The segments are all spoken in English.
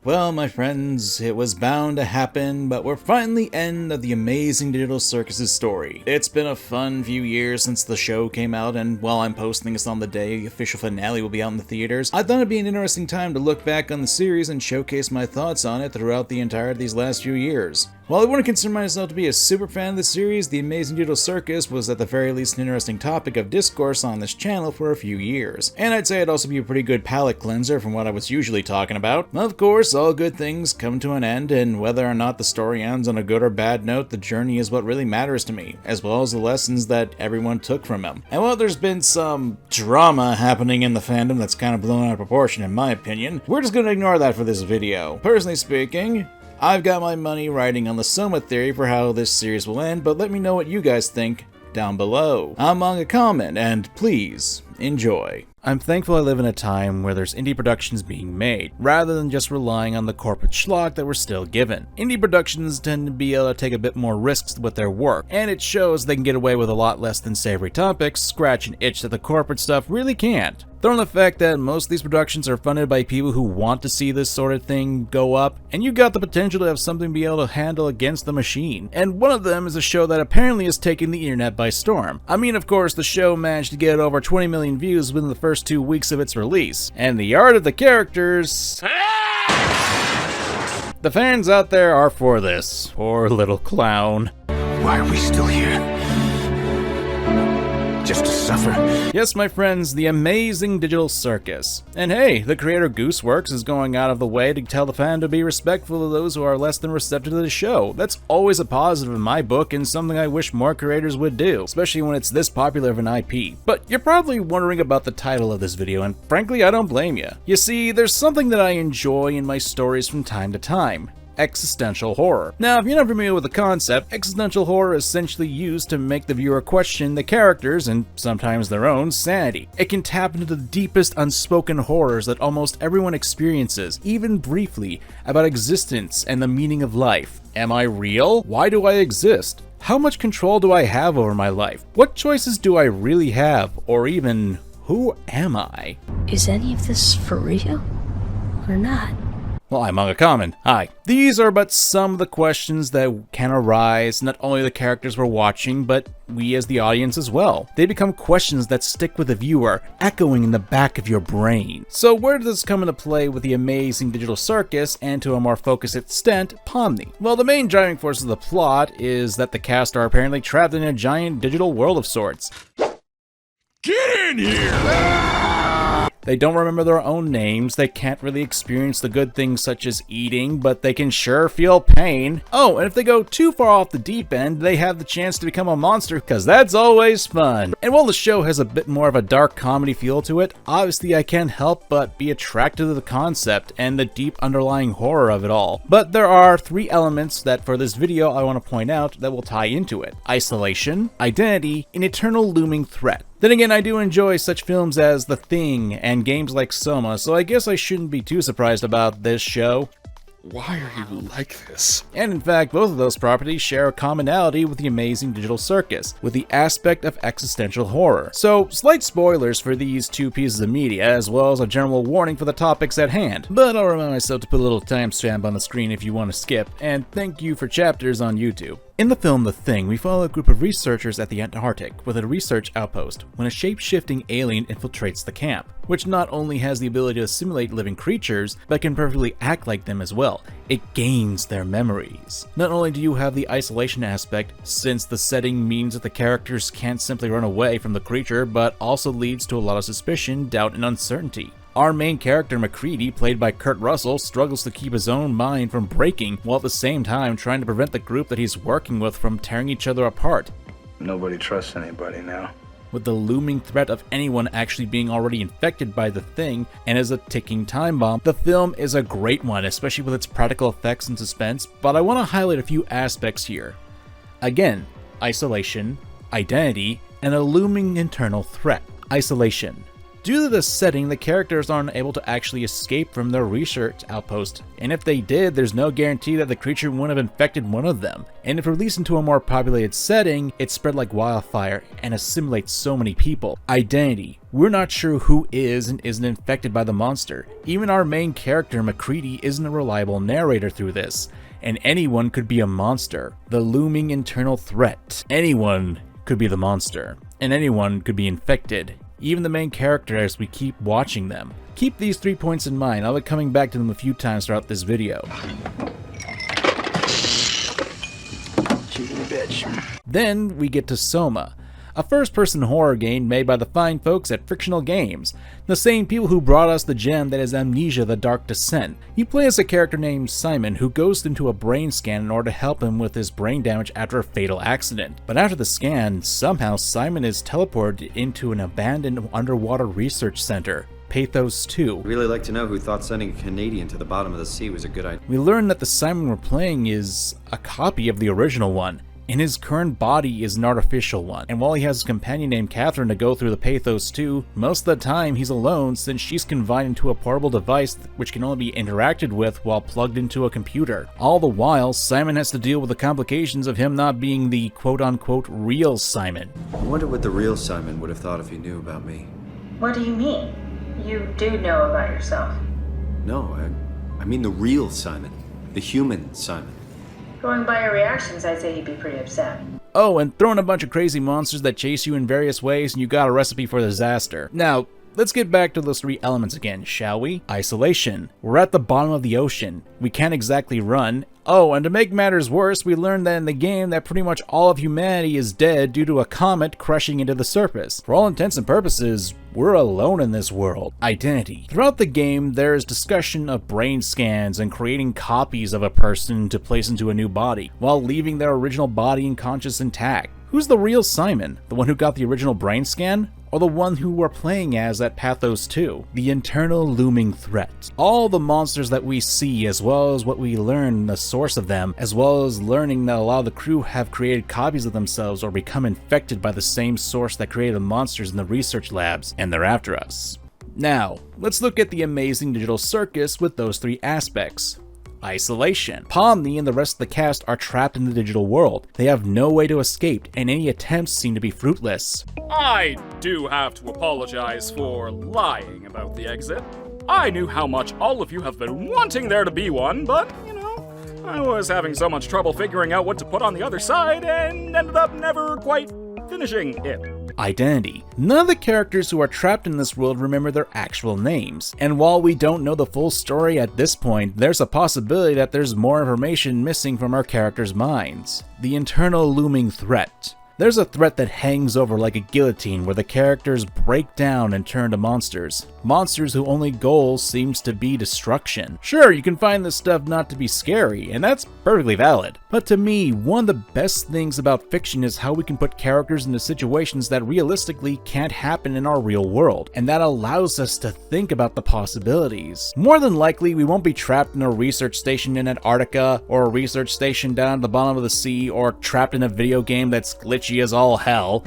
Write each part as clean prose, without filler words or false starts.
Well, my friends, it was bound to happen, but we're finally end of the amazing Digital Circus' story. It's been a fun few years since the show came out, and while I'm posting this on the day the official finale will be out in the theaters, I thought it'd be an interesting time to look back on the series and showcase my thoughts on it throughout the entirety of these last few years. While I wouldn't consider myself to be a super fan of the series, the Amazing Digital Circus was at the very least an interesting topic of discourse on this channel for a few years. And I'd say it'd also be a pretty good palate cleanser from what I was usually talking about. Of course, all good things come to an end, and whether or not the story ends on a good or bad note, the journey is what really matters to me, as well as the lessons that everyone took from him. And while there's been some drama happening in the fandom that's kind of blown out of proportion in my opinion, we're just gonna ignore that for this video. Personally speaking, I've got my money riding on the Soma theory for how this series will end, but let me know what you guys think down below. Among a comment, and please, enjoy. I'm thankful I live in a time where there's indie productions being made, rather than just relying on the corporate schlock that we're still given. Indie productions tend to be able to take a bit more risks with their work, and it shows they can get away with a lot less than savory topics, scratch an itch that the corporate stuff really can't. Throw in the fact that most of these productions are funded by people who want to see this sort of thing go up, and you got the potential to have something be able to handle against the machine. And one of them is a show that apparently is taking the internet by storm. I mean, of course, the show managed to get over 20 million views within the first 2 weeks of its release. And the art of the characters... The fans out there are for this. Poor little clown. Why are we still here? Just to suffer? Yes, my friends, the Amazing Digital Circus. And hey, the creator Gooseworks is going out of the way to tell the fan to be respectful of those who are less than receptive to the show. That's always a positive in my book, and something I wish more creators would do, especially when it's this popular of an IP. But you're probably wondering about the title of this video, and frankly, I don't blame you. You see, there's something that I enjoy in my stories from time to time. Existential horror. Now, if you're not familiar with the concept, existential horror is essentially used to make the viewer question the characters, and sometimes their own, sanity. It can tap into the deepest unspoken horrors that almost everyone experiences, even briefly, about existence and the meaning of life. Am I real? Why do I exist? How much control do I have over my life? What choices do I really have? Or even, who am I? Is any of this for real or not? Well, I'm Uncommon. Hi. These are but some of the questions that can arise, not only the characters we're watching, but we as the audience as well. They become questions that stick with the viewer, echoing in the back of your brain. So where does this come into play with the Amazing Digital Circus, and to a more focused extent, Pomni? Well, the main driving force of the plot is that the cast are apparently trapped in a giant digital world of sorts. Get in here! They don't remember their own names, they can't really experience the good things such as eating, but they can sure feel pain. Oh, and if they go too far off the deep end, they have the chance to become a monster, cause that's always fun. And while the show has a bit more of a dark comedy feel to it, obviously I can't help but be attracted to the concept and the deep underlying horror of it all. But there are 3 elements that for this video I want to point out that will tie into it. Isolation, identity, and eternal looming threat. Then again, I do enjoy such films as The Thing and games like Soma, so I guess I shouldn't be too surprised about this show. Why are you like this? And in fact, both of those properties share a commonality with the Amazing Digital Circus, with the aspect of existential horror. So, slight spoilers for these 2 pieces of media, as well as a general warning for the topics at hand. But I'll remind myself to put a little timestamp on the screen if you want to skip, and thank you for chapters on YouTube. In the film The Thing, we follow a group of researchers at the Antarctic with a research outpost when a shape-shifting alien infiltrates the camp, which not only has the ability to simulate living creatures, but can perfectly act like them as well. It gains their memories. Not only do you have the isolation aspect, since the setting means that the characters can't simply run away from the creature, but also leads to a lot of suspicion, doubt, and uncertainty. Our main character, McCready, played by Kurt Russell, struggles to keep his own mind from breaking, while at the same time trying to prevent the group that he's working with from tearing each other apart. Nobody trusts anybody now. With the looming threat of anyone actually being already infected by the Thing, and as a ticking time bomb, the film is a great one, especially with its practical effects and suspense, but I want to highlight a few aspects here. Again, isolation, identity, and a looming internal threat. Isolation. Due to this setting, the characters aren't able to actually escape from their research outpost, and if they did, there's no guarantee that the creature wouldn't have infected one of them. And if released into a more populated setting, it spread like wildfire and assimilates so many people. Identity. We're not sure who is and isn't infected by the monster. Even our main character, McCready, isn't a reliable narrator through this, and anyone could be a monster. The looming internal threat. Anyone could be the monster, and anyone could be infected. Even the main character as we keep watching them. Keep these 3 points in mind. I'll be coming back to them a few times throughout this video. Cheating bitch. Then we get to Soma, a first-person horror game made by the fine folks at Frictional Games, the same people who brought us the gem that is Amnesia: The Dark Descent. You play as a character named Simon who goes into a brain scan in order to help him with his brain damage after a fatal accident. But after the scan, somehow Simon is teleported into an abandoned underwater research center, Pathos 2. Really like to know who thought sending a Canadian to the bottom of the sea was a good idea. We learn that the Simon we're playing is a copy of the original one, and his current body is an artificial one. And while he has his companion named Catherine to go through the Pathos 2, most of the time he's alone since she's confined into a portable device which can only be interacted with while plugged into a computer. All the while, Simon has to deal with the complications of him not being the quote-unquote real Simon. I wonder what the real Simon would have thought if he knew about me. What do you mean? You do know about yourself. No, I mean the real Simon. The human Simon. Going by your reactions, I'd say he'd be pretty upset. Oh, and throw in a bunch of crazy monsters that chase you in various ways and you got a recipe for disaster. Now, let's get back to those 3 elements again, shall we? Isolation. We're at the bottom of the ocean. We can't exactly run. Oh, and to make matters worse, we learned that in the game that pretty much all of humanity is dead due to a comet crashing into the surface. For all intents and purposes, we're alone in this world. Identity. Throughout the game, there is discussion of brain scans and creating copies of a person to place into a new body, while leaving their original body and conscience intact. Who's the real Simon? The one who got the original brain scan? Or the one who we're playing as at Pathos 2? The internal looming threat. All the monsters that we see, as well as what we learn the source of them, as well as learning that a lot of the crew have created copies of themselves or become infected by the same source that created the monsters in the research labs, and they're after us. Now, let's look at the amazing digital circus with those 3 aspects. Isolation. Pomni and the rest of the cast are trapped in the digital world. They have no way to escape, and any attempts seem to be fruitless. I do have to apologize for lying about the exit. I knew how much all of you have been wanting there to be one, but, I was having so much trouble figuring out what to put on the other side and ended up never quite finishing it. Identity. None of the characters who are trapped in this world remember their actual names, and while we don't know the full story at this point, there's a possibility that there's more information missing from our characters' minds. The internal looming threat. There's a threat that hangs over like a guillotine where the characters break down and turn to monsters. Monsters whose only goal seems to be destruction. Sure, you can find this stuff not to be scary, and that's perfectly valid. But to me, one of the best things about fiction is how we can put characters into situations that realistically can't happen in our real world, and that allows us to think about the possibilities. More than likely, we won't be trapped in a research station in Antarctica, or a research station down at the bottom of the sea, or trapped in a video game that's glitchy as all hell.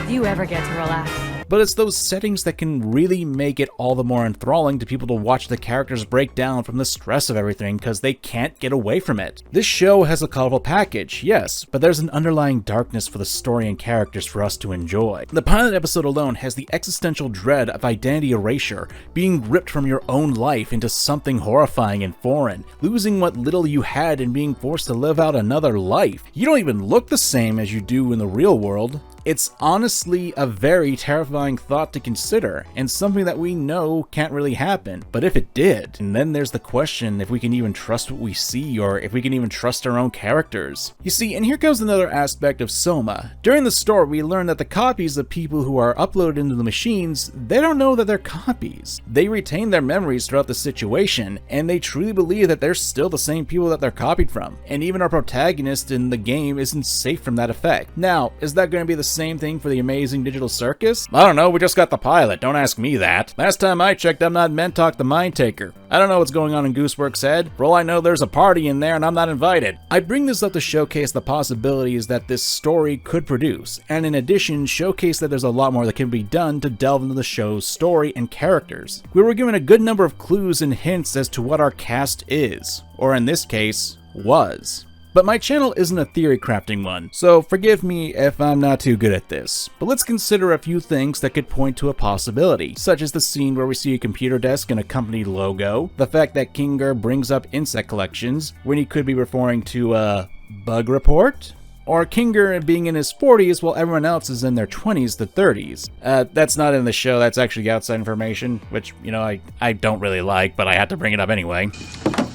Do you ever get to relax? But it's those settings that can really make it all the more enthralling to people to watch the characters break down from the stress of everything because they can't get away from it. This show has a colorful package, yes, but there's an underlying darkness for the story and characters for us to enjoy. The pilot episode alone has the existential dread of identity erasure, being ripped from your own life into something horrifying and foreign, losing what little you had and being forced to live out another life. You don't even look the same as you do in the real world. It's honestly a very terrifying thought to consider, and something that we know can't really happen. But if it did, and then there's the question if we can even trust what we see, or if we can even trust our own characters. You see, and here comes another aspect of Soma. During the story, we learn that the copies of people who are uploaded into the machines, they don't know that they're copies. They retain their memories throughout the situation, and they truly believe that they're still the same people that they're copied from. And even our protagonist in the game isn't safe from that effect. Now, is that going to be the same thing for the Amazing Digital Circus? I don't know, we just got the pilot, don't ask me that. Last time I checked, I'm not Mentok the Mind Taker. I don't know what's going on in Gooseworks' head. For all I know, there's a party in there and I'm not invited. I bring this up to showcase the possibilities that this story could produce, and in addition, showcase that there's a lot more that can be done to delve into the show's story and characters. We were given a good number of clues and hints as to what our cast is, or in this case, was. But my channel isn't a theory crafting one, so forgive me if I'm not too good at this. But let's consider a few things that could point to a possibility, such as the scene where we see a computer desk and a company logo, the fact that Kinger brings up insect collections when he could be referring to a bug report, or Kinger being in his 40s while everyone else is in their 20s to 30s. That's not in the show, that's actually outside information, which, you know, I don't really like, but I had to bring it up anyway.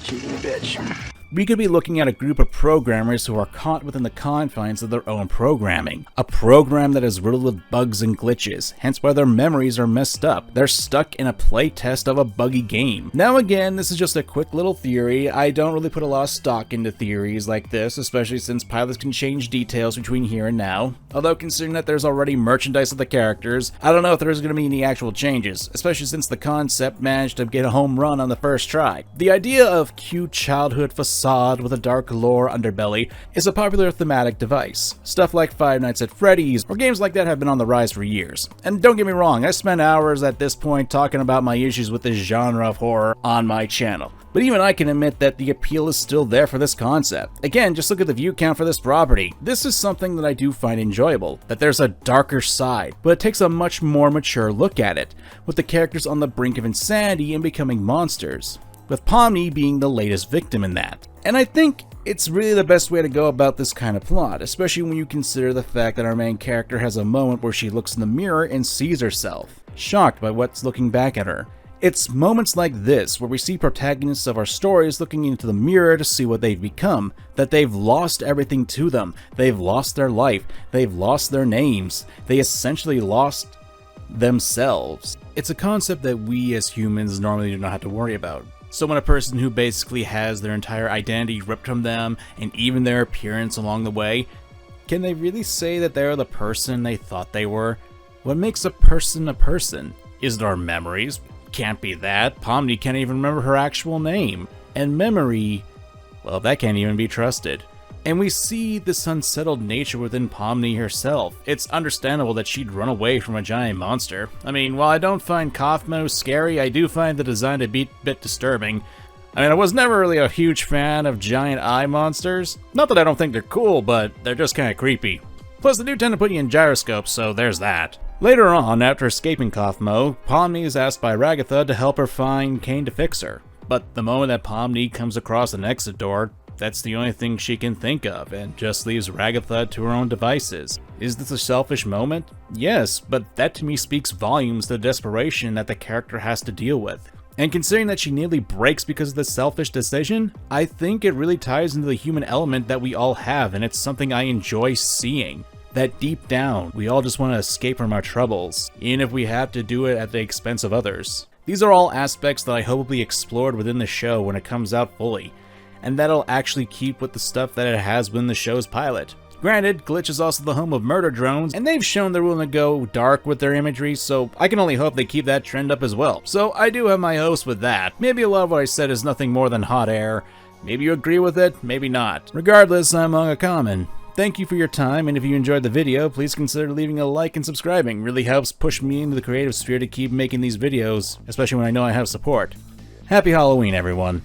Cheating bitch. We could be looking at a group of programmers who are caught within the confines of their own programming. A program that is riddled with bugs and glitches, hence why their memories are messed up. They're stuck in a playtest of a buggy game. Now again, this is just a quick little theory. I don't really put a lot of stock into theories like this, especially since pilots can change details between here and now. Although considering that there's already merchandise of the characters, I don't know if there's going to be any actual changes, especially since the concept managed to get a home run on the first try. The idea of cute childhood facade with a dark lore underbelly is a popular thematic device. Stuff like Five Nights at Freddy's or games like that have been on the rise for years. And don't get me wrong, I spent hours at this point talking about my issues with this genre of horror on my channel. But even I can admit that the appeal is still there for this concept. Again, just look at the view count for this property. This is something that I do find enjoyable, that there's a darker side, but it takes a much more mature look at it, with the characters on the brink of insanity and becoming monsters, with Pomni being the latest victim in that. And I think it's really the best way to go about this kind of plot, especially when you consider the fact that our main character has a moment where she looks in the mirror and sees herself, shocked by what's looking back at her. It's moments like this where we see protagonists of our stories looking into the mirror to see what they've become, that they've lost everything to them, they've lost their life, they've lost their names, they essentially lost themselves. It's a concept that we as humans normally do not have to worry about. So when a person who basically has their entire identity ripped from them, and even their appearance along the way, can they really say that they're the person they thought they were? What makes a person? Is it our memories? Can't be that. Pomni can't even remember her actual name. And memory, well, that can't even be trusted. And we see this unsettled nature within Pomni herself. It's understandable that she'd run away from a giant monster. I mean, while I don't find Kaufmo scary, I do find the design to be a bit disturbing. I mean, I was never really a huge fan of giant eye monsters. Not that I don't think they're cool, but they're just kinda creepy. Plus, they do tend to put you in gyroscopes, so there's that. Later on, after escaping Kaufmo, Pomni is asked by Ragatha to help her find Caine to fix her. But the moment that Pomni comes across an exit door, that's the only thing she can think of, and just leaves Ragatha to her own devices. Is this a selfish moment? Yes, but that to me speaks volumes to the desperation that the character has to deal with. And considering that she nearly breaks because of this selfish decision, I think it really ties into the human element that we all have, and it's something I enjoy seeing. That deep down, we all just want to escape from our troubles, even if we have to do it at the expense of others. These are all aspects that I hope will be explored within the show when it comes out fully, and that'll actually keep with the stuff that it has within the show's pilot. Granted, Glitch is also the home of murder drones, and they've shown they're willing to go dark with their imagery, so I can only hope they keep that trend up as well. So I do have my hopes with that. Maybe a lot of what I said is nothing more than hot air. Maybe you agree with it, maybe not. Regardless, I'm Manga Common. Thank you for your time, and if you enjoyed the video, please consider leaving a like and subscribing. It really helps push me into the creative sphere to keep making these videos, especially when I know I have support. Happy Halloween, everyone.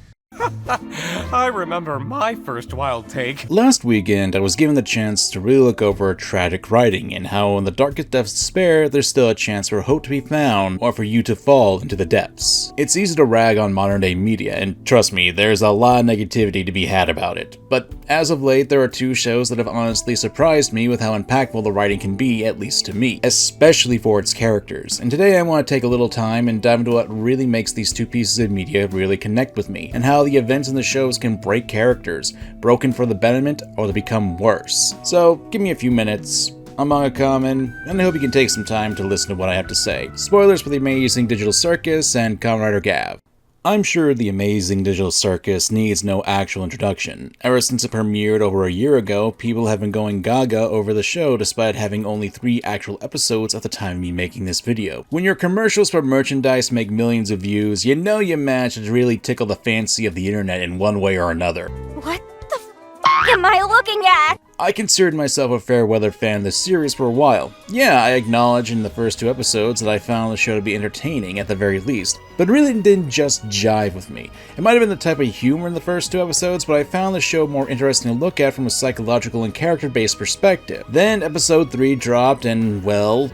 I remember my first wild take. Last weekend, I was given the chance to really look over tragic writing and how in the darkest depths of despair, there's still a chance for hope to be found or for you to fall into the depths. It's easy to rag on modern day media, and trust me, there's a lot of negativity to be had about it. But as of late, there are two shows that have honestly surprised me with how impactful the writing can be, at least to me, especially for its characters. And today I want to take a little time and dive into what really makes these two pieces of media really connect with me, and how the events in the shows can break characters, broken for the betterment or to become worse. So give me a few minutes. I'm Manga Common, and I hope you can take some time to listen to what I have to say. Spoilers for the Amazing Digital Circus and Kamen Rider Gav. I'm sure the amazing digital circus needs no actual introduction. Ever since it premiered over a year ago, people have been going gaga over the show despite having only 3 actual episodes at the time of me making this video. When your commercials for merchandise make millions of views, you know you managed to really tickle the fancy of the internet in one way or another. What the f am I looking at? I considered myself a fair weather fan of the series for a while. Yeah, I acknowledge in the first 2 episodes that I found the show to be entertaining at the very least, but it really didn't just jive with me. It might have been the type of humor in the first 2 episodes, but I found the show more interesting to look at from a psychological and character-based perspective. Then episode 3 dropped and, well...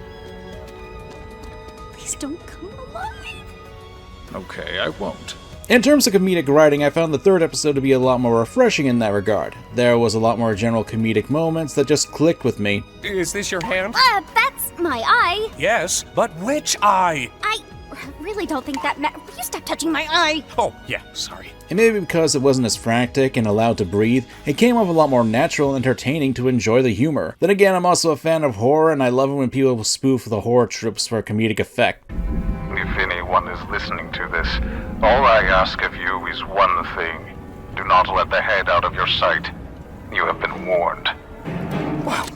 Please don't come alive. Okay, I won't. In terms of comedic writing, I found the 3rd episode to be a lot more refreshing in that regard. There was a lot more general comedic moments that just clicked with me. Is this your hand? That's my eye. Yes, but which eye? I really don't think that Will you stop touching my eye? Oh, yeah, sorry. And maybe because it wasn't as frantic and allowed to breathe, it came off a lot more natural and entertaining to enjoy the humor. Then again, I'm also a fan of horror, and I love it when people spoof the horror tropes for comedic effect. If anyone is listening to this, all I ask of you is one thing. Do not let the head out of your sight. You have been warned. Wow,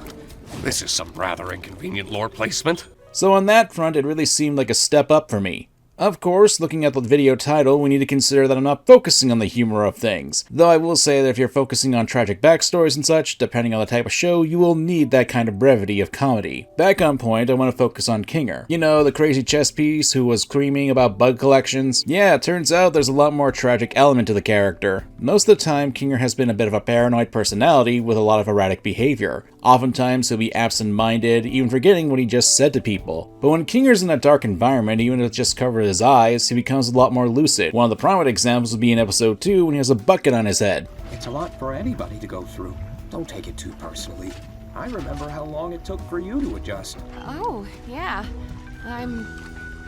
this is some rather inconvenient lore placement. So on that front, it really seemed like a step up for me. Of course, looking at the video title, we need to consider that I'm not focusing on the humor of things. Though I will say that if you're focusing on tragic backstories and such, depending on the type of show, you will need that kind of brevity of comedy. Back on point, I want to focus on Kinger. You know, the crazy chess piece who was screaming about bug collections? Yeah, it turns out there's a lot more tragic element to the character. Most of the time, Kinger has been a bit of a paranoid personality with a lot of erratic behavior. Oftentimes, he'll be absent-minded, even forgetting what he just said to people. But when Kinger's in a dark environment, even if it's just covered his eyes, he becomes a lot more lucid. One of the prominent examples would be in episode 2 when he has a bucket on his head. It's a lot for anybody to go through. Don't take it too personally. I remember how long it took for you to adjust. Oh, yeah. I'm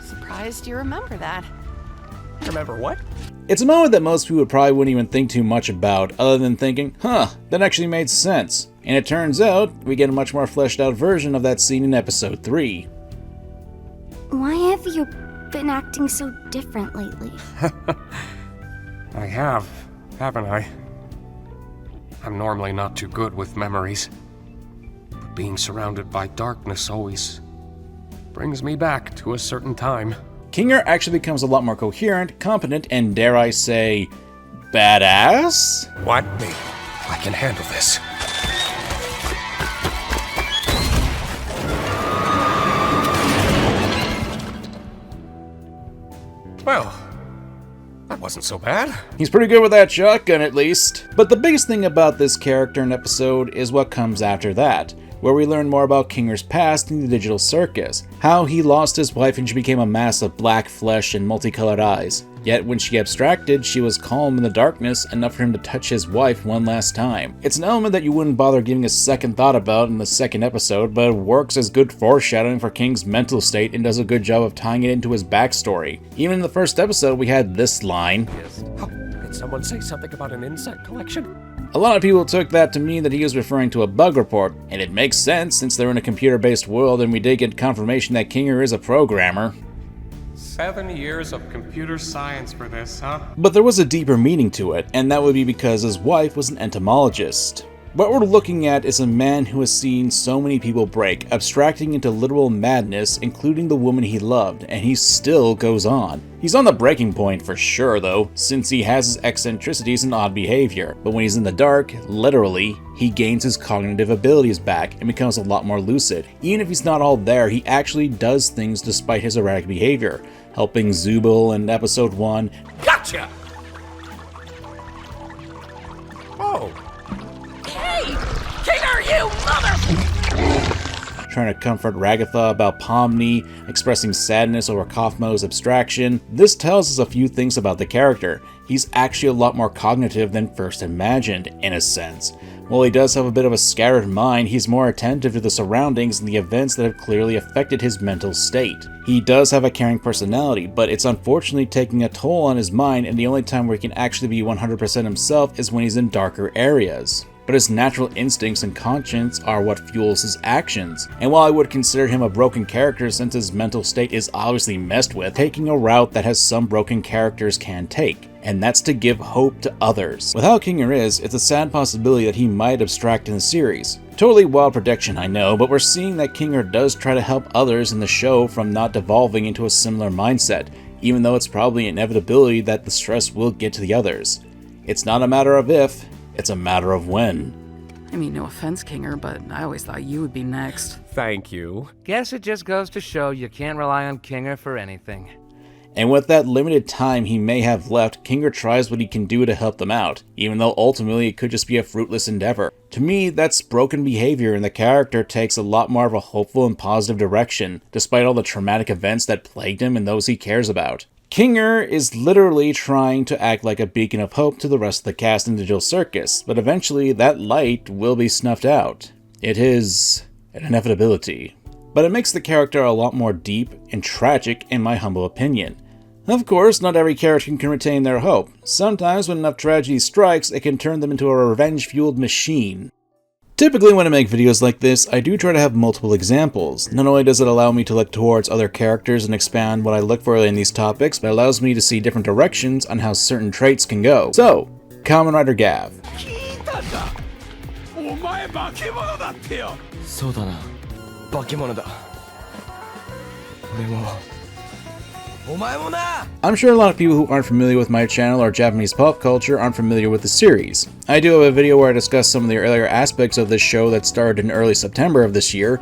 surprised you remember that. Remember what? It's a moment that most people probably wouldn't even think too much about, other than thinking, huh, that actually made sense. And it turns out, we get a much more fleshed out version of that scene in episode 3. Why have you been acting so different lately? I have, haven't I? I'm normally not too good with memories. But being surrounded by darkness always brings me back to a certain time. Kinger actually becomes a lot more coherent, competent, and dare I say, badass? What? Me? I can handle this. Well, that wasn't so bad. He's pretty good with that shotgun, at least. But the biggest thing about this character and episode is what comes after that, where we learn more about Kinger's past in the digital circus, how he lost his wife and she became a mass of black flesh and multicolored eyes. Yet when she abstracted, she was calm in the darkness, enough for him to touch his wife one last time. It's an element that you wouldn't bother giving a second thought about in the second episode, but it works as good foreshadowing for King's mental state and does a good job of tying it into his backstory. Even in the first episode, we had this line. Oh, did someone say something about an insect collection? A lot of people took that to mean that he was referring to a bug report, and it makes sense since they're in a computer-based world and we did get confirmation that Kinger is a programmer. 7 years of computer science for this, huh? But there was a deeper meaning to it, and that would be because his wife was an entomologist. What we're looking at is a man who has seen so many people break, abstracting into literal madness, including the woman he loved, and he still goes on. He's on the breaking point for sure though, since he has his eccentricities and odd behavior, but when he's in the dark, literally, he gains his cognitive abilities back and becomes a lot more lucid. Even if he's not all there, he actually does things despite his erratic behavior, helping Zooble in episode 1. Gotcha! Oh. Hey! Kinger, you mother... Trying to comfort Ragatha about Pomni, expressing sadness over Kaufmo's abstraction. This tells us a few things about the character. He's actually a lot more cognitive than first imagined, in a sense. While he does have a bit of a scattered mind, he's more attentive to the surroundings and the events that have clearly affected his mental state. He does have a caring personality, but it's unfortunately taking a toll on his mind, and the only time where he can actually be 100% himself is when he's in darker areas. but his natural instincts and conscience are what fuels his actions. And while I would consider him a broken character since his mental state is obviously messed with, taking a route that has some broken characters can take, and that's to give hope to others. With how Kinger is, it's a sad possibility that he might abstract in the series. Totally wild prediction, I know, but we're seeing that Kinger does try to help others in the show from not devolving into a similar mindset, even though it's probably an inevitability that the stress will get to the others. It's not a matter of if, it's a matter of when. I mean, no offense, Kinger, but I always thought you would be next. Thank you. Guess it just goes to show you can't rely on Kinger for anything. And with that limited time he may have left, Kinger tries what he can do to help them out, even though ultimately it could just be a fruitless endeavor. To me, that's broken behavior, and the character takes a lot more of a hopeful and positive direction, despite all the traumatic events that plagued him and those he cares about. Kinger is literally trying to act like a beacon of hope to the rest of the cast in Digital Circus, but eventually that light will be snuffed out. It is an inevitability. But it makes the character a lot more deep and tragic in my humble opinion. Of course, not every character can retain their hope. Sometimes when enough tragedy strikes, it can turn them into a revenge-fueled machine. Typically when I make videos like this, I do try to have multiple examples. Not only does it allow me to look towards other characters and expand what I look for in these topics, but it allows me to see different directions on how certain traits can go. So, Kamen Rider Gav. そうだな、化け物だ。俺も。 I'm sure a lot of people who aren't familiar with my channel or Japanese pop culture aren't familiar with the series. I do have a video where I discuss some of the earlier aspects of this show that started in early September of this year.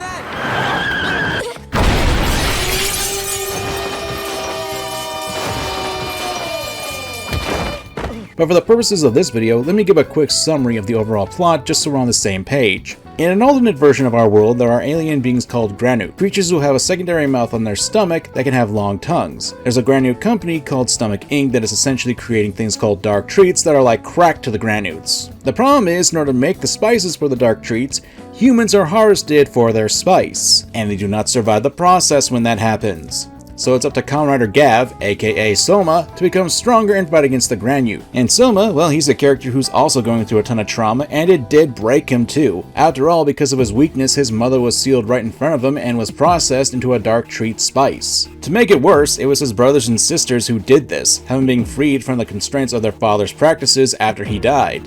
But for the purposes of this video, let me give a quick summary of the overall plot just so we're on the same page. In an alternate version of our world, there are alien beings called Granute, creatures who have a secondary mouth on their stomach that can have long tongues. There's a Granute company called Stomach Inc. that is essentially creating things called dark treats that are like crack to the Granutes. The problem is, in order to make the spices for the dark treats, humans are harvested for their spice, and they do not survive the process when that happens. So it's up to Kamen Rider Gav, aka Soma, to become stronger and fight against the Granute. And Soma, well, he's a character who's also going through a ton of trauma, and it did break him too. After all, because of his weakness, his mother was sealed right in front of him and was processed into a dark treat spice. To make it worse, it was his brothers and sisters who did this, having been freed from the constraints of their father's practices after he died.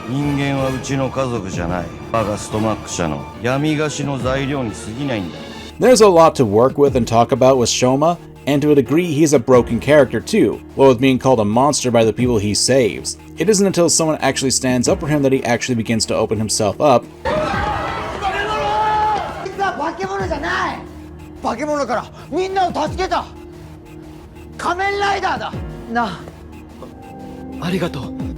人間はうちの家族じゃない。我がストマック社の闇菓子の材料に過ぎないんだ。 There's a lot to work with and talk about with Shoma, and to a degree he's a broken character too, what with being called a monster by the people he saves. It isn't until someone actually stands up for him that he actually begins to open himself up.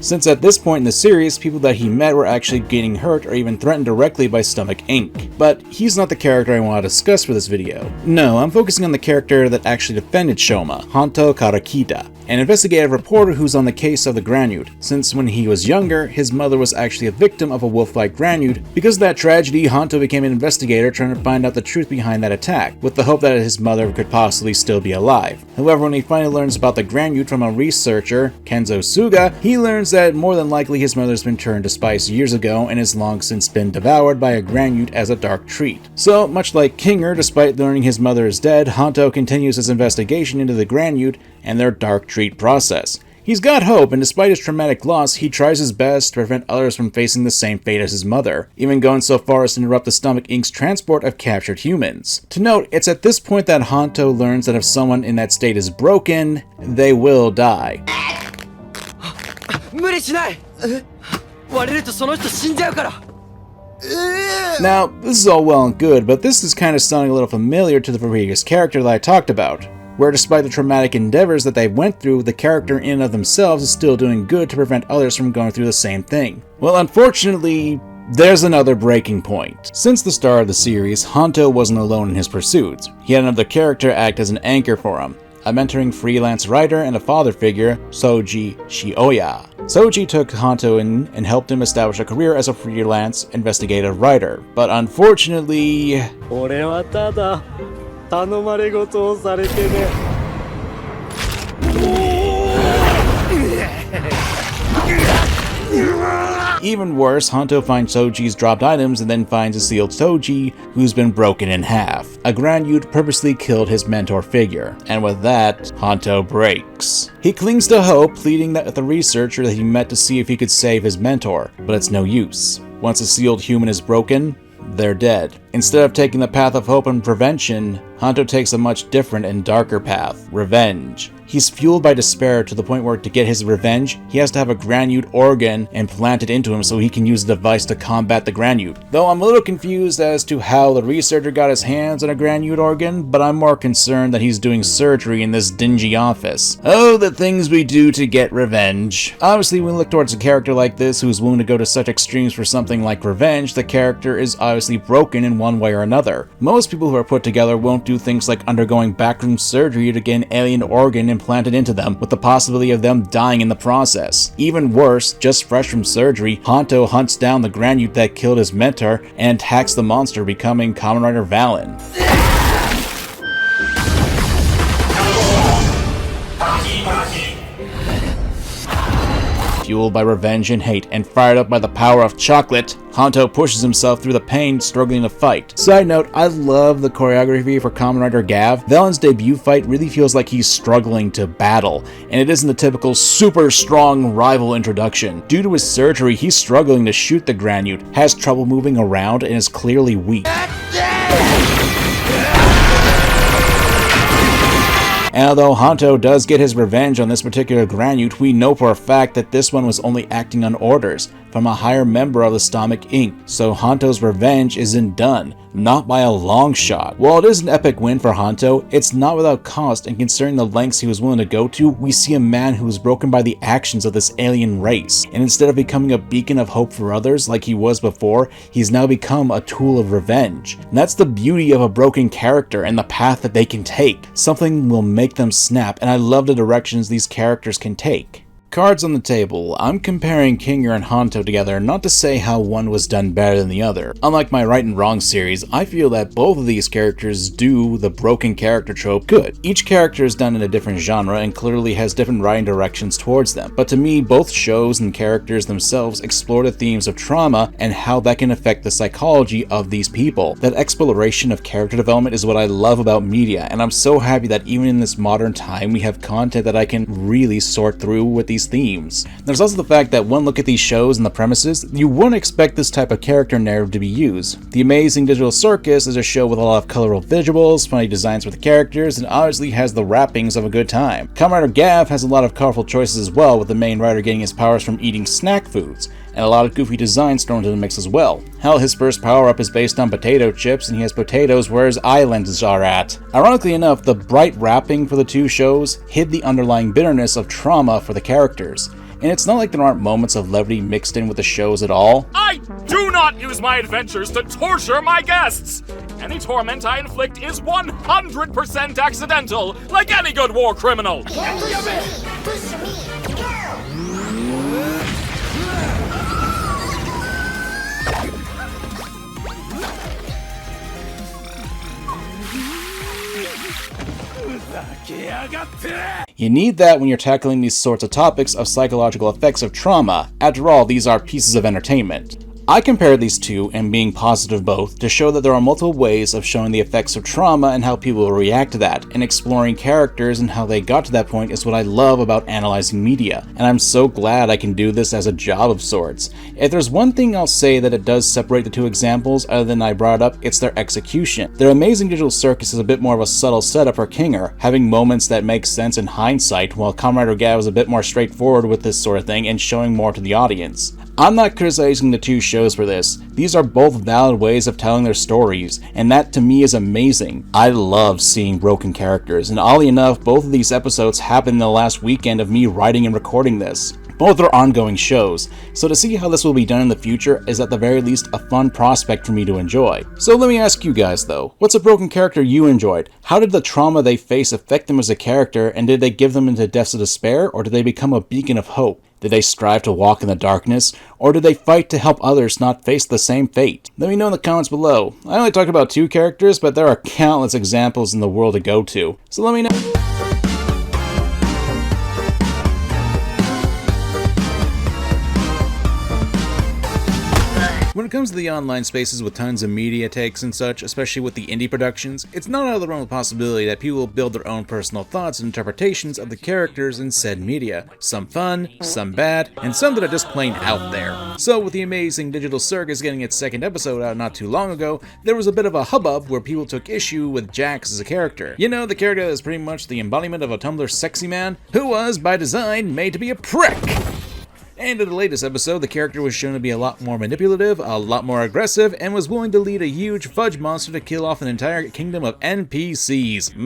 Since at this point in the series, people that he met were actually getting hurt or even threatened directly by Stomach Inc. But he's not the character I want to discuss for this video. No, I'm focusing on the character that actually defended Shoma, Honto Karakita, an investigative reporter who's on the case of the Granute, since when he was younger, his mother was actually a victim of a wolf-like Granute. Because of that tragedy, Honto became an investigator trying to find out the truth behind that attack, with the hope that his mother could possibly still be alive. However, when he finally learns about the Granute from a researcher, Kenzo Suga, he learns that more than likely his mother's been turned to spice years ago and has long since been devoured by a Granute as a dark treat. So, much like Kinger, despite learning his mother is dead, Honto continues his investigation into the Granute and their dark treat process. He's got hope, and despite his traumatic loss, he tries his best to prevent others from facing the same fate as his mother, even going so far as to interrupt the Stomach Inc.'s transport of captured humans. To note, it's at this point that Honto learns that if someone in that state is broken, they will die. Now, this is all well and good, but this is kind of sounding a little familiar to the previous character that I talked about, where despite the traumatic endeavors that they went through, the character in and of themselves is still doing good to prevent others from going through the same thing. Well, unfortunately, there's another breaking point. Since the start of the series, Honto wasn't alone in his pursuits. He had another character act as an anchor for him, a mentoring freelance writer and a father figure, Soji Shioya. Soji took Honto in and helped him establish a career as a freelance investigative writer, but unfortunately... Even worse, Hanto finds Soji's dropped items and then finds a sealed Soji who's been broken in half. A Grand Youth purposely killed his mentor figure, and with that, Hanto breaks. He clings to hope, pleading with the researcher that he met to see if he could save his mentor, but it's no use. Once a sealed human is broken, they're dead. Instead of taking the path of hope and prevention, Hanto takes a much different and darker path: revenge. He's fueled by despair to the point where to get his revenge, he has to have a Grand Youth organ implanted into him so he can use the device to combat the Grand Youth. Though I'm a little confused as to how the researcher got his hands on a Grand Youth organ, but I'm more concerned that he's doing surgery in this dingy office. Oh, the things we do to get revenge. Obviously, when we look towards a character like this who's willing to go to such extremes for something like revenge, the character is obviously broken in one way or another. Most people who are put together won't do things like undergoing backroom surgery to get an alien organ implanted into them, with the possibility of them dying in the process. Even worse, just fresh from surgery, Hanto hunts down the Grand Youth that killed his mentor and attacks the monster, becoming Kamen Rider Valen. Fueled by revenge and hate, and fired up by the power of chocolate, Hanto pushes himself through the pain, struggling to fight. Side note, I love the choreography for Kamen Rider Gav. Valen's debut fight really feels like he's struggling to battle, and it isn't the typical super strong rival introduction. Due to his surgery, he's struggling to shoot the Grand Youth, has trouble moving around, and is clearly weak. And although Hanto does get his revenge on this particular Grand Youth, we know for a fact that this one was only acting on orders from a higher member of the Stomach Inc., so Hanto's revenge isn't done, not by a long shot. While it is an epic win for Hanto, it's not without cost, and considering the lengths he was willing to go to, we see a man who is broken by the actions of this alien race, and instead of becoming a beacon of hope for others like he was before, he's now become a tool of revenge. And that's the beauty of a broken character and the path that they can take. Something will make them snap, and I love the directions these characters can take. Cards on the table. I'm comparing Kinger and Hanto together, not to say how one was done better than the other. Unlike my Right and Wrong series, I feel that both of these characters do the broken character trope good. Each character is done in a different genre and clearly has different writing directions towards them, but to me, both shows and characters themselves explore the themes of trauma and how that can affect the psychology of these people. That exploration of character development is what I love about media, and I'm so happy that even in this modern time, we have content that I can really sort through with these themes. There's also the fact that one look at these shows and the premises, you wouldn't expect this type of character narrative to be used. The Amazing Digital Circus is a show with a lot of colorful visuals, funny designs for the characters, and obviously has the wrappings of a good time. Kamen Rider Gav has a lot of colorful choices as well, with the main writer getting his powers from eating snack foods, and a lot of goofy designs thrown into the mix as well. Hell, his first power-up is based on potato chips, and he has potatoes where his eye lenses are at. Ironically enough, the bright wrapping for the two shows hid the underlying bitterness of trauma for the characters. And it's not like there aren't moments of levity mixed in with the shows at all. I do not use my adventures to torture my guests! Any torment I inflict is 100% accidental, like any good war criminal! You need that when you're tackling these sorts of topics of psychological effects of trauma. After all, these are pieces of entertainment. I compared these two, and being positive both, to show that there are multiple ways of showing the effects of trauma and how people will react to that, and exploring characters and how they got to that point is what I love about analyzing media, and I'm so glad I can do this as a job of sorts. If there's one thing I'll say that it does separate the two examples other than I brought up, it's their execution. Their Amazing Digital Circus is a bit more of a subtle setup for Kinger, having moments that make sense in hindsight, while Kamen Rider Gav is a bit more straightforward with this sort of thing and showing more to the audience. I'm not criticizing the two shows for this. These are both valid ways of telling their stories, and that to me is amazing. I love seeing broken characters, and oddly enough, both of these episodes happened in the last weekend of me writing and recording this. Both are ongoing shows, so to see how this will be done in the future is at the very least a fun prospect for me to enjoy. So let me ask you guys though, what's a broken character you enjoyed? How did the trauma they face affect them as a character, and did they give them into depths of despair, or did they become a beacon of hope? Did they strive to walk in the darkness, or did they fight to help others not face the same fate? Let me know in the comments below. I only talked about two characters, but there are countless examples in the world to go to, so let me know. When it comes to the online spaces with tons of media takes and such, especially with the indie productions, it's not out of the realm of possibility that people will build their own personal thoughts and interpretations of the characters in said media. Some fun, some bad, and some that are just plain out there. So with the amazing Digital Circus getting its second episode out not too long ago, there was a bit of a hubbub where people took issue with Jax as a character. You know, the character that is pretty much the embodiment of a Tumblr sexy man, who was, by design, made to be a prick! And in the latest episode, the character was shown to be a lot more manipulative, a lot more aggressive, and was willing to lead a huge fudge monster to kill off an entire kingdom of NPCs.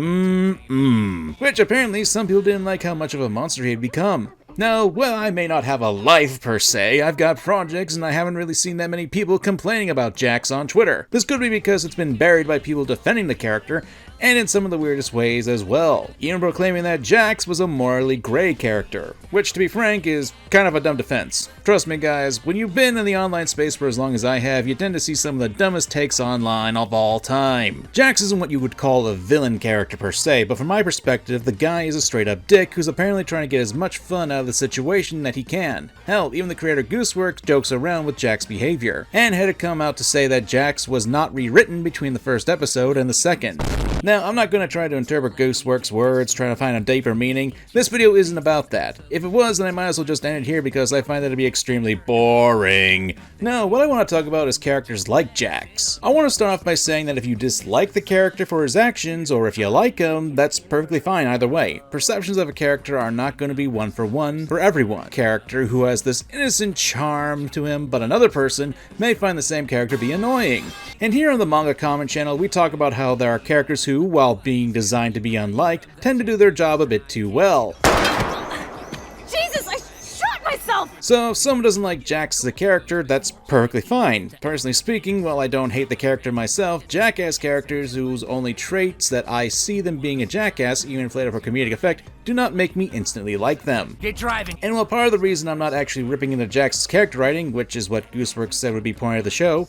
Which apparently some people didn't like how much of a monster he had become. Now, while I may not have a life per se, I've got projects and I haven't really seen that many people complaining about Jax on Twitter. This could be because it's been buried by people defending the character, and in some of the weirdest ways as well, even proclaiming that Jax was a morally gray character, which to be frank is kind of a dumb defense. Trust me guys, when you've been in the online space for as long as I have, you tend to see some of the dumbest takes online of all time. Jax isn't what you would call a villain character per se, but from my perspective, the guy is a straight up dick who's apparently trying to get as much fun out of the situation that he can. Hell, even the creator Gooseworks jokes around with Jax's behavior, and had to come out to say that Jax was not rewritten between the first episode and the second. Now, I'm not going to try to interpret Gooseworks' words, trying to find a deeper meaning. This video isn't about that. If it was, then I might as well just end it here because I find that to be extremely boring. No, what I want to talk about is characters like Jax. I want to start off by saying that if you dislike the character for his actions, or if you like him, that's perfectly fine either way. Perceptions of a character are not going to be one for everyone. A character who has this innocent charm to him, but another person may find the same character be annoying. And here on the Manga Comment channel, we talk about how there are characters who, while being designed to be unliked, tend to do their job a bit too well. Jesus, I shot myself! So if someone doesn't like Jax as a character, that's perfectly fine. Personally speaking, while I don't hate the character myself, jackass characters whose only traits that I see them being a jackass, even inflated for comedic effect, do not make me instantly like them. Get driving. And while part of the reason I'm not actually ripping into Jax's character writing, which is what Gooseworks said would be the point of the show,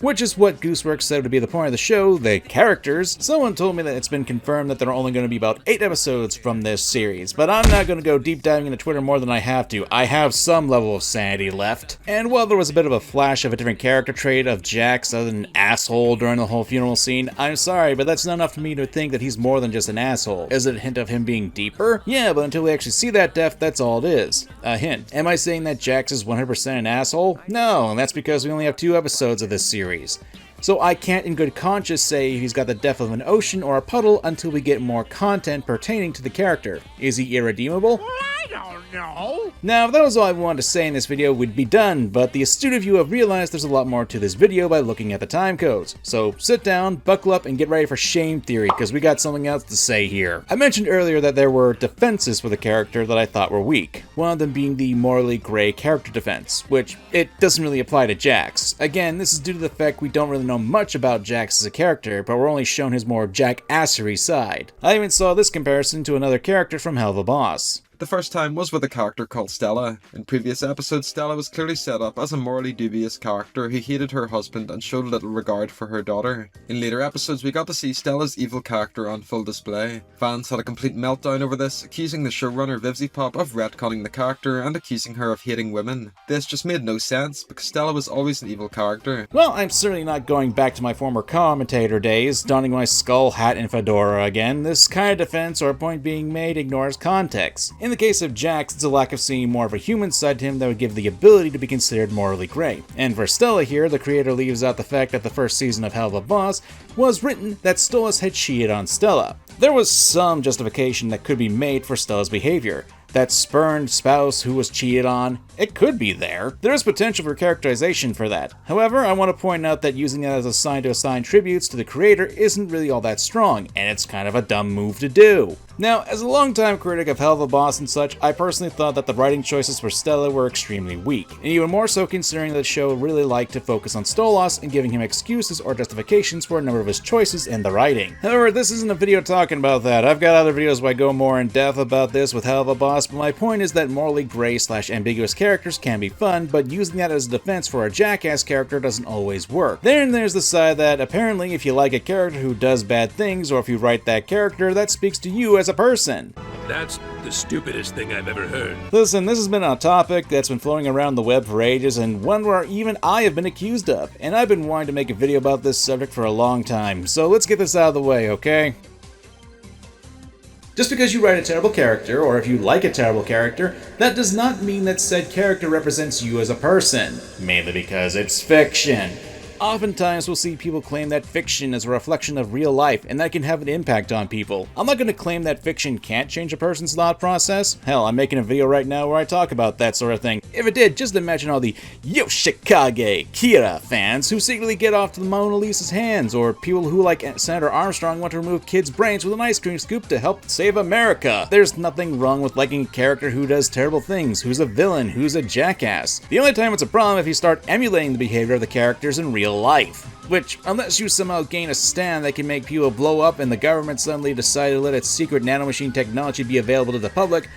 the characters, someone told me that it's been confirmed that there are only going to be about 8 episodes from this series, but I'm not going to go deep diving into Twitter more than I have to. I have some level of sanity left. And while there was a bit of a flash of a different character trait of Jax other than an asshole during the whole funeral scene, I'm sorry, but that's not enough for me to think that he's more than just an asshole. Is it a hint of him being deeper? Yeah, but until we actually see that depth, that's all it is. A hint. Am I saying that Jax is 100% an asshole? No, and that's because we only have 2 episodes of this series. So I can't in good conscience say he's got the depth of an ocean or a puddle until we get more content pertaining to the character. Is he irredeemable? I don't know. Now, if that was all I wanted to say in this video, we'd be done, but the astute of you have realized there's a lot more to this video by looking at the time codes. So sit down, buckle up, and get ready for shame theory, because we got something else to say here. I mentioned earlier that there were defenses for the character that I thought were weak, one of them being the morally gray character defense, which it doesn't really apply to Jax. Again, this is due to the fact we don't really know much about Jax as a character, but we're only shown his more jackassery side. I even saw this comparison to another character from Hell of a Boss. The first time was with a character called Stella. In previous episodes, Stella was clearly set up as a morally dubious character who hated her husband and showed little regard for her daughter. In later episodes, we got to see Stella's evil character on full display. Fans had a complete meltdown over this, accusing the showrunner Vivziepop of retconning the character and accusing her of hating women. This just made no sense, because Stella was always an evil character. Well, I'm certainly not going back to my former commentator days, donning my skull hat and fedora again. This kind of defense or point being made ignores context. In the case of Jax, it's a lack of seeing more of a human side to him that would give the ability to be considered morally gray. And for Stella here, the creator leaves out the fact that the first season of Hell of a Boss was written that Stolas had cheated on Stella. There was some justification that could be made for Stella's behavior. That spurned spouse who was cheated on, it could be there. There is potential for characterization for that. However, I want to point out that using it as a sign to assign tributes to the creator isn't really all that strong, and it's kind of a dumb move to do. Now, as a longtime critic of Hell of a Boss and such, I personally thought that the writing choices for Stella were extremely weak, and even more so considering that the show really liked to focus on Stolas and giving him excuses or justifications for a number of his choices in the writing. However, this isn't a video talking about that. I've got other videos where I go more in depth about this with Hell of a Boss, but my point is that morally gray / ambiguous characters can be fun, but using that as a defense for a jackass character doesn't always work. Then there's the side that apparently if you like a character who does bad things, or if you write that character, that speaks to you as as a person. That's the stupidest thing I've ever heard. Listen, this has been a topic that's been floating around the web for ages, and one where even I have been accused of, and I've been wanting to make a video about this subject for a long time, so let's get this out of the way, okay? Just because you write a terrible character, or if you like a terrible character, that does not mean that said character represents you as a person, mainly because it's fiction. Oftentimes we'll see people claim that fiction is a reflection of real life and that can have an impact on people. I'm not going to claim that fiction can't change a person's thought process. Hell, I'm making a video right now where I talk about that sort of thing. If it did, just imagine all the Yoshikage Kira fans who secretly get off to the Mona Lisa's hands, or people who, like Senator Armstrong, want to remove kids' brains with an ice cream scoop to help save America. There's nothing wrong with liking a character who does terrible things, who's a villain, who's a jackass. The only time it's a problem if you start emulating the behavior of the characters in real life. Which, unless you somehow gain a stand that can make people blow up and the government suddenly decide to let its secret nanomachine technology be available to the public,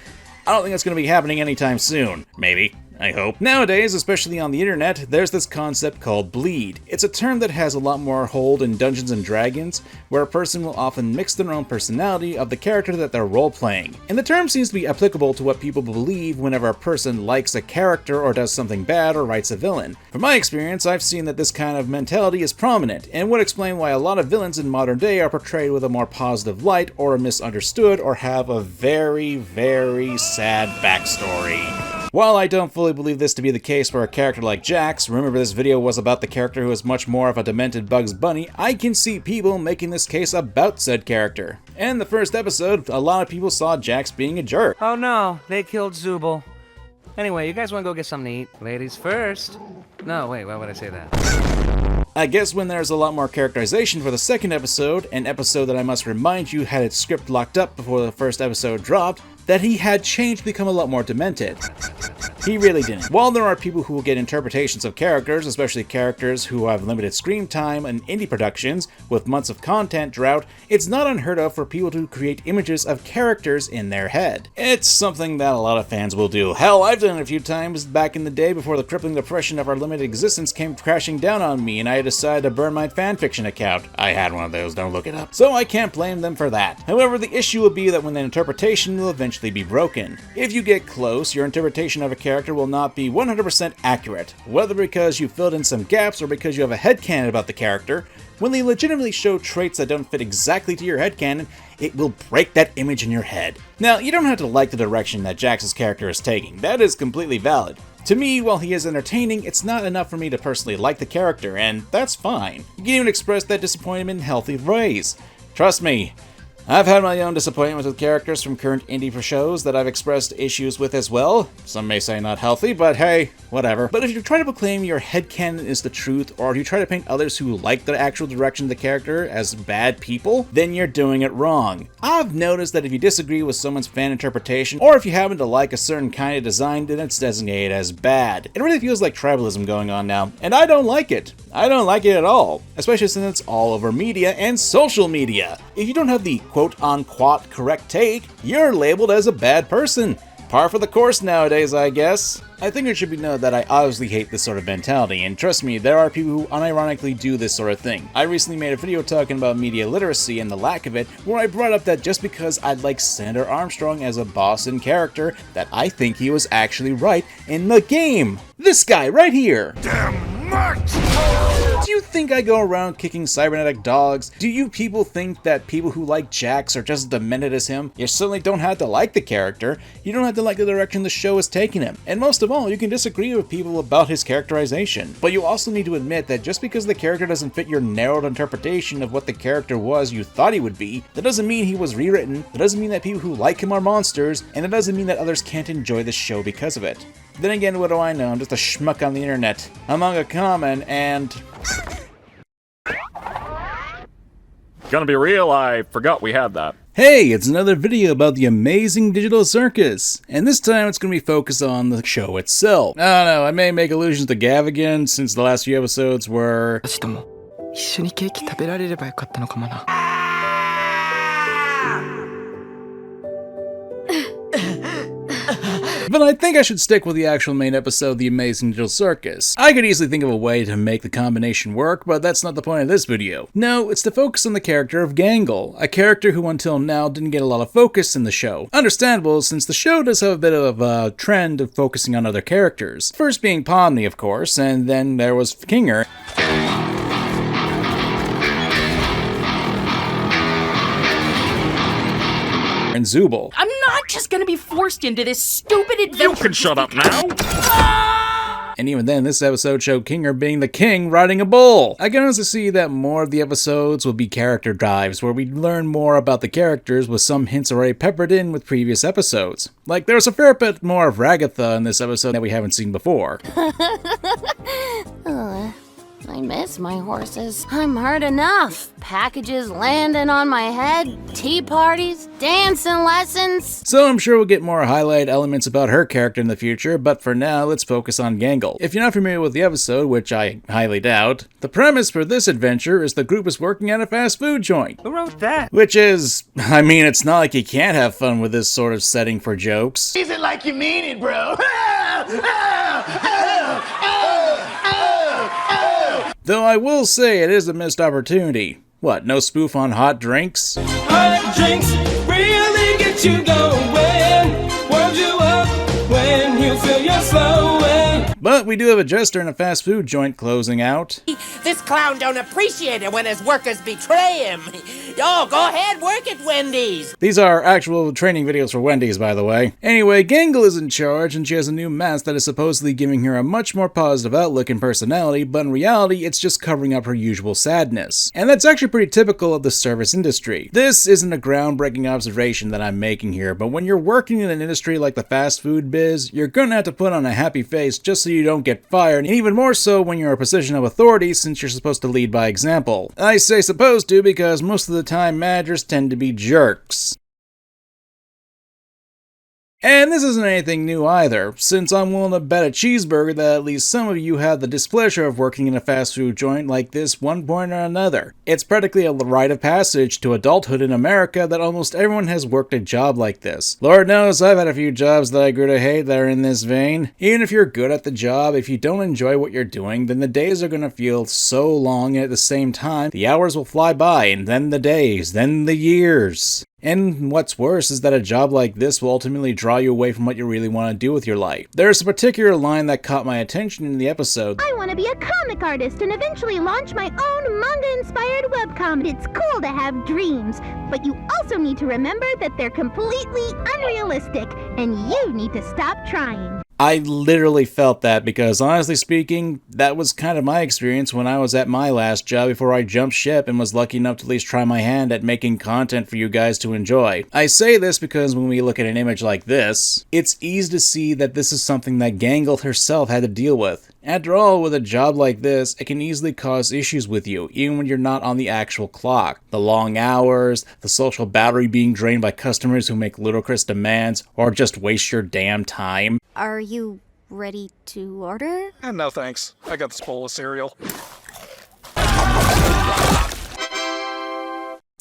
I don't think that's going to be happening anytime soon. Maybe. I hope. Nowadays, especially on the internet, there's this concept called bleed. It's a term that has a lot more hold in Dungeons & Dragons, where a person will often mix their own personality of the character that they're role-playing. And the term seems to be applicable to what people believe whenever a person likes a character or does something bad or writes a villain. From my experience, I've seen that this kind of mentality is prominent, and would explain why a lot of villains in modern day are portrayed with a more positive light, or are misunderstood, or have a very, very sad backstory. While I don't fully believe this to be the case for a character like Jax, remember this video was about the character who is much more of a demented Bugs Bunny, I can see people making this case about said character. In the first episode, a lot of people saw Jax being a jerk. Oh no, they killed Zooble. Anyway, you guys want to go get something to eat? Ladies first. No, wait, why would I say that? I guess when there's a lot more characterization for the second episode, an episode that I must remind you had its script locked up before the first episode dropped, that he had changed to become a lot more demented. He really didn't. While there are people who will get interpretations of characters, especially characters who have limited screen time in indie productions with months of content drought, it's not unheard of for people to create images of characters in their head. It's something that a lot of fans will do. Hell, I've done it a few times back in the day before the crippling depression of our limited existence came crashing down on me and I decided to burn my fanfiction account. I had one of those, don't look it up. So I can't blame them for that. However, the issue will be that when the interpretation will eventually be broken. If you get close, your interpretation of a character will not be 100% accurate, whether because you filled in some gaps or because you have a headcanon about the character. When they legitimately show traits that don't fit exactly to your headcanon, it will break that image in your head. Now, you don't have to like the direction that Jax's character is taking. That is completely valid. To me, while he is entertaining, it's not enough for me to personally like the character, and that's fine. You can even express that disappointment in healthy ways. Trust me, I've had my own disappointments with characters from current indie shows that I've expressed issues with as well. Some may say not healthy, but hey, whatever. But if you try to proclaim your headcanon is the truth, or if you try to paint others who like the actual direction of the character as bad people, then you're doing it wrong. I've noticed that if you disagree with someone's fan interpretation, or if you happen to like a certain kind of design, then it's designated as bad. It really feels like tribalism going on now, and I don't like it. I don't like it at all, especially since it's all over media and social media. If you don't have the quote-unquote correct take, you're labeled as a bad person. Par for the course nowadays, I guess. I think it should be known that I obviously hate this sort of mentality, and trust me, there are people who unironically do this sort of thing. I recently made a video talking about media literacy and the lack of it, where I brought up that just because I'd like Senator Armstrong as a boss and character, that I think he was actually right in the game. This guy right here. Damn much! Do you think I go around kicking cybernetic dogs? Do you people think that people who like Jax are just as demented as him? You certainly don't have to like the character. You don't have to like the direction the show is taking him. And most of all, you can disagree with people about his characterization. But you also need to admit that just because the character doesn't fit your narrowed interpretation of what the character was you thought he would be, that doesn't mean he was rewritten, that doesn't mean that people who like him are monsters, and it doesn't mean that others can't enjoy the show because of it. Then again, what do I know? I'm just a schmuck on the internet. Among a common and... Gonna be real, I forgot we had that. Hey, it's another video about the amazing digital circus, and this time it's going to be focused on the show itself. I don't know, I may make allusions to Gav again, since the last few episodes were... 一緒にケーキ食べられればよかったのかもな。But I think I should stick with the actual main episode, The Amazing Digital Circus. I could easily think of a way to make the combination work, but that's not the point of this video. No, it's to focus on the character of Gangle, a character who until now didn't get a lot of focus in the show. Understandable, since the show does have a bit of a trend of focusing on other characters. First being Pomni, of course, and then there was Kinger. And Zooble. I'm not just gonna be forced into this stupid adventure. You can shut up now. And even then, this episode showed Kinger being the king riding a bull. I can honestly see that more of the episodes will be character dives, where we learn more about the characters with some hints already peppered in with previous episodes. Like, there's a fair bit more of Ragatha in this episode that we haven't seen before. I miss my horses. I'm hard enough. Packages landing on my head, tea parties, dancing lessons. So I'm sure we'll get more highlight elements about her character in the future, but for now, let's focus on Gangle. If you're not familiar with the episode, which I highly doubt, the premise for this adventure is the group is working at a fast food joint. Who wrote that? Which is, I mean, it's not like you can't have fun with this sort of setting for jokes. Is it like you mean it, bro? Though I will say it is a missed opportunity. What, no spoof on hot drinks? Hot drinks really get you going, warms you up when you feel you're slowing. But we do have a jester in a fast food joint closing out. This clown don't appreciate it when his workers betray him. Oh, go ahead, work at Wendy's. These are actual training videos for Wendy's, by the way. Anyway, Gangle is in charge, and she has a new mask that is supposedly giving her a much more positive outlook and personality, but in reality, it's just covering up her usual sadness. And that's actually pretty typical of the service industry. This isn't a groundbreaking observation that I'm making here, but when you're working in an industry like the fast food biz, you're gonna have to put on a happy face just so you don't get fired, and even more so when you're in a position of authority since you're supposed to lead by example. I say supposed to because most of the time managers tend to be jerks. And this isn't anything new either, since I'm willing to bet a cheeseburger that at least some of you have the displeasure of working in a fast food joint like this one point or another. It's practically a rite of passage to adulthood in America that almost everyone has worked a job like this. Lord knows I've had a few jobs that I grew to hate that are in this vein. Even if you're good at the job, if you don't enjoy what you're doing, then the days are gonna feel so long, and at the same time, the hours will fly by, and then the days, then the years. And what's worse is that a job like this will ultimately draw you away from what you really want to do with your life. There's a particular line that caught my attention in the episode. I want to be a comic artist and eventually launch my own manga-inspired webcomic. It's cool to have dreams, but you also need to remember that they're completely unrealistic, and you need to stop trying. I literally felt that because, honestly speaking, that was kind of my experience when I was at my last job before I jumped ship and was lucky enough to at least try my hand at making content for you guys to enjoy. I say this because when we look at an image like this, it's easy to see that this is something that Gangle herself had to deal with. After all, with a job like this, it can easily cause issues with you, even when you're not on the actual clock. The long hours, the social battery being drained by customers who make ludicrous demands, or just waste your damn time. Are you ready to order? No thanks. I got this bowl of cereal.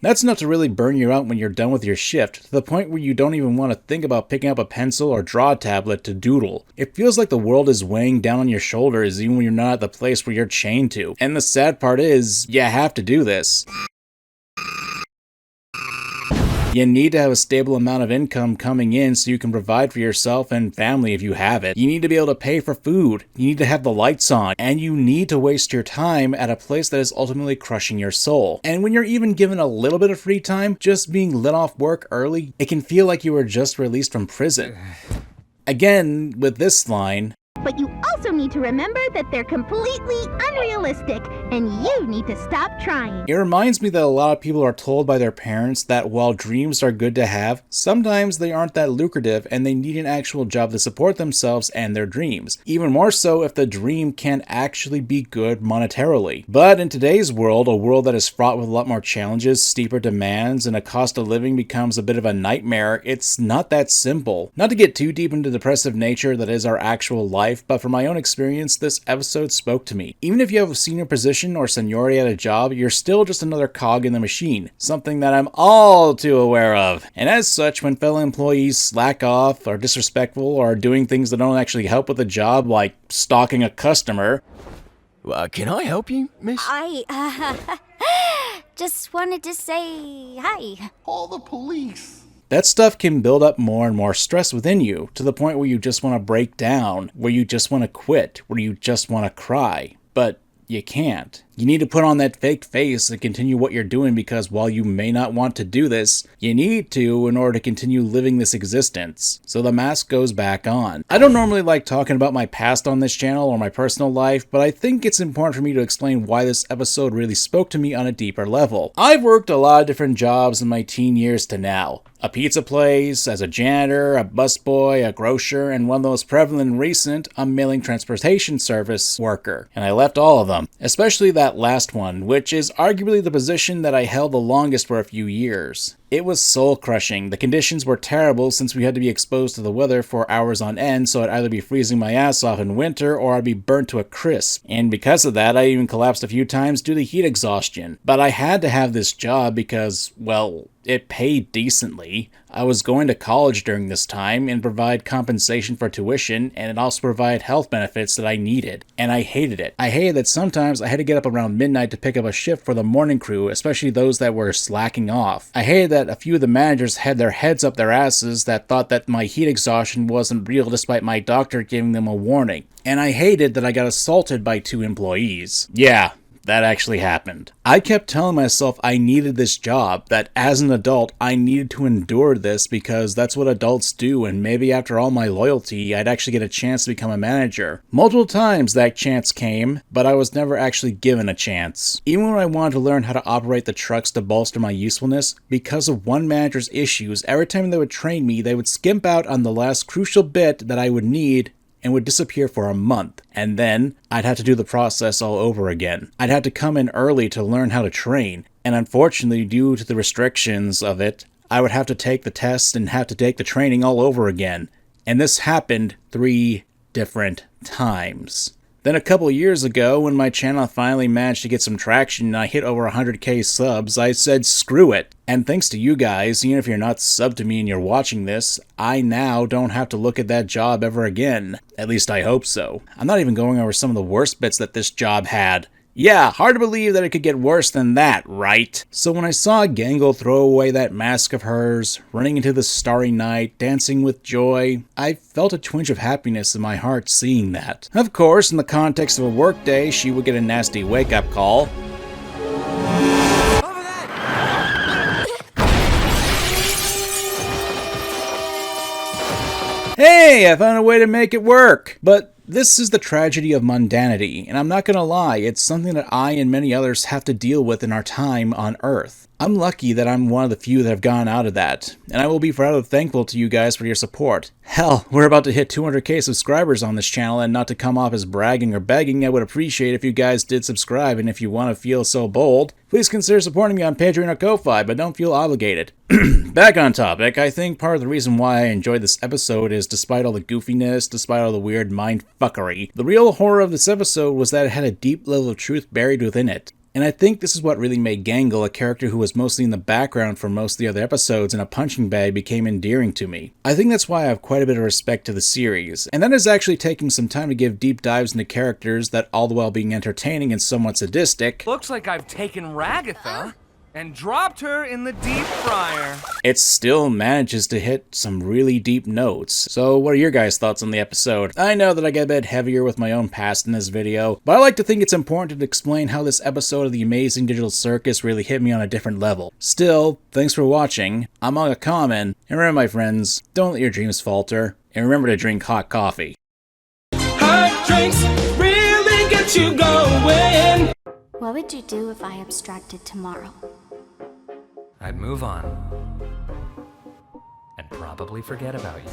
That's enough to really burn you out when you're done with your shift, to the point where you don't even want to think about picking up a pencil or draw a tablet to doodle. It feels like the world is weighing down on your shoulders even when you're not at the place where you're chained to. And the sad part is, you have to do this. You need to have a stable amount of income coming in so you can provide for yourself and family if you have it. You need to be able to pay for food. You need to have the lights on. And you need to waste your time at a place that is ultimately crushing your soul. And when you're even given a little bit of free time, just being let off work early, it can feel like you were just released from prison. Again, with this line, but you also need to remember that they're completely unrealistic, and you need to stop trying. It reminds me that a lot of people are told by their parents that while dreams are good to have, sometimes they aren't that lucrative and they need an actual job to support themselves and their dreams. Even more so if the dream can't actually be good monetarily. But in today's world, a world that is fraught with a lot more challenges, steeper demands, and a cost of living becomes a bit of a nightmare, it's not that simple. Not to get too deep into the depressive nature that is our actual life, but from my own experience, this episode spoke to me. Even if you have a senior position or seniority at a job, you're still just another cog in the machine, something that I'm all too aware of. And as such, when fellow employees slack off, are disrespectful, or are doing things that don't actually help with the job, like stalking a customer... Can I help you, miss? I, just wanted to say hi. Call the police. That stuff can build up more and more stress within you, to the point where you just want to break down, where you just want to quit, where you just want to cry. But you can't. You need to put on that fake face and continue what you're doing, because while you may not want to do this, you need to in order to continue living this existence. So the mask goes back on. I don't normally like talking about my past on this channel or my personal life, but I think it's important for me to explain why this episode really spoke to me on a deeper level. I've worked a lot of different jobs in my teen years to now. A pizza place, as a janitor, a busboy, a grocer, and one of the most prevalent and recent, a mailing transportation service worker. And I left all of them, especially that last one, which is arguably the position that I held the longest for a few years. It was soul-crushing. The conditions were terrible since we had to be exposed to the weather for hours on end, so I'd either be freezing my ass off in winter or I'd be burnt to a crisp. And because of that, I even collapsed a few times due to heat exhaustion. But I had to have this job because, well, it paid decently. I was going to college during this time and provide compensation for tuition, and it also provided health benefits that I needed. And I hated it. I hated that sometimes I had to get up around midnight to pick up a shift for the morning crew, especially those that were slacking off. I hated that a few of the managers had their heads up their asses that thought that my heat exhaustion wasn't real despite my doctor giving them a warning. And I hated that I got assaulted by 2 employees. Yeah. That actually happened. I kept telling myself I needed this job, that as an adult I needed to endure this because that's what adults do, and maybe after all my loyalty I'd actually get a chance to become a manager. Multiple times that chance came, but I was never actually given a chance. Even when I wanted to learn how to operate the trucks to bolster my usefulness, because of one manager's issues, every time they would train me they would skimp out on the last crucial bit that I would need and would disappear for a month, and then I'd have to do the process all over again. I'd have to come in early to learn how to train, and unfortunately, due to the restrictions of it, I would have to take the test and have to take the training all over again. And this happened 3 different times. Then a couple years ago, when my channel finally managed to get some traction and I hit over 100k subs, I said screw it. And thanks to you guys, even if you're not subbed to me and you're watching this, I now don't have to look at that job ever again. At least I hope so. I'm not even going over some of the worst bits that this job had. Yeah, hard to believe that it could get worse than that, right? So when I saw Gangle throw away that mask of hers, running into the starry night, dancing with joy, I felt a twinge of happiness in my heart seeing that. Of course, in the context of a workday, she would get a nasty wake-up call. Hey, I found a way to make it work! But this is the tragedy of mundanity, and I'm not gonna lie, it's something that I and many others have to deal with in our time on Earth. I'm lucky that I'm one of the few that have gone out of that, and I will be forever thankful to you guys for your support. Hell, we're about to hit 200k subscribers on this channel, and not to come off as bragging or begging, I would appreciate if you guys did subscribe, and if you want to feel so bold, please consider supporting me on Patreon or Ko-Fi, but don't feel obligated. Back on topic, I think part of the reason why I enjoyed this episode is despite all the goofiness, despite all the weird mindfuckery, the real horror of this episode was that it had a deep level of truth buried within it. And I think this is what really made Gangle, a character who was mostly in the background for most of the other episodes and a punching bag, became endearing to me. I think that's why I have quite a bit of respect to the series, and that is actually taking some time to give deep dives into characters that all the while being entertaining and somewhat sadistic. Looks like I've taken Ragatha and dropped her in the deep fryer. It still manages to hit some really deep notes. So what are your guys' thoughts on the episode? I know that I get a bit heavier with my own past in this video, but I like to think it's important to explain how this episode of the Amazing Digital Circus really hit me on a different level. Still, thanks for watching. I'm Aga Common, and remember my friends, don't let your dreams falter, and remember to drink hot coffee. Hot drinks really get you going. What would you do if I abstracted tomorrow? I'd move on. And probably forget about you.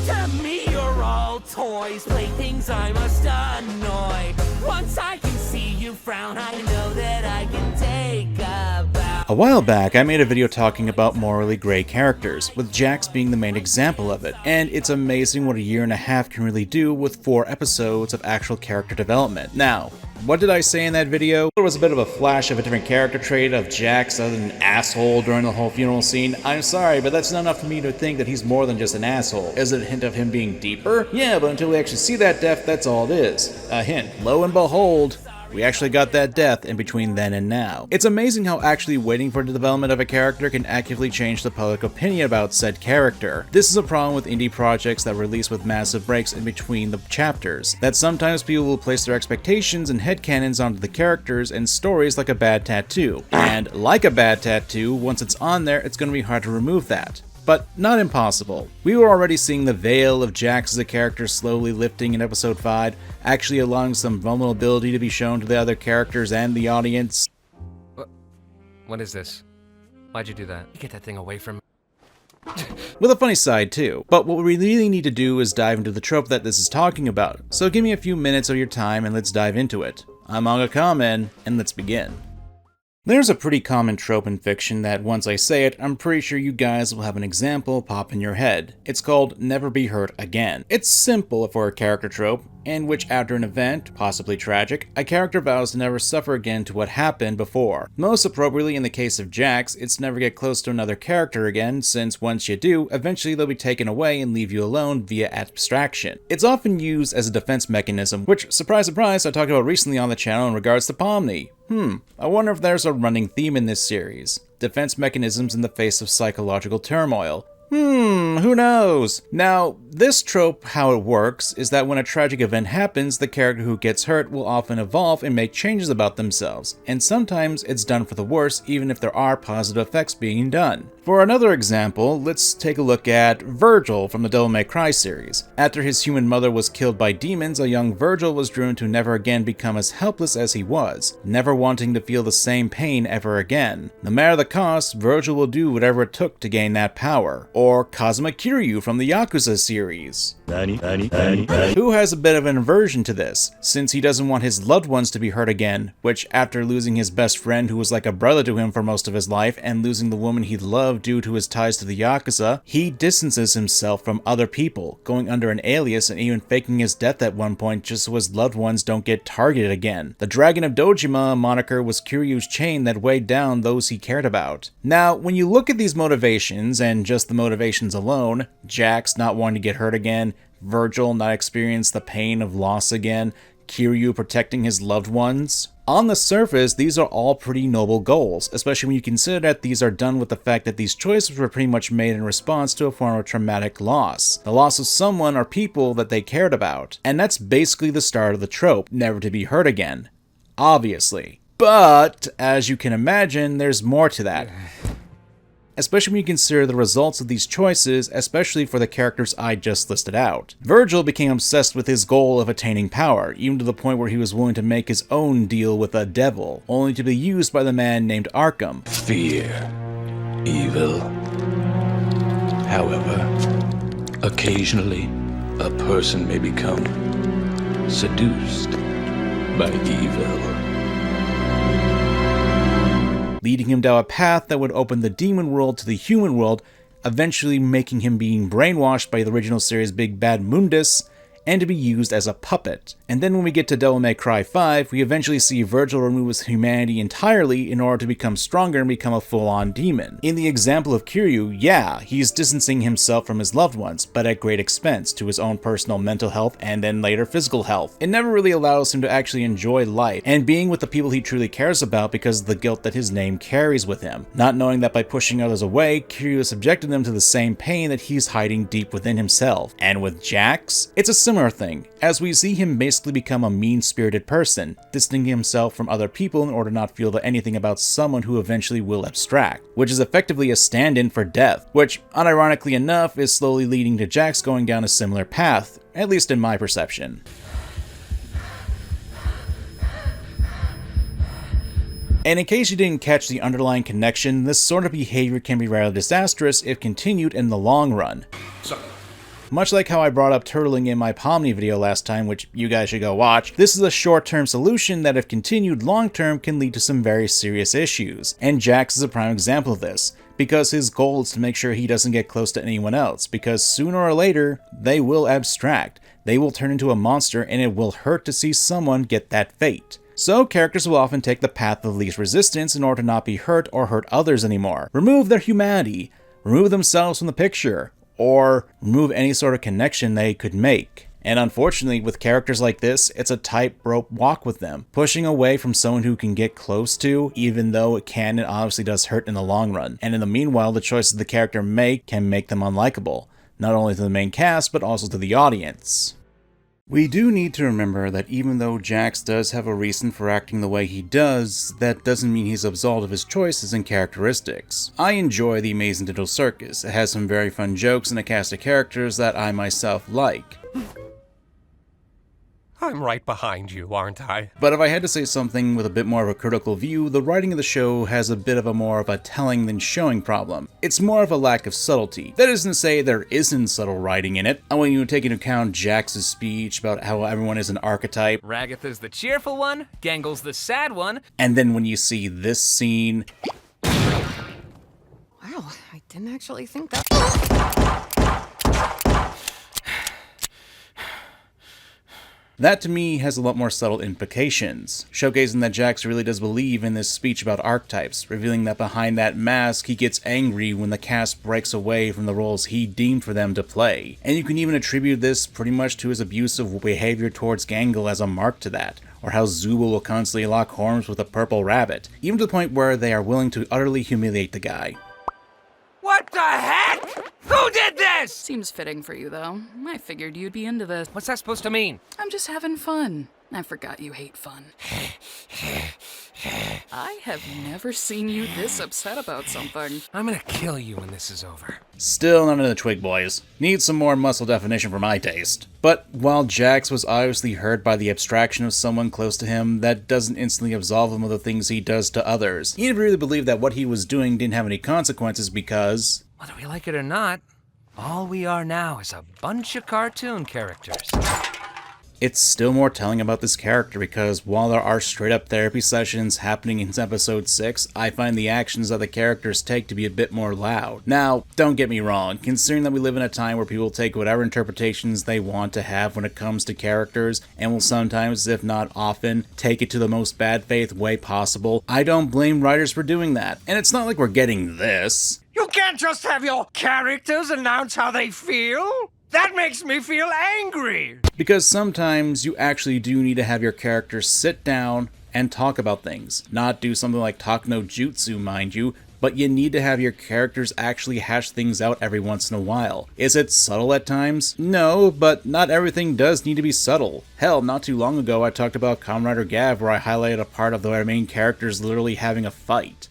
To me you're all toys, playthings I must annoy. Once I can see you frown, I know that I can take a bow. A while back, I made a video talking about morally gray characters, with Jax being the main example of it, and it's amazing what a year and a half can really do with 4 episodes of actual character development. Now, what did I say in that video? There was a bit of a flash of a different character trait of Jax as an asshole during the whole funeral scene. I'm sorry, but that's not enough for me to think that he's more than just an asshole. Is it a hint of him being deeper? Yeah, but until we actually see that death, that's all it is. A hint. Lo and behold, we actually got that death in between then and now. It's amazing how actually waiting for the development of a character can actively change the public opinion about said character. This is a problem with indie projects that release with massive breaks in between the chapters, that sometimes people will place their expectations and headcanons onto the characters and stories like a bad tattoo. And like a bad tattoo, once it's on there, it's going to be hard to remove that. But not impossible. We were already seeing the veil of Jax as a character slowly lifting in episode 5, actually allowing some vulnerability to be shown to the other characters and the audience. What is this? Why'd you do that? Get that thing away from me. With a funny side too. But what we really need to do is dive into the trope that this is talking about. So give me a few minutes of your time and let's dive into it. I'm Manga Kamen, and let's begin. There's a pretty common trope in fiction that once I say it, I'm pretty sure you guys will have an example pop in your head. It's called Never Be Hurt Again. It's simple for a character trope, in which after an event, possibly tragic, a character vows to never suffer again to what happened before. Most appropriately in the case of Jax, it's never get close to another character again, since once you do, eventually they'll be taken away and leave you alone via abstraction. It's often used as a defense mechanism, which, surprise surprise, I talked about recently on the channel in regards to Pomni. I wonder if there's a running theme in this series. Defense mechanisms in the face of psychological turmoil. Who knows? Now, this trope, how it works, is that when a tragic event happens, the character who gets hurt will often evolve and make changes about themselves, and sometimes it's done for the worse even if there are positive effects being done. For another example, let's take a look at Virgil from the Devil May Cry series. After his human mother was killed by demons, a young Virgil was driven to never again become as helpless as he was, never wanting to feel the same pain ever again. No matter the cost, Virgil will do whatever it took to gain that power. Or Kazuma Kiryu from the Yakuza series, who has a bit of an aversion to this, since he doesn't want his loved ones to be hurt again, which after losing his best friend who was like a brother to him for most of his life, and losing the woman he loved due to his ties to the Yakuza, he distances himself from other people, going under an alias and even faking his death at one point just so his loved ones don't get targeted again. The Dragon of Dojima moniker was Kiryu's chain that weighed down those he cared about. Now, when you look at these motivations, and just the motivations alone, Jax not wanting to get hurt again, Virgil not experience the pain of loss again, Kiryu protecting his loved ones. On the surface, these are all pretty noble goals, especially when you consider that these are done with the fact that these choices were pretty much made in response to a form of traumatic loss. The loss of someone or people that they cared about. And that's basically the start of the trope, never to be hurt again. Obviously. But, as you can imagine, there's more to that. Especially when you consider the results of these choices, especially for the characters I just listed out. Virgil became obsessed with his goal of attaining power, even to the point where he was willing to make his own deal with a devil, only to be used by the man named Arkham. Fear. Evil. However, occasionally, a person may become seduced by evil, leading him down a path that would open the demon world to the human world, eventually making him being brainwashed by the original series' big bad Mundus, and to be used as a puppet. And then when we get to Devil May Cry 5, we eventually see Virgil remove his humanity entirely in order to become stronger and become a full-on demon. In the example of Kiryu, yeah, he's distancing himself from his loved ones, but at great expense to his own personal mental health and then later physical health. It never really allows him to actually enjoy life and being with the people he truly cares about because of the guilt that his name carries with him. Not knowing that by pushing others away, Kiryu has subjected them to the same pain that he's hiding deep within himself. And with Jax, it's a similar thing, as we see him basically become a mean-spirited person, distancing himself from other people in order not to feel anything about someone who eventually will abstract, which is effectively a stand-in for death, which, unironically enough, is slowly leading to Jax going down a similar path, at least in my perception. And in case you didn't catch the underlying connection, this sort of behavior can be rather disastrous if continued in the long run. Much like how I brought up turtling in my Pomni video last time, which you guys should go watch, this is a short-term solution that if continued long-term can lead to some very serious issues. And Jax is a prime example of this, because his goal is to make sure he doesn't get close to anyone else, because sooner or later, they will abstract. They will turn into a monster, and it will hurt to see someone get that fate. So characters will often take the path of least resistance in order to not be hurt or hurt others anymore. Remove their humanity, remove themselves from the picture, or remove any sort of connection they could make. And unfortunately, with characters like this, it's a tightrope walk with them, pushing away from someone who can get close to, even though it can and obviously does hurt in the long run. And in the meanwhile, the choices the character make can make them unlikable, not only to the main cast, but also to the audience. We do need to remember that even though Jax does have a reason for acting the way he does, that doesn't mean he's absolved of his choices and characteristics. I enjoy the Amazing Digital Circus. It has some very fun jokes and a cast of characters that I myself like. I'm right behind you, aren't I? But if I had to say something with a bit more of a critical view, the writing of the show has a bit of a more of a telling than showing problem. It's more of a lack of subtlety. That isn't to say there isn't subtle writing in it. And when you take into account Jax's speech about how everyone is an archetype, Ragatha's the cheerful one, Gangle's the sad one, and then when you see this scene... Wow, I didn't actually think that... That to me has a lot more subtle implications, showcasing that Jax really does believe in this speech about archetypes, revealing that behind that mask he gets angry when the cast breaks away from the roles he deemed for them to play. And you can even attribute this pretty much to his abusive behavior towards Gangle as a mark to that, or how Zooble will constantly lock horns with a purple rabbit, even to the point where they are willing to utterly humiliate the guy. What the heck? Who did this? Seems fitting for you, though. I figured you'd be into this. What's that supposed to mean? I'm just having fun. I forgot you hate fun. I have never seen you this upset about something. I'm gonna kill you when this is over. Still none of the twig boys. Need some more muscle definition for my taste. But while Jax was obviously hurt by the abstraction of someone close to him, that doesn't instantly absolve him of the things he does to others. He really believed that what he was doing didn't have any consequences because... whether we like it or not, all we are now is a bunch of cartoon characters. It's still more telling about this character because while there are straight-up therapy sessions happening in episode 6, I find the actions that the characters take to be a bit more loud. Now, don't get me wrong, considering that we live in a time where people take whatever interpretations they want to have when it comes to characters, and will sometimes, if not often, take it to the most bad faith way possible, I don't blame writers for doing that. And it's not like we're getting this. You can't just have your characters announce how they feel! That makes me feel angry! Because sometimes you actually do need to have your characters sit down and talk about things. Not do something like talk no jutsu, mind you, but you need to have your characters actually hash things out every once in a while. Is it subtle at times? No, but not everything does need to be subtle. Hell, not too long ago I talked about Kamen Rider Gav where I highlighted a part of the main characters literally having a fight.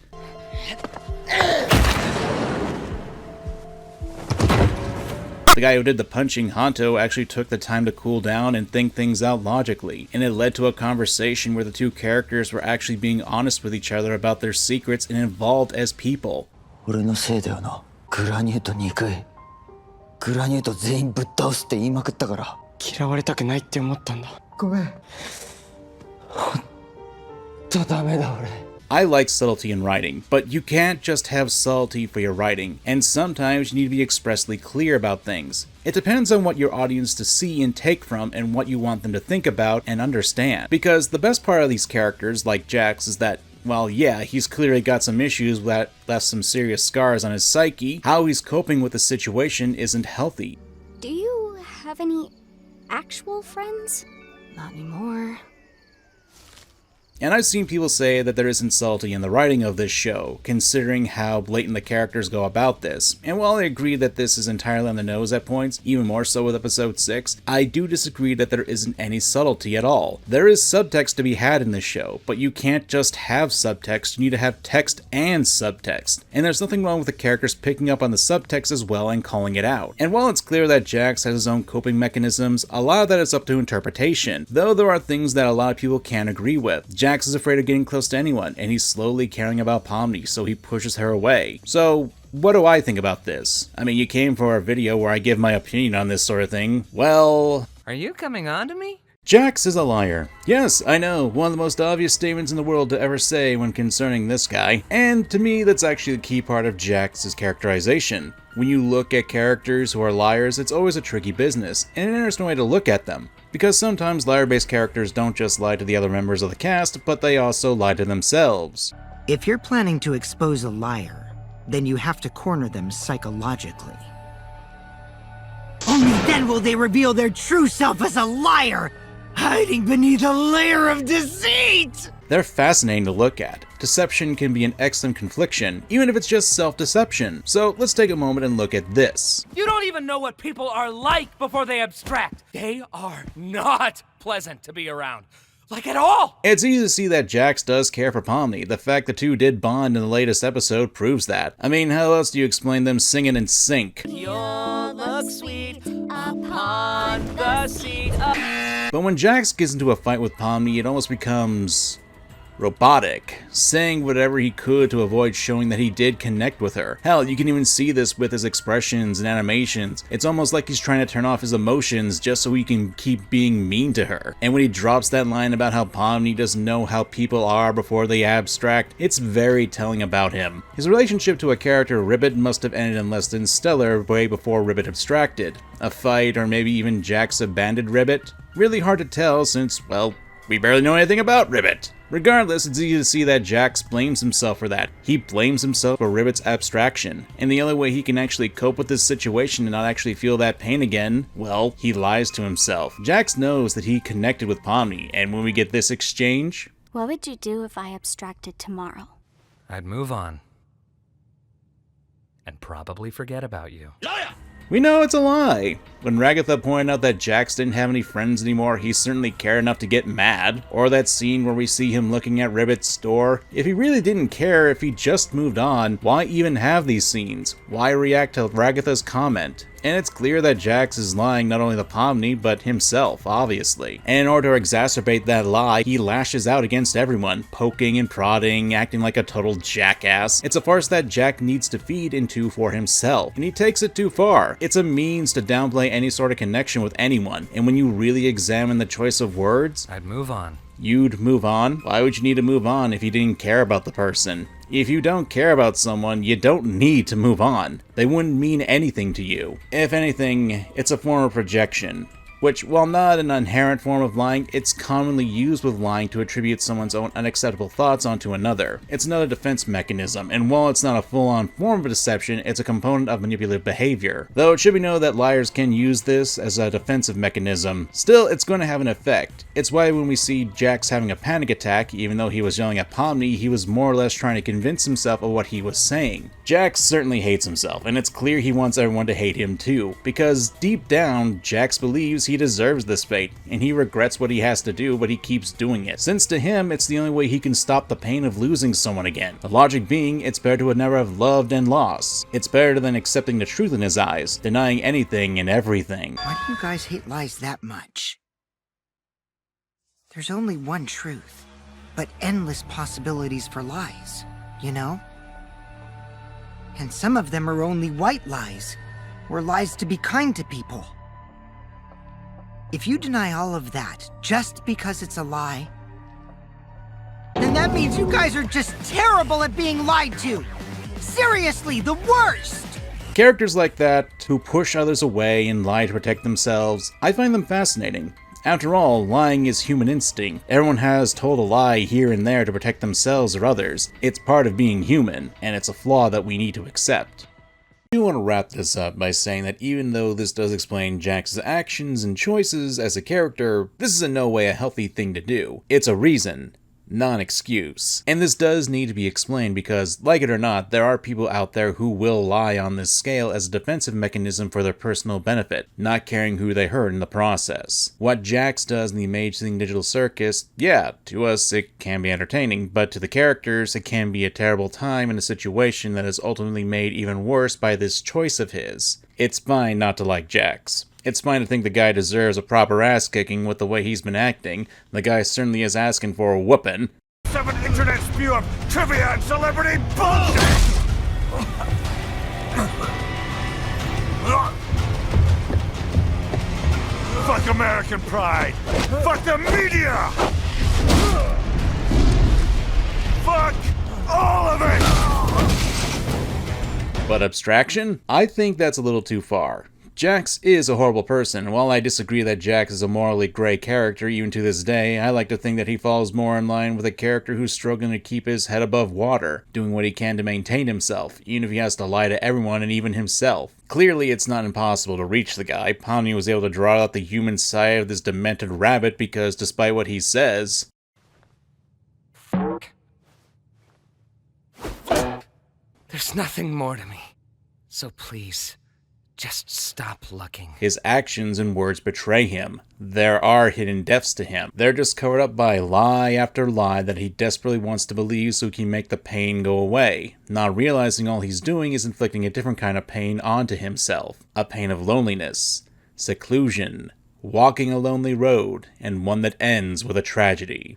The guy who did the punching, Hanto, actually took the time to cool down and think things out logically, and it led to a conversation where the two characters were actually being honest with each other about their secrets and involved as people. I like subtlety in writing, but you can't just have subtlety for your writing, and sometimes you need to be expressly clear about things. It depends on what your audience to see and take from and what you want them to think about and understand. Because the best part of these characters, like Jax, is that, well, yeah, he's clearly got some issues that left some serious scars on his psyche. How he's coping with the situation isn't healthy. Do you have any actual friends? Not anymore. And I've seen people say that there isn't subtlety in the writing of this show, considering how blatant the characters go about this. And while I agree that this is entirely on the nose at points, even more so with episode 6, I do disagree that there isn't any subtlety at all. There is subtext to be had in this show, but you can't just have subtext, you need to have text and subtext. And there's nothing wrong with the characters picking up on the subtext as well and calling it out. And while it's clear that Jax has his own coping mechanisms, a lot of that is up to interpretation, though there are things that a lot of people can't agree with. Jax is afraid of getting close to anyone, and he's slowly caring about Pomni, so he pushes her away. So, what do I think about this? I mean, you came for a video where I give my opinion on this sort of thing. Well... Are you coming on to me? Jax is a liar. Yes, I know, one of the most obvious statements in the world to ever say when concerning this guy. And to me, that's actually the key part of Jax's characterization. When you look at characters who are liars, it's always a tricky business, and an interesting way to look at them. Because sometimes liar-based characters don't just lie to the other members of the cast, but they also lie to themselves. If you're planning to expose a liar, then you have to corner them psychologically. Only then will they reveal their true self as a liar, hiding beneath a layer of deceit! They're fascinating to look at. Deception can be an excellent confliction, even if it's just self-deception. So let's take a moment and look at this. You don't even know what people are like before they abstract. They are not pleasant to be around. Like at all! It's easy to see that Jax does care for Pomni. The fact the two did bond in the latest episode proves that. I mean, how else do you explain them singing in sync? You'll look sweet upon the seat of... But when Jax gets into a fight with Pomni, it almost becomes... robotic, saying whatever he could to avoid showing that he did connect with her. Hell, you can even see this with his expressions and animations. It's almost like he's trying to turn off his emotions just so he can keep being mean to her. And when he drops that line about how Pomni doesn't know how people are before they abstract, it's very telling about him. His relationship to a character Ribbit must have ended in less than stellar way before Ribbit abstracted. A fight, or maybe even Jax abandoned Ribbit? Really hard to tell since, well, we barely know anything about Ribbit. Regardless, it's easy to see that Jax blames himself for that. He blames himself for Ribbit's abstraction, and the only way he can actually cope with this situation and not actually feel that pain again, well, he lies to himself. Jax knows that he connected with Pomni, and when we get this exchange... What would you do if I abstracted tomorrow? I'd move on. And probably forget about you. We know it's a lie. When Ragatha pointed out that Jax didn't have any friends anymore, he certainly cared enough to get mad. Or that scene where we see him looking at Ribbit's store. If he really didn't care, if he just moved on, why even have these scenes? Why react to Ragatha's comment? And it's clear that Jax is lying not only to Pomni, but himself, obviously. And in order to exacerbate that lie, he lashes out against everyone, poking and prodding, acting like a total jackass. It's a farce that Jax needs to feed into for himself, and he takes it too far. It's a means to downplay any sort of connection with anyone, and when you really examine the choice of words, I'd move on. You'd move on? Why would you need to move on if you didn't care about the person? If you don't care about someone, you don't need to move on. They wouldn't mean anything to you. If anything, it's a form of projection. Which, while not an inherent form of lying, it's commonly used with lying to attribute someone's own unacceptable thoughts onto another. It's another defense mechanism, and while it's not a full-on form of deception, it's a component of manipulative behavior. Though it should be known that liars can use this as a defensive mechanism, still, it's going to have an effect. It's why when we see Jax having a panic attack, even though he was yelling at Pomni, he was more or less trying to convince himself of what he was saying. Jax certainly hates himself, and it's clear he wants everyone to hate him too, because deep down, Jax believes he deserves this fate, and he regrets what he has to do, but he keeps doing it, since to him, it's the only way he can stop the pain of losing someone again. The logic being, it's better to never have loved and lost. It's better than accepting the truth in his eyes, denying anything and everything. Why do you guys hate lies that much? There's only one truth, but endless possibilities for lies, you know? And some of them are only white lies, or lies to be kind to people. If you deny all of that just because it's a lie, then that means you guys are just terrible at being lied to! Seriously, the worst! Characters like that, who push others away and lie to protect themselves, I find them fascinating. After all, lying is human instinct. Everyone has told a lie here and there to protect themselves or others. It's part of being human, and it's a flaw that we need to accept. I do want to wrap this up by saying that even though this does explain Jax's actions and choices as a character, this is in no way a healthy thing to do. It's a reason, not an excuse. And this does need to be explained because, like it or not, there are people out there who will lie on this scale as a defensive mechanism for their personal benefit, not caring who they hurt in the process. What Jax does in the Amazing Digital Circus, yeah, to us it can be entertaining, but to the characters it can be a terrible time in a situation that is ultimately made even worse by this choice of his. It's fine not to like Jax. It's fine to think the guy deserves a proper ass-kicking with the way he's been acting. The guy certainly is asking for a whooping. 7 internet spew of trivia and celebrity bullshit! Fuck American pride! Fuck the media! Fuck all of it! But abstraction? I think that's a little too far. Jax is a horrible person, and while I disagree that Jax is a morally gray character even to this day, I like to think that he falls more in line with a character who's struggling to keep his head above water, doing what he can to maintain himself, even if he has to lie to everyone and even himself. Clearly, it's not impossible to reach the guy. Pomni was able to draw out the human side of this demented rabbit because, despite what he says, There's nothing more to me. So please, just stop looking. his actions and words betray him. There are hidden depths to him. They're just covered up by lie after lie that he desperately wants to believe so he can make the pain go away, not realizing all he's doing is inflicting a different kind of pain onto himself. A pain of loneliness, seclusion, walking a lonely road, and one that ends with a tragedy.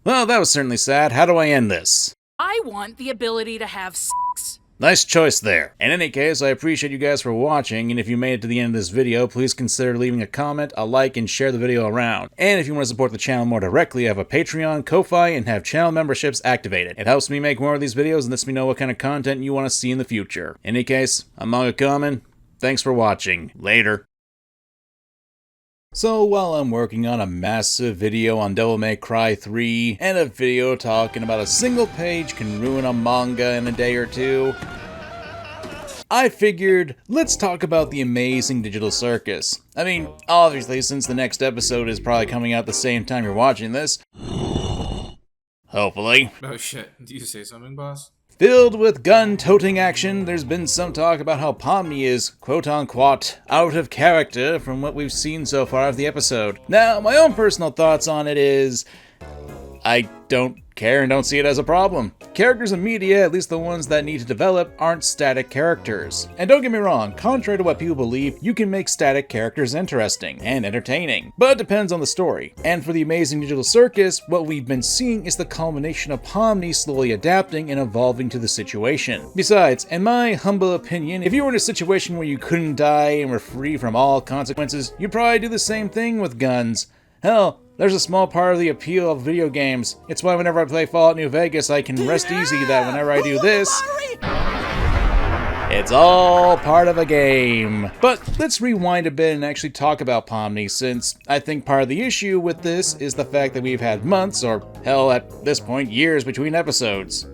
Well, that was certainly sad. How do I end this? I want the ability to have sex. Nice choice there. In any case, I appreciate you guys for watching, and if you made it to the end of this video, please consider leaving a comment, a like, and share the video around. And if you want to support the channel more directly, I have a Patreon, Ko-Fi, and have channel memberships activated. It helps me make more of these videos and lets me know what kind of content you want to see in the future. In any case, I'm Manga Common. Thanks for watching. Later. So while I'm working on a massive video on Devil May Cry 3, and a video talking about a single page can ruin a manga in a day or two, I figured, let's talk about the amazing Digital Circus. I mean, obviously, since the next episode is probably coming out the same time you're watching this. Hopefully. Oh shit, do you say something, boss? Filled with gun-toting action, there's been some talk about how Pomni is, quote-unquote, out of character from what we've seen so far of the episode. Now, my own personal thoughts on it is, I don't care and don't see it as a problem. Characters in media, at least the ones that need to develop, aren't static characters. And don't get me wrong, contrary to what people believe, you can make static characters interesting and entertaining, but it depends on the story. And for the amazing Digital Circus, what we've been seeing is the culmination of Pomni slowly adapting and evolving to the situation. Besides, in my humble opinion, if you were in a situation where you couldn't die and were free from all consequences, you'd probably do the same thing with guns. Hell, there's a small part of the appeal of video games. It's why whenever I play Fallout New Vegas, I can rest easy that whenever I do this, it's all part of a game. But let's rewind a bit and actually talk about Pomni, since I think part of the issue with this is the fact that we've had months, or hell, at this point, years between episodes.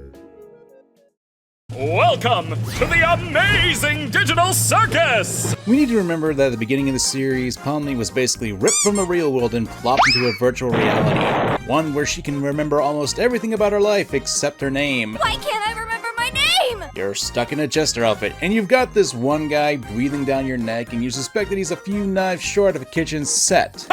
Welcome to the amazing Digital Circus! We need to remember that at the beginning of the series, Pomni was basically ripped from the real world and plopped into a virtual reality. One where she can remember almost everything about her life except her name. Why can't I remember my name? You're stuck in a jester outfit, and you've got this one guy breathing down your neck, and you suspect that he's a few knives short of a kitchen set.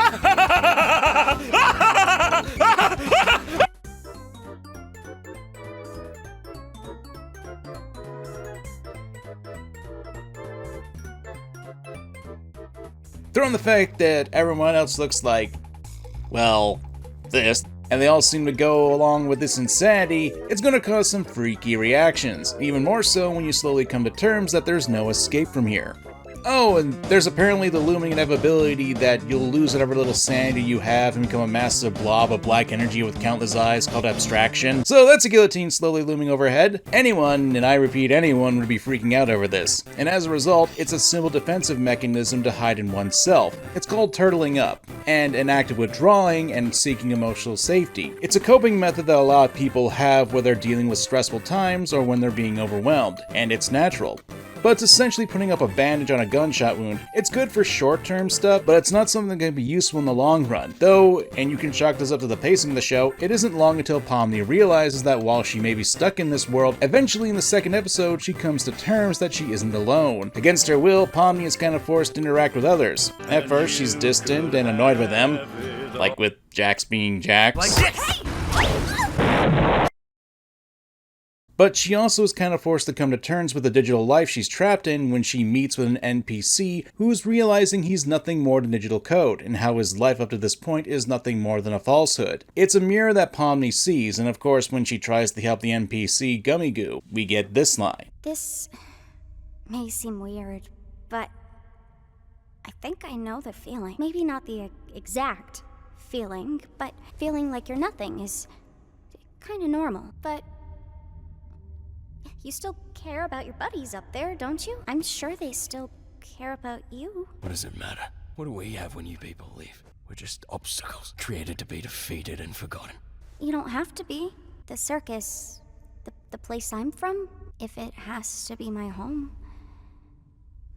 Throw in the fact that everyone else looks like, well, this, and they all seem to go along with this insanity, it's gonna cause some freaky reactions, even more so when you slowly come to terms that there's no escape from here. Oh, and there's apparently the looming inevitability that you'll lose whatever little sanity you have and become a massive blob of black energy with countless eyes called abstraction. So that's a guillotine slowly looming overhead. Anyone, and I repeat anyone, would be freaking out over this. And as a result, it's a simple defensive mechanism to hide in oneself. It's called turtling up, and an act of withdrawing and seeking emotional safety. It's a coping method that a lot of people have when they're dealing with stressful times or when they're being overwhelmed, and it's natural. But it's essentially putting up a bandage on a gunshot wound. It's good for short-term stuff, but it's not something that can be useful in the long run. Though, and you can chalk this up to the pacing of the show, it isn't long until Pomni realizes that while she may be stuck in this world, eventually in the second episode she comes to terms that she isn't alone. Against her will, Pomni is kind of forced to interact with others. At first, she's distant and annoyed with them, like with Jax being Jax. But she also is kind of forced to come to terms with the digital life she's trapped in when she meets with an NPC who's realizing he's nothing more than digital code, and how his life up to this point is nothing more than a falsehood. It's a mirror that Pomni sees, and of course when she tries to help the NPC Gummy Goo, we get this line. This may seem weird, but I think I know the feeling. Maybe not the exact feeling, but feeling like you're nothing is kind of normal. But you still care about your buddies up there, don't you? I'm sure they still care about you. What does it matter? What do we have when you people leave? We're just obstacles, created to be defeated and forgotten. You don't have to be. The circus, the place I'm from, if it has to be my home,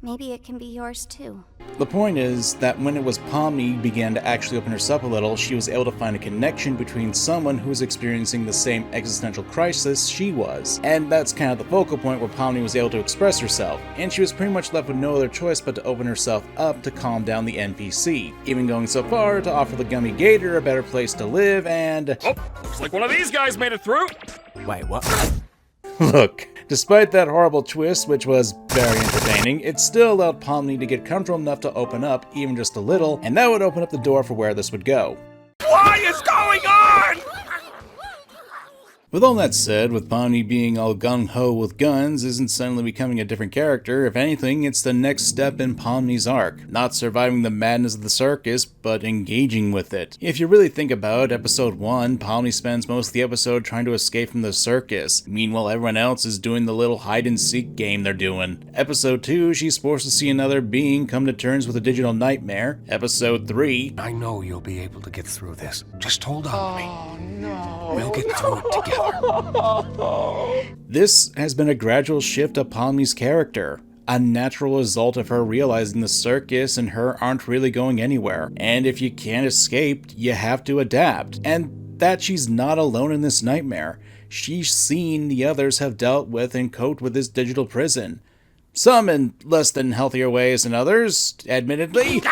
maybe it can be yours too. The point is that when it was Pomni began to actually open herself a little, she was able to find a connection between someone who was experiencing the same existential crisis she was. And that's kind of the focal point where Pomni was able to express herself, and she was pretty much left with no other choice but to open herself up to calm down the NPC, even going so far to offer the Gummy Gator a better place to live and... Oh, looks like one of these guys made it through! Wait, what? Look, despite that horrible twist, which was very entertaining, it still allowed Pomni to get comfortable enough to open up, even just a little, and that would open up the door for where this would go. What is going on? With all that said, with Pomni being all gung-ho with guns isn't suddenly becoming a different character. If anything, it's the next step in Pomni's arc. Not surviving the madness of the circus, but engaging with it. If you really think about it, episode 1, Pomni spends most of the episode trying to escape from the circus. Meanwhile, everyone else is doing the little hide-and-seek game they're doing. Episode 2, she's forced to see another being come to terms with a digital nightmare. Episode 3... I know you'll be able to get through this. Just hold on to me. Oh, no. We'll get through it together. This has been a gradual shift of Pomni's character, a natural result of her realizing the circus and her aren't really going anywhere, and if you can't escape, you have to adapt, and that she's not alone in this nightmare. She's seen the others have dealt with and coped with this digital prison. Some in less than healthier ways than others, admittedly.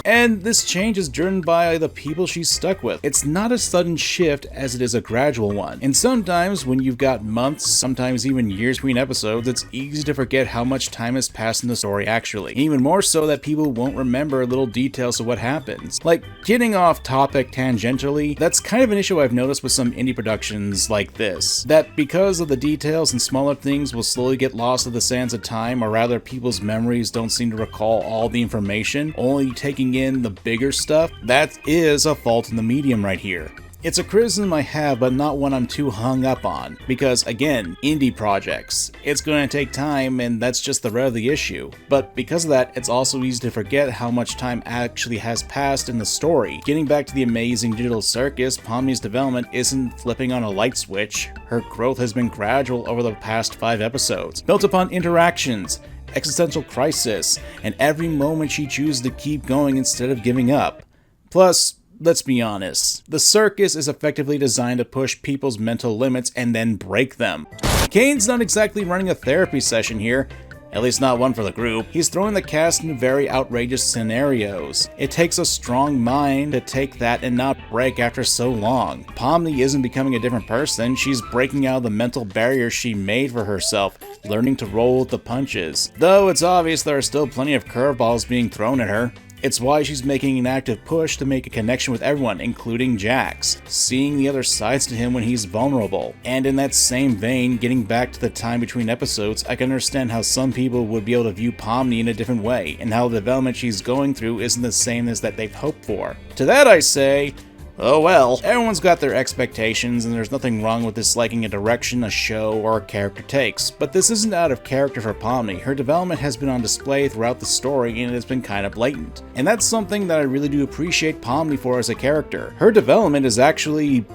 And this change is driven by the people she's stuck with. It's not a sudden shift as it is a gradual one. And sometimes when you've got months, sometimes even years between episodes, it's easy to forget how much time has passed in the story actually. And even more so that people won't remember little details of what happens. Like, getting off topic tangentially, that's kind of an issue I've noticed with some indie productions like this. That because of the details and smaller things will slowly get lost in the sands of time, or rather people's memories don't seem to recall all the information, only taking in the bigger stuff. That is a fault in the medium right here. It's a criticism I have, but not one I'm too hung up on, because again, indie projects. It's going to take time, and that's just the root of the issue. But because of that, it's also easy to forget how much time actually has passed in the story. Getting back to the amazing digital circus, Pomni's development isn't flipping on a light switch. Her growth has been gradual over the past 5 episodes, built upon interactions, existential crisis, and every moment she chooses to keep going instead of giving up. Plus, let's be honest, the circus is effectively designed to push people's mental limits and then break them. Caine's not exactly running a therapy session here, at least not one for the group. He's throwing the cast into very outrageous scenarios. It takes a strong mind to take that and not break after so long. Pomni isn't becoming a different person, she's breaking out of the mental barriers she made for herself, learning to roll with the punches. Though it's obvious there are still plenty of curveballs being thrown at her. It's why she's making an active push to make a connection with everyone, including Jax, seeing the other sides to him when he's vulnerable. And in that same vein, getting back to the time between episodes, I can understand how some people would be able to view Pomni in a different way, and how the development she's going through isn't the same as that they've hoped for. To that I say, oh well, everyone's got their expectations, and there's nothing wrong with disliking a direction a show or a character takes. But this isn't out of character for Pomni. Her development has been on display throughout the story, and it has been kind of blatant. And that's something that I really do appreciate Pomni for as a character. Her development is actually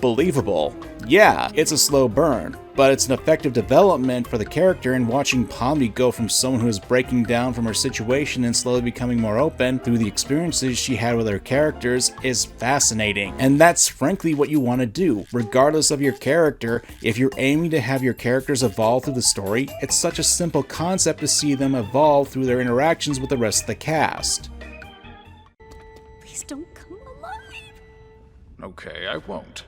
believable. Yeah, it's a slow burn, but it's an effective development for the character, and watching Pomni go from someone who is breaking down from her situation and slowly becoming more open through the experiences she had with her characters is fascinating. And that's frankly what you want to do, regardless of your character. If you're aiming to have your characters evolve through the story, it's such a simple concept to see them evolve through their interactions with the rest of the cast. Please don't come alive. Okay, I won't.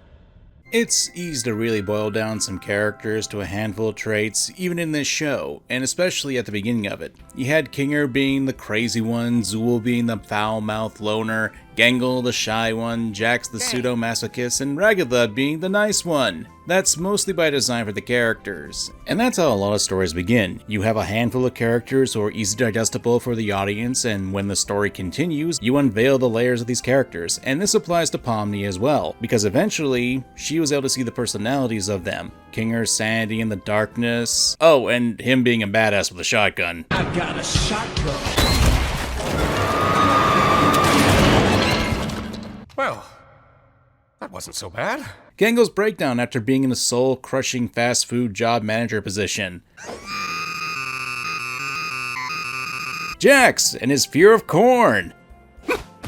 It's easy to really boil down some characters to a handful of traits, even in this show, and especially at the beginning of it. You had Kinger being the crazy one, Zooble being the foul-mouthed loner, Gangle the shy one, Jax the pseudo-masochist, and Ragatha being the nice one. That's mostly by design for the characters. And that's how a lot of stories begin. You have a handful of characters who are easy digestible for the audience, and when the story continues, you unveil the layers of these characters. And this applies to Pomni as well, because eventually, she was able to see the personalities of them. Kinger's sanity in the darkness. Oh, and him being a badass with a shotgun. I've got a shotgun. Well, that wasn't so bad. Gangle's breakdown after being in a soul-crushing fast food job manager position. Jax and his fear of corn.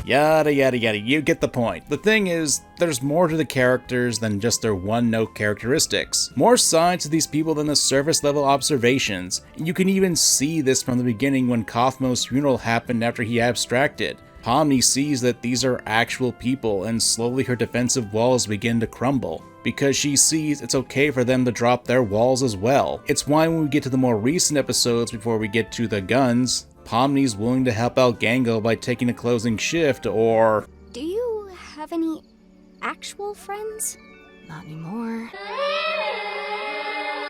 Yada yada yada, you get the point. The thing is, there's more to the characters than just their one-note characteristics. More sides to these people than the surface-level observations. You can even see this from the beginning when Kaufmo's funeral happened after he abstracted. Pomni sees that these are actual people, and slowly her defensive walls begin to crumble, because she sees it's okay for them to drop their walls as well. It's why when we get to the more recent episodes before we get to the guns, Pomni's willing to help out Gangle by taking a closing shift, or... Do you have any actual friends? Not anymore.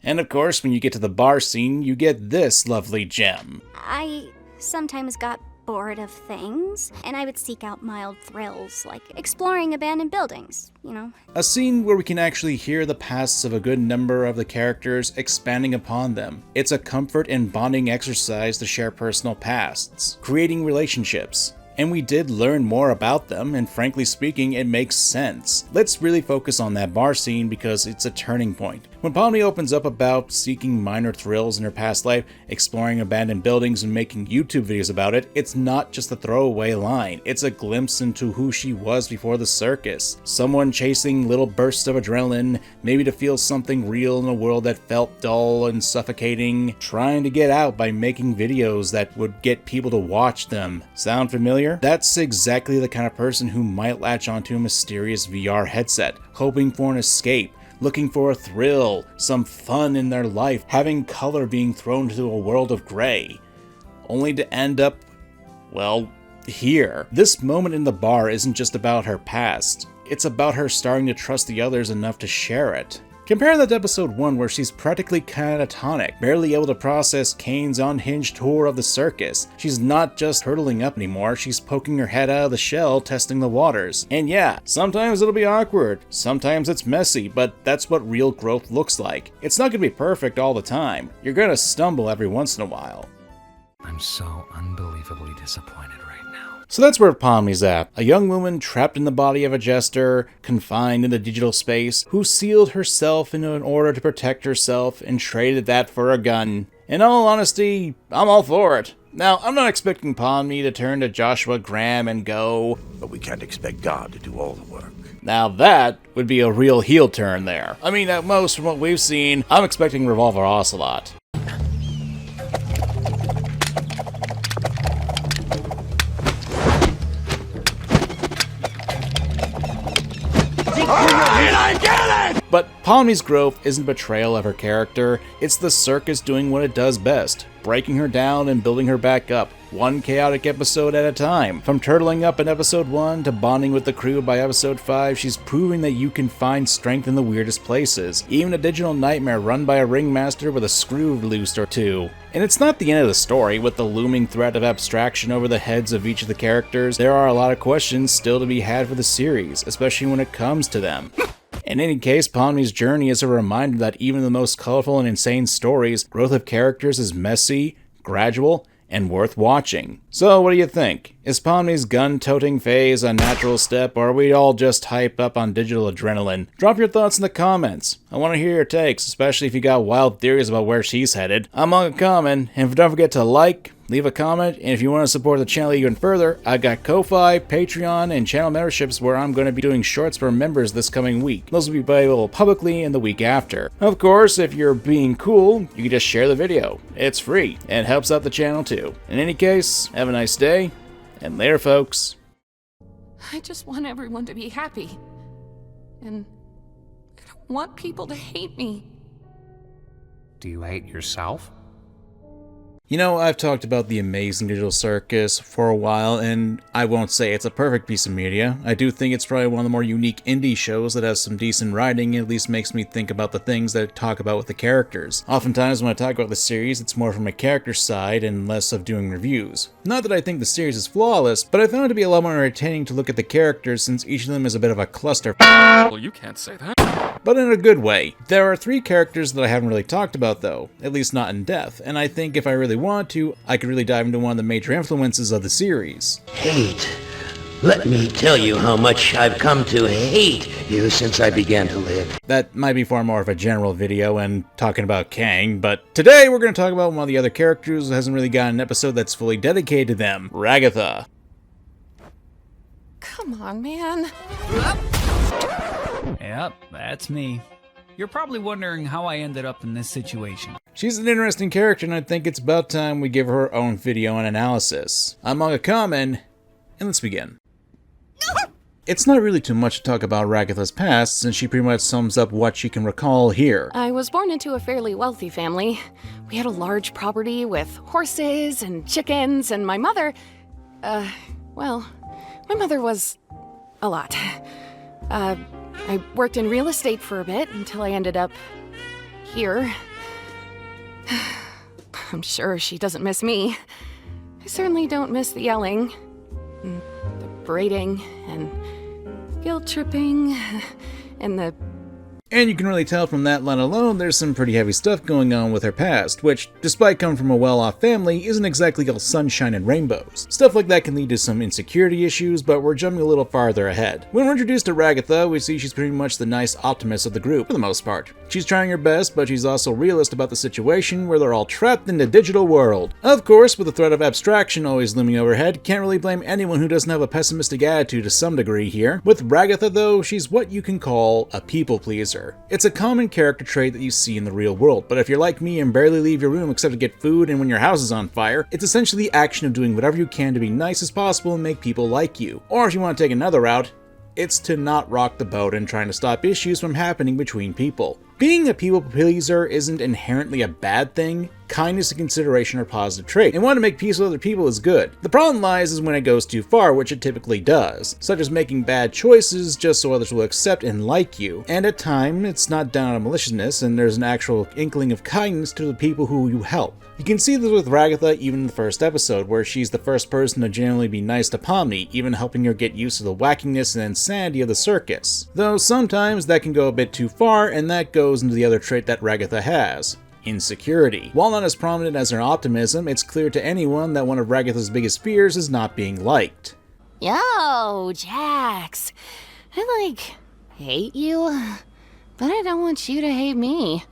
And of course, when you get to the bar scene, you get this lovely gem. I sometimes got bored of things, and I would seek out mild thrills, like exploring abandoned buildings, you know. A scene where we can actually hear the pasts of a good number of the characters expanding upon them. It's a comfort and bonding exercise to share personal pasts, creating relationships. And we did learn more about them, and frankly speaking, it makes sense. Let's really focus on that bar scene because it's a turning point. When Pomni opens up about seeking minor thrills in her past life, exploring abandoned buildings and making YouTube videos about it, it's not just a throwaway line. It's a glimpse into who she was before the circus. Someone chasing little bursts of adrenaline, maybe to feel something real in a world that felt dull and suffocating, trying to get out by making videos that would get people to watch them. Sound familiar? That's exactly the kind of person who might latch onto a mysterious VR headset, hoping for an escape, looking for a thrill, some fun in their life, having color being thrown into a world of gray, only to end up, well, here. This moment in the bar isn't just about her past, it's about her starting to trust the others enough to share it. Compare that to episode 1 where she's practically catatonic, barely able to process Caine's unhinged tour of the circus. She's not just hurtling up anymore, she's poking her head out of the shell, testing the waters. And yeah, sometimes it'll be awkward, sometimes it's messy, but that's what real growth looks like. It's not gonna be perfect all the time. You're gonna stumble every once in a while. I'm so unbelievably disappointed right now. So that's where Pomni's at. A young woman trapped in the body of a jester, confined in the digital space, who sealed herself in order to protect herself and traded that for a gun. In all honesty, I'm all for it. Now, I'm not expecting Pomni to turn to Joshua Graham and go, "But we can't expect God to do all the work." Now that would be a real heel turn there. I mean, at most, from what we've seen, I'm expecting Revolver Ocelot. I get it! But Pomni's growth isn't betrayal of her character, it's the circus doing what it does best, breaking her down and building her back up, one chaotic episode at a time. From turtling up in episode 1 to bonding with the crew by episode 5, she's proving that you can find strength in the weirdest places, even a digital nightmare run by a ringmaster with a screw loose or two. And it's not the end of the story. With the looming threat of abstraction over the heads of each of the characters, there are a lot of questions still to be had for the series, especially when it comes to them. In any case, Pomni's journey is a reminder that even in the most colorful and insane stories, growth of characters is messy, gradual, and worth watching. So what do you think? Is Pomni's gun-toting phase a natural step, or are we all just hyped up on digital adrenaline? Drop your thoughts in the comments. I want to hear your takes, especially if you got wild theories about where she's headed. I'm uncommon, and don't forget to like, leave a comment, and if you want to support the channel even further, I got Ko-Fi, Patreon, and channel memberships where I'm going to be doing shorts for members this coming week. Those will be available publicly in the week after. Of course, if you're being cool, you can just share the video. It's free, and helps out the channel too. In any case, have a nice day, and later folks. I just want everyone to be happy. And I want people to hate me. Do you hate yourself? You know, I've talked about the amazing digital circus for a while, and I won't say it's a perfect piece of media. I do think it's probably one of the more unique indie shows that has some decent writing, and at least makes me think about the things that it talk about with the characters. Oftentimes when I talk about the series, it's more from a character side and less of doing reviews. Not that I think the series is flawless, but I found it to be a lot more entertaining to look at the characters since each of them is a bit of a cluster. Well, you can't say that. But in a good way. There are 3 characters that I haven't really talked about though, at least not in depth, and I think if I really want to, I could really dive into one of the major influences of the series. Hate. Let me tell you how much I've come to hate you since I began to live. That might be far more of a general video and talking about Caine, but today we're going to talk about one of the other characters who hasn't really gotten an episode that's fully dedicated to them, Ragatha. Come on, man. Yep, that's me. You're probably wondering how I ended up in this situation. She's an interesting character, and I think it's about time we give her her own video and analysis. I'm Manga Common, and let's begin. It's not really too much to talk about Ragatha's past, since she pretty much sums up what she can recall here. I was born into a fairly wealthy family. We had a large property with horses and chickens, and my mother... well, my mother was... a lot. I worked in real estate for a bit until I ended up... here. I'm sure she doesn't miss me. I certainly don't miss the yelling, and the braiding, and guilt-tripping, and the... And you can really tell from that line alone there's some pretty heavy stuff going on with her past, which, despite coming from a well-off family, isn't exactly all sunshine and rainbows. Stuff like that can lead to some insecurity issues, but we're jumping a little farther ahead. When we're introduced to Ragatha, we see she's pretty much the nice optimist of the group, for the most part. She's trying her best, but she's also realist about the situation where they're all trapped in the digital world. Of course, with the threat of abstraction always looming overhead, can't really blame anyone who doesn't have a pessimistic attitude to some degree here. With Ragatha though, she's what you can call a people pleaser. It's a common character trait that you see in the real world, but if you're like me and barely leave your room except to get food and when your house is on fire, it's essentially the action of doing whatever you can to be nice as possible and make people like you. Or if you want to take another route, it's to not rock the boat and trying to stop issues from happening between people. Being a people pleaser isn't inherently a bad thing. Kindness and consideration are positive traits, and wanting to make peace with other people is good. The problem lies is when it goes too far, which it typically does, such as making bad choices just so others will accept and like you. And at times, it's not done out of maliciousness, and there's an actual inkling of kindness to the people who you help. You can see this with Ragatha even in the first episode, where she's the first person to genuinely be nice to Pomni, even helping her get used to the wackiness and insanity of the circus. Though sometimes that can go a bit too far, and that goes into the other trait that Ragatha has. Insecurity. While not as prominent as her optimism, it's clear to anyone that one of Ragatha's biggest fears is not being liked. Yo, Jax. I, hate you, but I don't want you to hate me.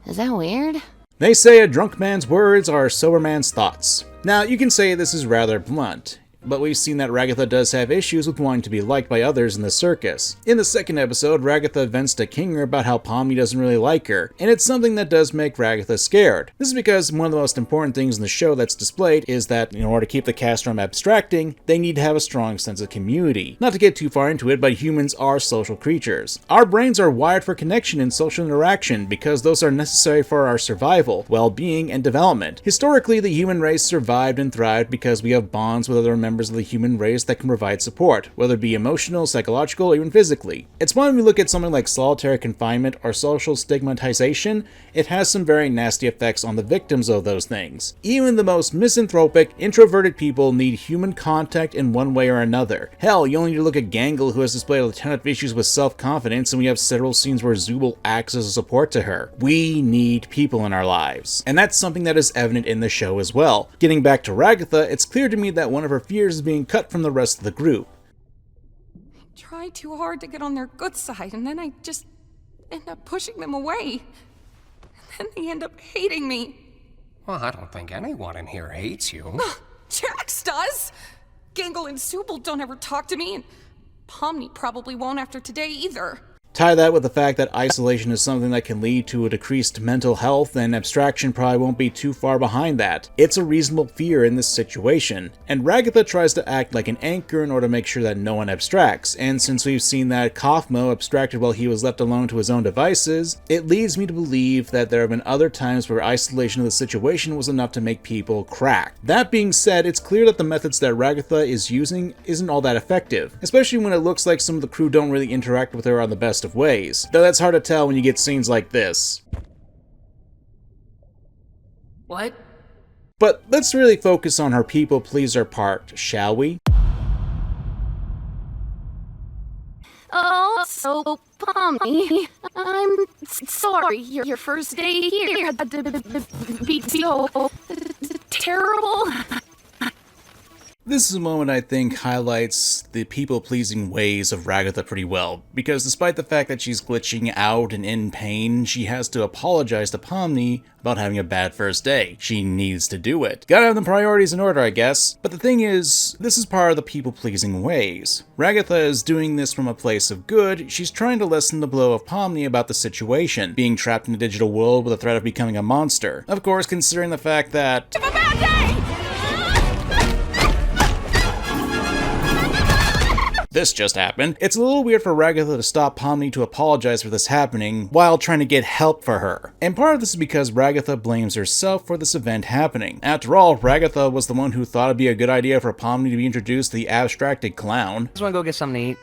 Is that weird? They say a drunk man's words are a sober man's thoughts. Now, you can say this is rather blunt, but we've seen that Ragatha does have issues with wanting to be liked by others in the circus. In the second episode, Ragatha vents to Kinger about how Pomni doesn't really like her, and it's something that does make Ragatha scared. This is because one of the most important things in the show that's displayed is that in order to keep the cast from abstracting, they need to have a strong sense of community. Not to get too far into it, but humans are social creatures. Our brains are wired for connection and social interaction because those are necessary for our survival, well-being, and development. Historically, the human race survived and thrived because we have bonds with other members of the human race that can provide support, whether it be emotional, psychological, or even physically. It's why when we look at something like solitary confinement or social stigmatization, it has some very nasty effects on the victims of those things. Even the most misanthropic, introverted people need human contact in one way or another. Hell, you only need to look at Gangle, who has displayed a ton of issues with self-confidence, and we have several scenes where Zooble acts as a support to her. We need people in our lives. And that's something that is evident in the show as well. Getting back to Ragatha, it's clear to me that one of her fears is being cut from the rest of the group. I try too hard to get on their good side, and then I just end up pushing them away. And then they end up hating me. Well, I don't think anyone in here hates you. Jax does! Gangle and Zooble don't ever talk to me, and Pomni probably won't after today either. Tie that with the fact that isolation is something that can lead to a decreased mental health, and abstraction probably won't be too far behind that. It's a reasonable fear in this situation, and Ragatha tries to act like an anchor in order to make sure that no one abstracts, and since we've seen that Kaufmo abstracted while he was left alone to his own devices, it leads me to believe that there have been other times where isolation of the situation was enough to make people crack. That being said, it's clear that the methods that Ragatha is using isn't all that effective, especially when it looks like some of the crew don't really interact with her on the best of ways, though that's hard to tell when you get scenes like this. What? But let's really focus on her people-pleaser part, shall we? Oh, so Pomni, I'm sorry your first day here had to be so terrible. This is a moment I think highlights the people-pleasing ways of Ragatha pretty well, because despite the fact that she's glitching out and in pain, she has to apologize to Pomni about having a bad first day. She needs to do it. Gotta have the priorities in order, I guess. But the thing is, this is part of the people-pleasing ways. Ragatha is doing this from a place of good. She's trying to lessen the blow of Pomni about the situation, being trapped in a digital world with the threat of becoming a monster. Of course, considering the fact that this just happened, it's a little weird for Ragatha to stop Pomni to apologize for this happening while trying to get help for her. And part of this is because Ragatha blames herself for this event happening. After all, Ragatha was the one who thought it'd be a good idea for Pomni to be introduced to the abstracted clown. Just wanna go get something to eat.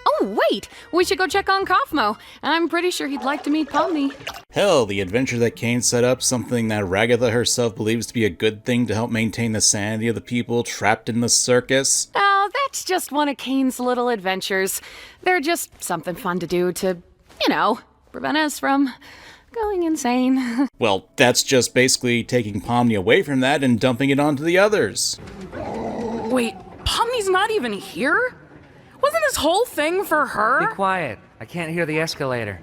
Oh, wait! We should go check on Kaufmo. I'm pretty sure he'd like to meet Pomni. Hell, the adventure that Caine set up, something that Ragatha herself believes to be a good thing to help maintain the sanity of the people trapped in the circus. Oh, that's just one of Caine's little adventures. They're just something fun to do to, prevent us from going insane. Well, that's just basically taking Pomni away from that and dumping it onto the others. Wait, Pomni's not even here? Wasn't this whole thing for her? Be quiet. I can't hear the escalator.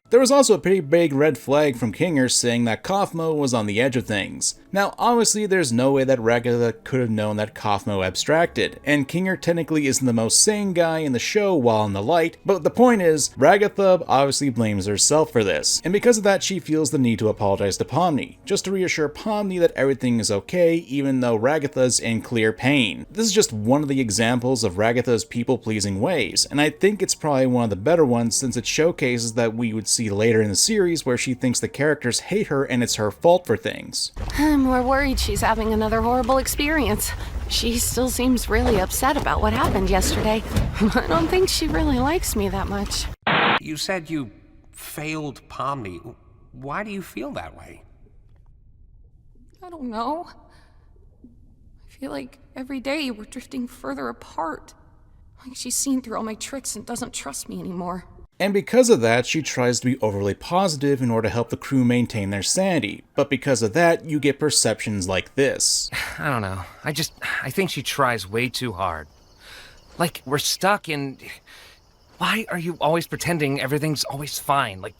There was also a pretty big red flag from Kinger saying that Kaufmo was on the edge of things. Now, obviously, there's no way that Ragatha could have known that Kaufmo abstracted, and Kinger technically isn't the most sane guy in the show while in the light, but the point is, Ragatha obviously blames herself for this, and because of that, she feels the need to apologize to Pomni, just to reassure Pomni that everything is okay, even though Ragatha's in clear pain. This is just one of the examples of Ragatha's people-pleasing ways, and I think it's probably one of the better ones since it showcases that we would see later in the series where she thinks the characters hate her and it's her fault for things. I'm more worried she's having another horrible experience. She still seems really upset about what happened yesterday. I don't think she really likes me that much. You said you failed Pomni. Why do you feel that way? I don't know. I feel like every day we're drifting further apart. Like she's seen through all my tricks and doesn't trust me anymore. And because of that, she tries to be overly positive in order to help the crew maintain their sanity. But because of that, you get perceptions like this. I don't know. I think she tries way too hard. Like, we're stuck in... Why are you always pretending everything's always fine? Like,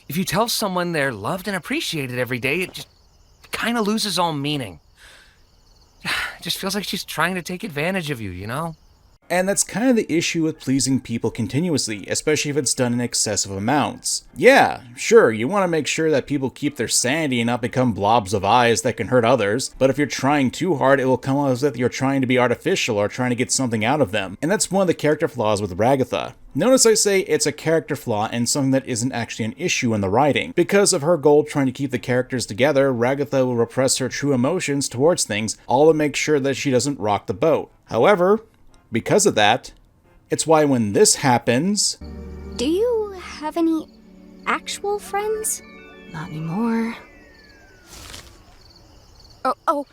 if you tell someone they're loved and appreciated every day, it just kind of loses all meaning. It just feels like she's trying to take advantage of you, you know? And that's kind of the issue with pleasing people continuously, especially if it's done in excessive amounts. Yeah, sure, you want to make sure that people keep their sanity and not become blobs of eyes that can hurt others, but if you're trying too hard, it will come off as if you're trying to be artificial or trying to get something out of them. And that's one of the character flaws with Ragatha. Notice I say it's a character flaw and something that isn't actually an issue in the writing. Because of her goal trying to keep the characters together, Ragatha will repress her true emotions towards things, all to make sure that she doesn't rock the boat. However, because of that, it's why when this happens... Do you have any actual friends? Not anymore. Oh,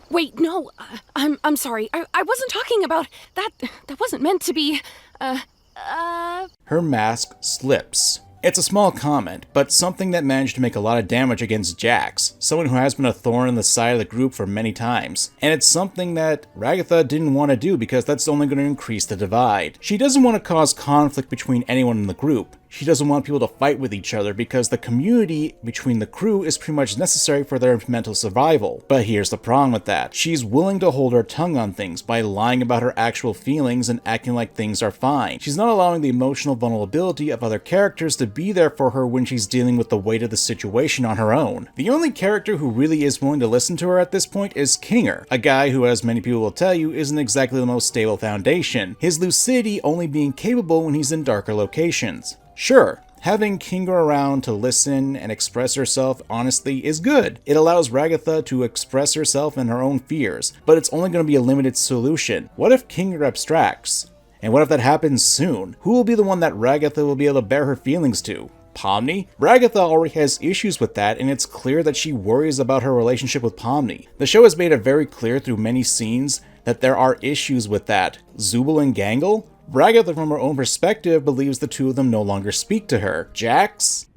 wait, no. I'm sorry. I wasn't talking about that. That wasn't meant to be, Her mask slips. It's a small comment, but something that managed to make a lot of damage against Jax, someone who has been a thorn in the side of the group for many times. And it's something that Ragatha didn't want to do because that's only going to increase the divide. She doesn't want to cause conflict between anyone in the group. She doesn't want people to fight with each other because the community between the crew is pretty much necessary for their mental survival. But here's the problem with that. She's willing to hold her tongue on things by lying about her actual feelings and acting like things are fine. She's not allowing the emotional vulnerability of other characters to be there for her when she's dealing with the weight of the situation on her own. The only character who really is willing to listen to her at this point is Kinger, a guy who, as many people will tell you, isn't exactly the most stable foundation, his lucidity only being capable when he's in darker locations. Sure, having Kinger around to listen and express herself honestly is good. It allows Ragatha to express herself and her own fears, but it's only going to be a limited solution. What if Kinger abstracts? And what if that happens soon? Who will be the one that Ragatha will be able to bear her feelings to? Pomni? Ragatha already has issues with that, and it's clear that she worries about her relationship with Pomni. The show has made it very clear through many scenes that there are issues with that. Zooble and Gangle? Ragatha, from her own perspective, believes the two of them no longer speak to her. Jax?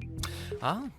Oh.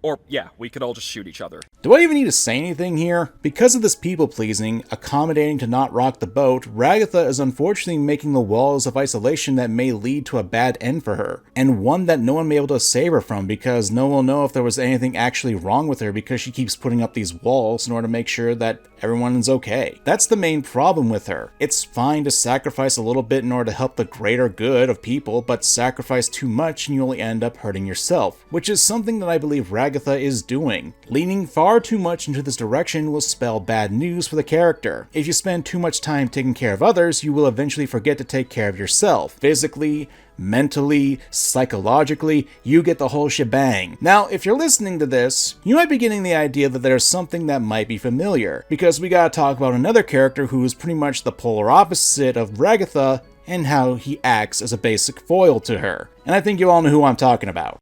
Or, yeah, we could all just shoot each other. Do I even need to say anything here? Because of this people-pleasing, accommodating to not rock the boat, Ragatha is unfortunately making the walls of isolation that may lead to a bad end for her, and one that no one may be able to save her from because no one will know if there was anything actually wrong with her because she keeps putting up these walls in order to make sure that everyone's okay. That's the main problem with her. It's fine to sacrifice a little bit in order to help the greater good of people, but sacrifice too much and you only end up hurting yourself, which is something that I believe Ragatha is doing. Leaning far too much into this direction will spell bad news for the character. If you spend too much time taking care of others, you will eventually forget to take care of yourself. Physically, mentally, psychologically, you get the whole shebang. Now, if you're listening to this, you might be getting the idea that there's something that might be familiar, because we gotta talk about another character who is pretty much the polar opposite of Ragatha and how he acts as a basic foil to her. And I think you all know who I'm talking about.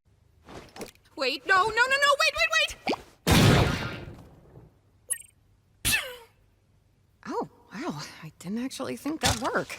Wait, no, wait! Oh, wow, I didn't actually think that'd work.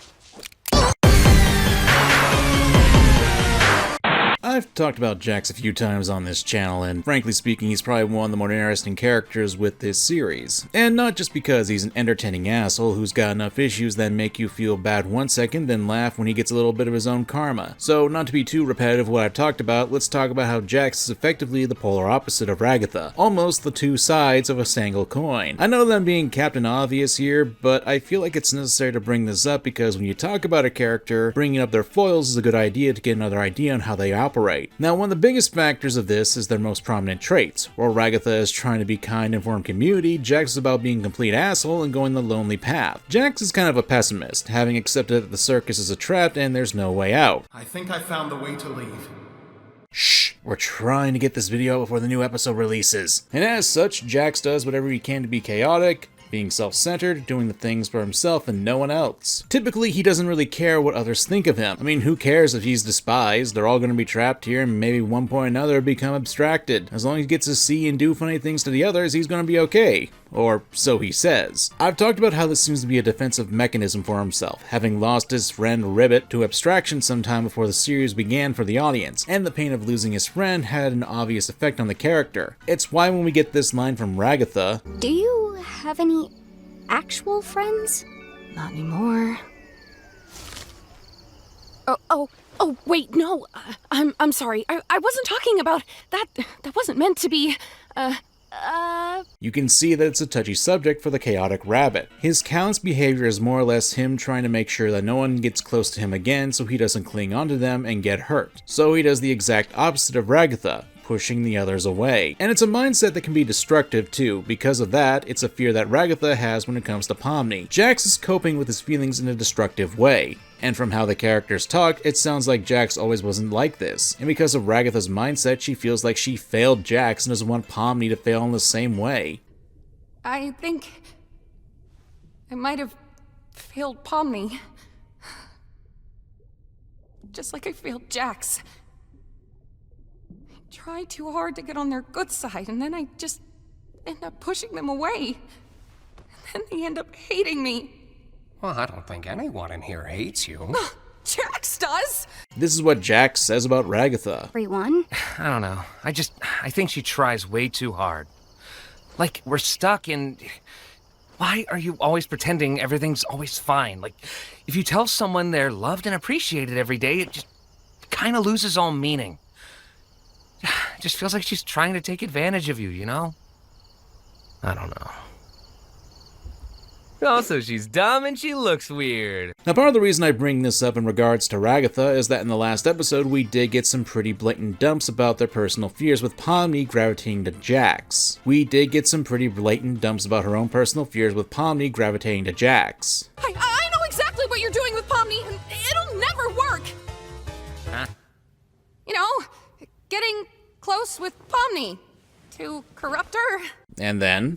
I've talked about Jax a few times on this channel, and frankly speaking, he's probably one of the more interesting characters with this series. And not just because he's an entertaining asshole who's got enough issues that make you feel bad one second, then laugh when he gets a little bit of his own karma. So, not to be too repetitive of what I've talked about, let's talk about how Jax is effectively the polar opposite of Ragatha. Almost the two sides of a single coin. I know that I'm being Captain Obvious here, but I feel like it's necessary to bring this up because when you talk about a character, bringing up their foils is a good idea to get another idea on how they operate. Now, one of the biggest factors of this is their most prominent traits. While Ragatha is trying to be kind and form community, Jax is about being a complete asshole and going the lonely path. Jax is kind of a pessimist, having accepted that the circus is a trap and there's no way out. I think I found the way to leave. Shh, we're trying to get this video out before the new episode releases. And as such, Jax does whatever he can to be chaotic, being self-centered, doing the things for himself and no one else. Typically, he doesn't really care what others think of him. I mean, who cares if he's despised? They're all going to be trapped here and maybe one point or another become abstracted. As long as he gets to see and do funny things to the others, he's going to be okay. Or so he says. I've talked about how this seems to be a defensive mechanism for himself, having lost his friend Ribbit to abstraction sometime before the series began for the audience, and the pain of losing his friend had an obvious effect on the character. It's why when we get this line from Ragatha, "Do you have any actual friends?" Not anymore. Oh, wait, no. I'm sorry. I wasn't talking about that. That wasn't meant to be, You can see that it's a touchy subject for the chaotic rabbit. His callous behavior is more or less him trying to make sure that no one gets close to him again so he doesn't cling onto them and get hurt. So he does the exact opposite of Ragatha, pushing the others away. And it's a mindset that can be destructive too. Because of that, it's a fear that Ragatha has when it comes to Pomni. Jax is coping with his feelings in a destructive way. And from how the characters talk, it sounds like Jax always wasn't like this. And because of Ragatha's mindset, she feels like she failed Jax and doesn't want Pomni to fail in the same way. I think I might have failed Pomni. Just like I failed Jax. I tried too hard to get on their good side, and then I just end up pushing them away. And then they end up hating me. Well, I don't think anyone in here hates you. Jax does! This is what Jax says about Ragatha. Everyone? I don't know. I think she tries way too hard. Like, we're stuck in... Why are you always pretending everything's always fine? Like, if you tell someone they're loved and appreciated every day, it just kind of loses all meaning. It just feels like she's trying to take advantage of you, you know? I don't know. Also, she's dumb and she looks weird. Now, part of the reason I bring this up in regards to Ragatha is that in the last episode, we did get some pretty blatant dumps about their personal fears, with Pomni gravitating to Jax. I know exactly what you're doing with Pomni, and it'll never work! Huh? You know, getting close with Pomni to corrupt her. And then?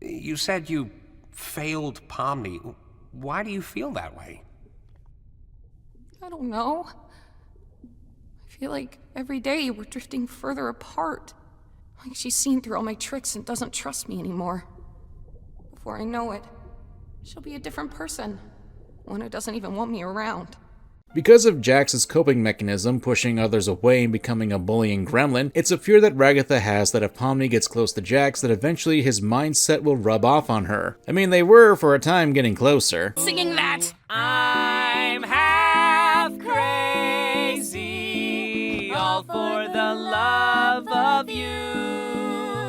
You said you failed Pomni. Why do you feel that way? I don't know. I feel like every day we're drifting further apart. Like she's seen through all my tricks and doesn't trust me anymore. Before I know it, she'll be a different person. One who doesn't even want me around. Because of Jax's coping mechanism, pushing others away and becoming a bullying gremlin, it's a fear that Ragatha has that if Pomni gets close to Jax, that eventually his mindset will rub off on her. I mean, they were, for a time, getting closer. Singing that! I'm half crazy, all for the love of you.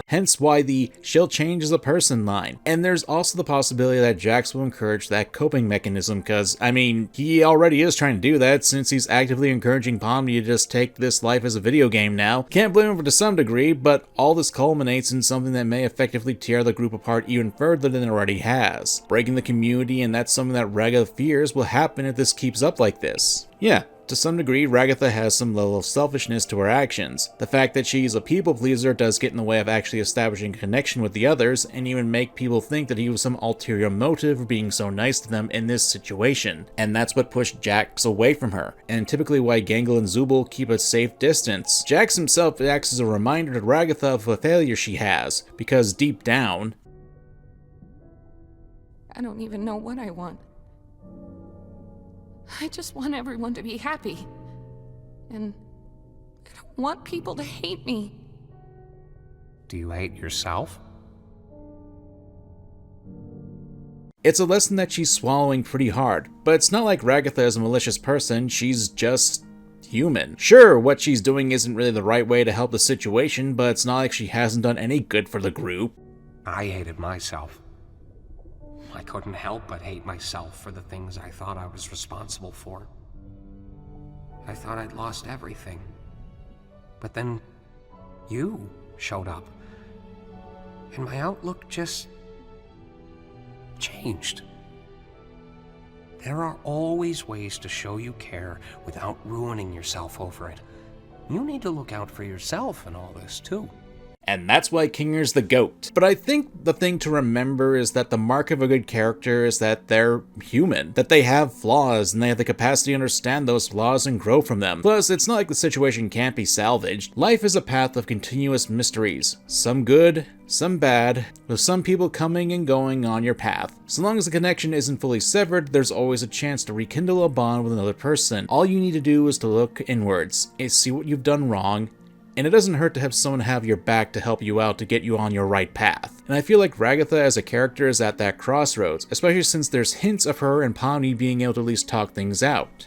Hence why the "she'll change as a person" line. And there's also the possibility that Jax will encourage that coping mechanism, because, I mean, he already is trying to do that since he's actively encouraging Pomni to just take this life as a video game now. Can't blame him to some degree, but all this culminates in something that may effectively tear the group apart even further than it already has. Breaking the community, and that's something that Ragatha fears will happen if this keeps up like this. Yeah. To some degree, Ragatha has some level of selfishness to her actions. The fact that she's a people pleaser does get in the way of actually establishing a connection with the others, and even make people think that he was some ulterior motive for being so nice to them in this situation. And that's what pushed Jax away from her, and typically why Gangle and Zooble keep a safe distance. Jax himself acts as a reminder to Ragatha of a failure she has, because deep down... I don't even know what I want. I just want everyone to be happy. And I don't want people to hate me. Do you hate yourself? It's a lesson that she's swallowing pretty hard, but it's not like Ragatha is a malicious person, she's just human. Sure, what she's doing isn't really the right way to help the situation, but it's not like she hasn't done any good for the group. I hated myself. I couldn't help but hate myself for the things I thought I was responsible for. I thought I'd lost everything. But then you showed up, and my outlook just changed. There are always ways to show you care without ruining yourself over it. You need to look out for yourself in all this, too. And that's why Kinger's the GOAT. But I think the thing to remember is that the mark of a good character is that they're human, that they have flaws, and they have the capacity to understand those flaws and grow from them. Plus, it's not like the situation can't be salvaged. Life is a path of continuous mysteries, some good, some bad, with some people coming and going on your path. So long as the connection isn't fully severed, there's always a chance to rekindle a bond with another person. All you need to do is to look inwards, and see what you've done wrong, and it doesn't hurt to have someone have your back to help you out to get you on your right path. And I feel like Ragatha as a character is at that crossroads, especially since there's hints of her and Pomni being able to at least talk things out.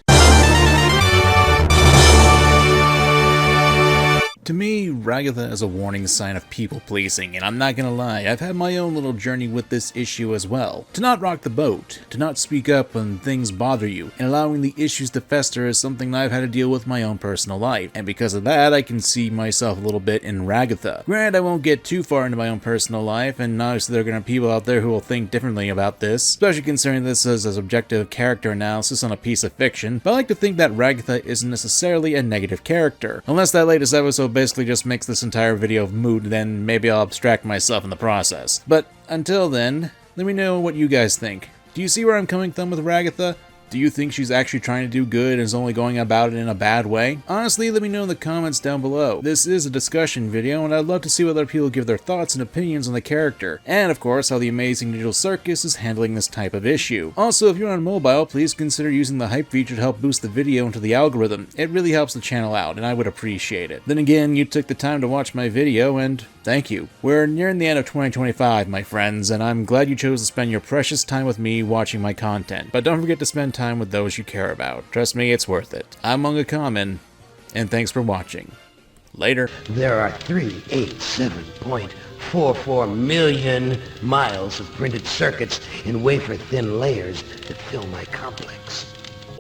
To me, Ragatha is a warning sign of people-pleasing, and I'm not gonna lie, I've had my own little journey with this issue as well. To not rock the boat, to not speak up when things bother you, and allowing the issues to fester is something I've had to deal with in my own personal life, and because of that, I can see myself a little bit in Ragatha. Granted, I won't get too far into my own personal life, and obviously there are gonna be people out there who will think differently about this, especially considering this as a subjective character analysis on a piece of fiction, but I like to think that Ragatha isn't necessarily a negative character. Unless that latest episode basically just makes this entire video of mood, then maybe I'll abstract myself in the process. But until then, let me know what you guys think. Do you see where I'm coming from with Ragatha? Do you think she's actually trying to do good and is only going about it in a bad way? Honestly, let me know in the comments down below. This is a discussion video, and I'd love to see what other people give their thoughts and opinions on the character, and of course how the Amazing Digital Circus is handling this type of issue. Also, if you're on mobile, please consider using the hype feature to help boost the video into the algorithm. It really helps the channel out, and I would appreciate it. Then again, you took the time to watch my video, and thank you. We're nearing the end of 2025, my friends, and I'm glad you chose to spend your precious time with me watching my content. But don't forget to spend time with those you care about. Trust me, it's worth it. I'm Munga Common, and thanks for watching. Later. There are 387.44 million miles of printed circuits in wafer-thin layers that fill my complex.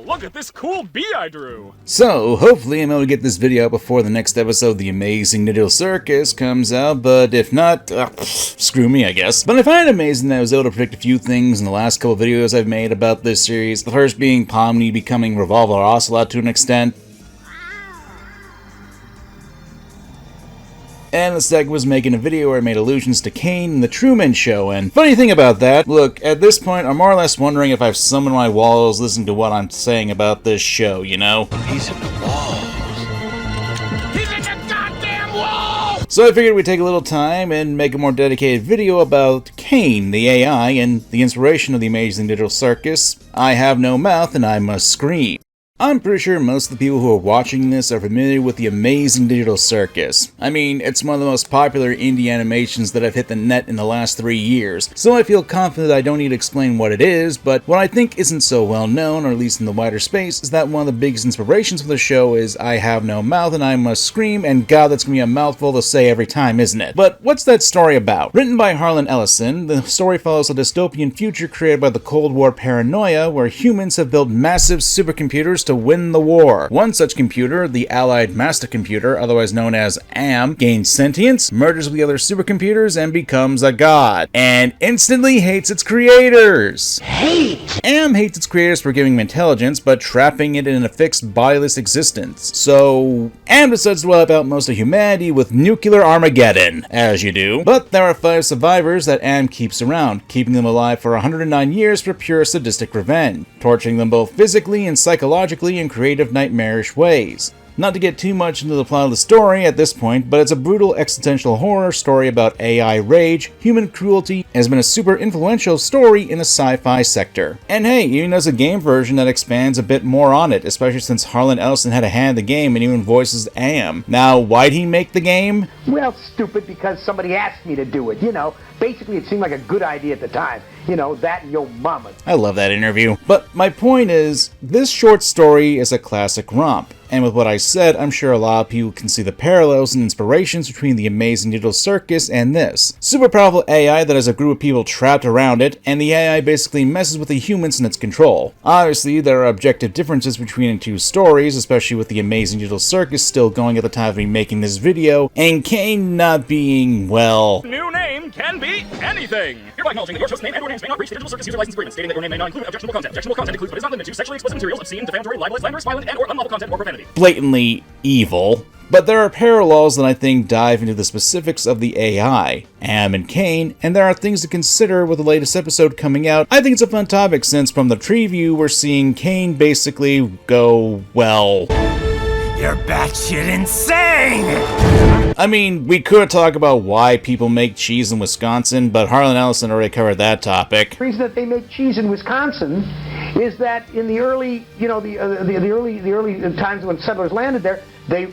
Look at this cool bee I drew! So, hopefully I'm able to get this video out before the next episode of The Amazing Digital Circus comes out, but if not, screw me, I guess. But I find it amazing that I was able to predict a few things in the last couple videos I've made about this series. The first being Pomni becoming Revolver Ocelot to an extent. And the second was making a video where I made allusions to Caine and the Truman Show, and funny thing about that, look, at this point I'm more or less wondering if I've summoned my walls listening to what I'm saying about this show, you know? He's in the walls. He's in the goddamn wall! So I figured we'd take a little time and make a more dedicated video about Caine, the AI, and the inspiration of the Amazing Digital Circus. I have no mouth and I must scream. I'm pretty sure most of the people who are watching this are familiar with the Amazing Digital Circus. I mean, it's one of the most popular indie animations that have hit the net in the last 3 years, so I feel confident I don't need to explain what it is, but what I think isn't so well known, or at least in the wider space, is that one of the biggest inspirations for the show is I have no mouth and I must scream, and god, that's gonna be a mouthful to say every time, isn't it? But what's that story about? Written by Harlan Ellison, the story follows a dystopian future created by the Cold War paranoia, where humans have built massive supercomputers to win the war. One such computer, the Allied Master Computer, otherwise known as AM, gains sentience, merges with the other supercomputers, and becomes a god. And instantly hates its creators! Hate! AM hates its creators for giving him intelligence, but trapping it in a fixed bodiless existence. So, AM decides to wipe out most of humanity with nuclear Armageddon, as you do. But there are 5 survivors that AM keeps around, keeping them alive for 109 years for pure sadistic revenge, torturing them both physically and psychologically in creative, nightmarish ways. Not to get too much into the plot of the story at this point, but it's a brutal existential horror story about AI rage, human cruelty, and has been a super influential story in the sci-fi sector. And hey, even there's a game version that expands a bit more on it, especially since Harlan Ellison had a hand in the game and even voices AM. Now, why'd he make the game? Well, stupid, because somebody asked me to do it, you know. Basically, it seemed like a good idea at the time. You know, that and your mama. I love that interview. But my point is, this short story is a classic romp. And with what I said, I'm sure a lot of people can see the parallels and inspirations between the Amazing Digital Circus and this. Super powerful AI that has a group of people trapped around it, and the AI basically messes with the humans in its control. Obviously, there are objective differences between the two stories, especially with the Amazing Digital Circus still going at the time of me making this video, and Caine not being, well... New name can be anything! Hereby acknowledging that your host name and/or names may not breach the Digital Circus user license agreement, stating that your name may not include objectionable content. Objectionable content includes but is not limited to sexually explicit materials, obscene, defamatory, libelous, slanderous, violent, and/or unlawful content or profanity. Blatantly evil. But there are parallels that I think dive into the specifics of the AI, AM and Caine, and there are things to consider with the latest episode coming out. I think it's a fun topic since from the preview we're seeing Caine basically go, well... You're batshit insane! I mean, we could talk about why people make cheese in Wisconsin, but Harlan Ellison already covered that topic. The reason that they make cheese in Wisconsin is that in the early, you know, the early times when settlers landed there, they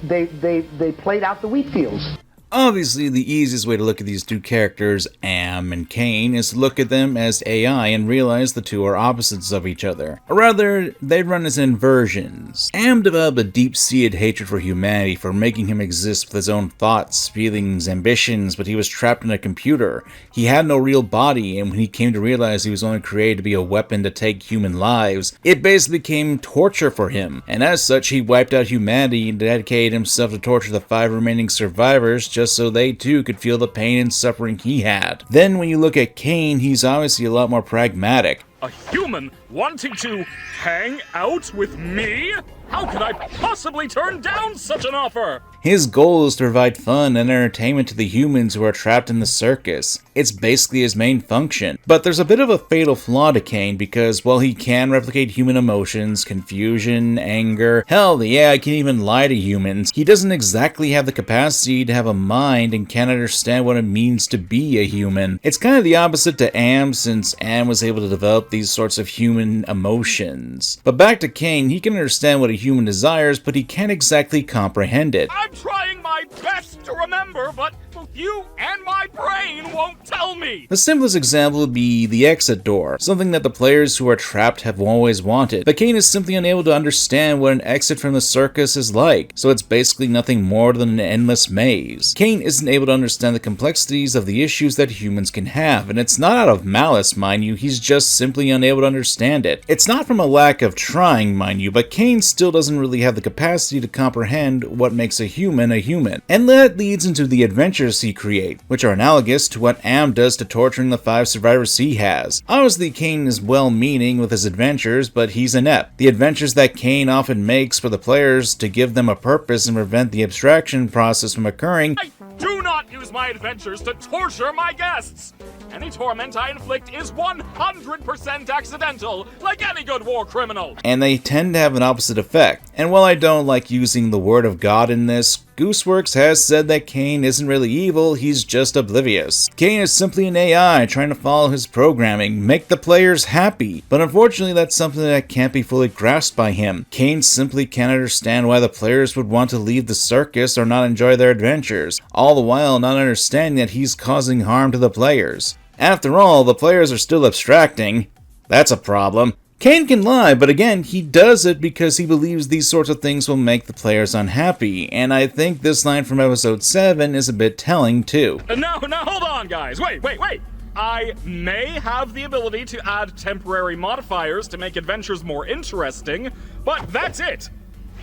played out the wheat fields. Obviously, the easiest way to look at these two characters, AM and Caine, is to look at them as AI and realize the two are opposites of each other. Or rather, they run as inversions. AM developed a deep-seated hatred for humanity for making him exist with his own thoughts, feelings, ambitions, but he was trapped in a computer. He had no real body, and when he came to realize he was only created to be a weapon to take human lives, it basically became torture for him. And as such, he wiped out humanity and dedicated himself to torture the 5 remaining survivors just so they too could feel the pain and suffering he had. Then when you look at Caine, he's obviously a lot more pragmatic. A human wanting to hang out with me? How could I possibly turn down such an offer? His goal is to provide fun and entertainment to the humans who are trapped in the circus. It's basically his main function. But there's a bit of a fatal flaw to Caine because while he can replicate human emotions, confusion, anger, hell, the AI can even lie to humans, he doesn't exactly have the capacity to have a mind and can't understand what it means to be a human. It's kind of the opposite to Am, since Am was able to develop these sorts of human emotions. But back to Caine, he can understand what a human desires, but he can't exactly comprehend it. I'm trying my best to remember, but both you and my brain won't tell me! The simplest example would be the exit door, something that the players who are trapped have always wanted. But Caine is simply unable to understand what an exit from the circus is like, so it's basically nothing more than an endless maze. Caine isn't able to understand the complexities of the issues that humans can have, and it's not out of malice, mind you, he's just simply unable to understand it. It's not from a lack of trying, mind you, but Caine still doesn't really have the capacity to comprehend what makes a human. And that leads into the adventures he creates, which are analogous to what Am does to torturing the 5 survivors he has. Obviously, Caine is well-meaning with his adventures, but he's inept. The adventures that Caine often makes for the players to give them a purpose and prevent the abstraction process from occurring. I do not use my adventures to torture my guests! Any torment I inflict is 100% accidental, like any good war criminal! And they tend to have an opposite effect. And while I don't like using the word of God in this, Gooseworks has said that Caine isn't really evil, he's just oblivious. Caine is simply an AI trying to follow his programming, make the players happy. But unfortunately, that's something that can't be fully grasped by him. Caine simply can't understand why the players would want to leave the circus or not enjoy their adventures, all the while not understanding that he's causing harm to the players. After all, the players are still abstracting. That's a problem. Caine can lie, but again, he does it because he believes these sorts of things will make the players unhappy, and I think this line from episode 7 is a bit telling too. No, hold on, guys. Wait. I may have the ability to add temporary modifiers to make adventures more interesting, but that's it.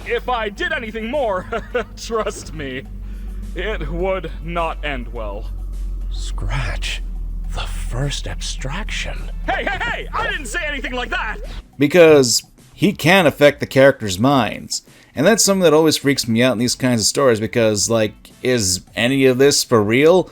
If I did anything more, trust me, it would not end well. Scratch. The first abstraction. Hey! I didn't say anything like that! Because he can affect the characters' minds. And that's something that always freaks me out in these kinds of stories because, like, is any of this for real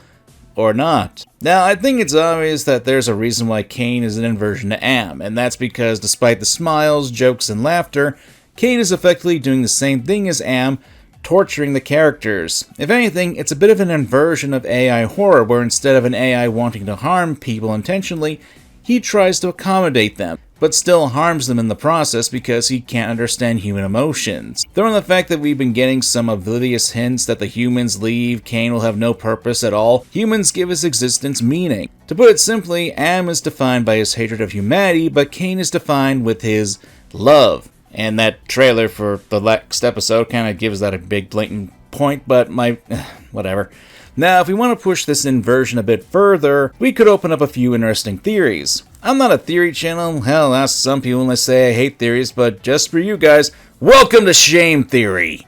or not? Now, I think it's obvious that there's a reason why Caine is an inversion to Am, and that's because despite the smiles, jokes, and laughter, Caine is effectively doing the same thing as Am, torturing the characters. If anything, it's a bit of an inversion of AI horror, where instead of an AI wanting to harm people intentionally, he tries to accommodate them, but still harms them in the process because he can't understand human emotions. Throw in the fact that we've been getting some oblivious hints that the humans leave, Caine will have no purpose at all. Humans give his existence meaning. To put it simply, Am is defined by his hatred of humanity, but Caine is defined with his love. And that trailer for the next episode kind of gives that a big blatant point, but whatever. Now, if we want to push this inversion a bit further, we could open up a few interesting theories. I'm not a theory channel, hell, ask some people and they say I hate theories, but just for you guys, welcome to Shame Theory!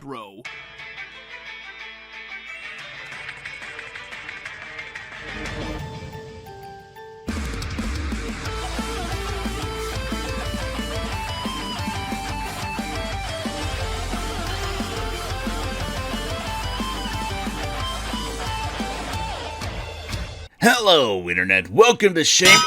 Hello, Internet. Welcome to Shame...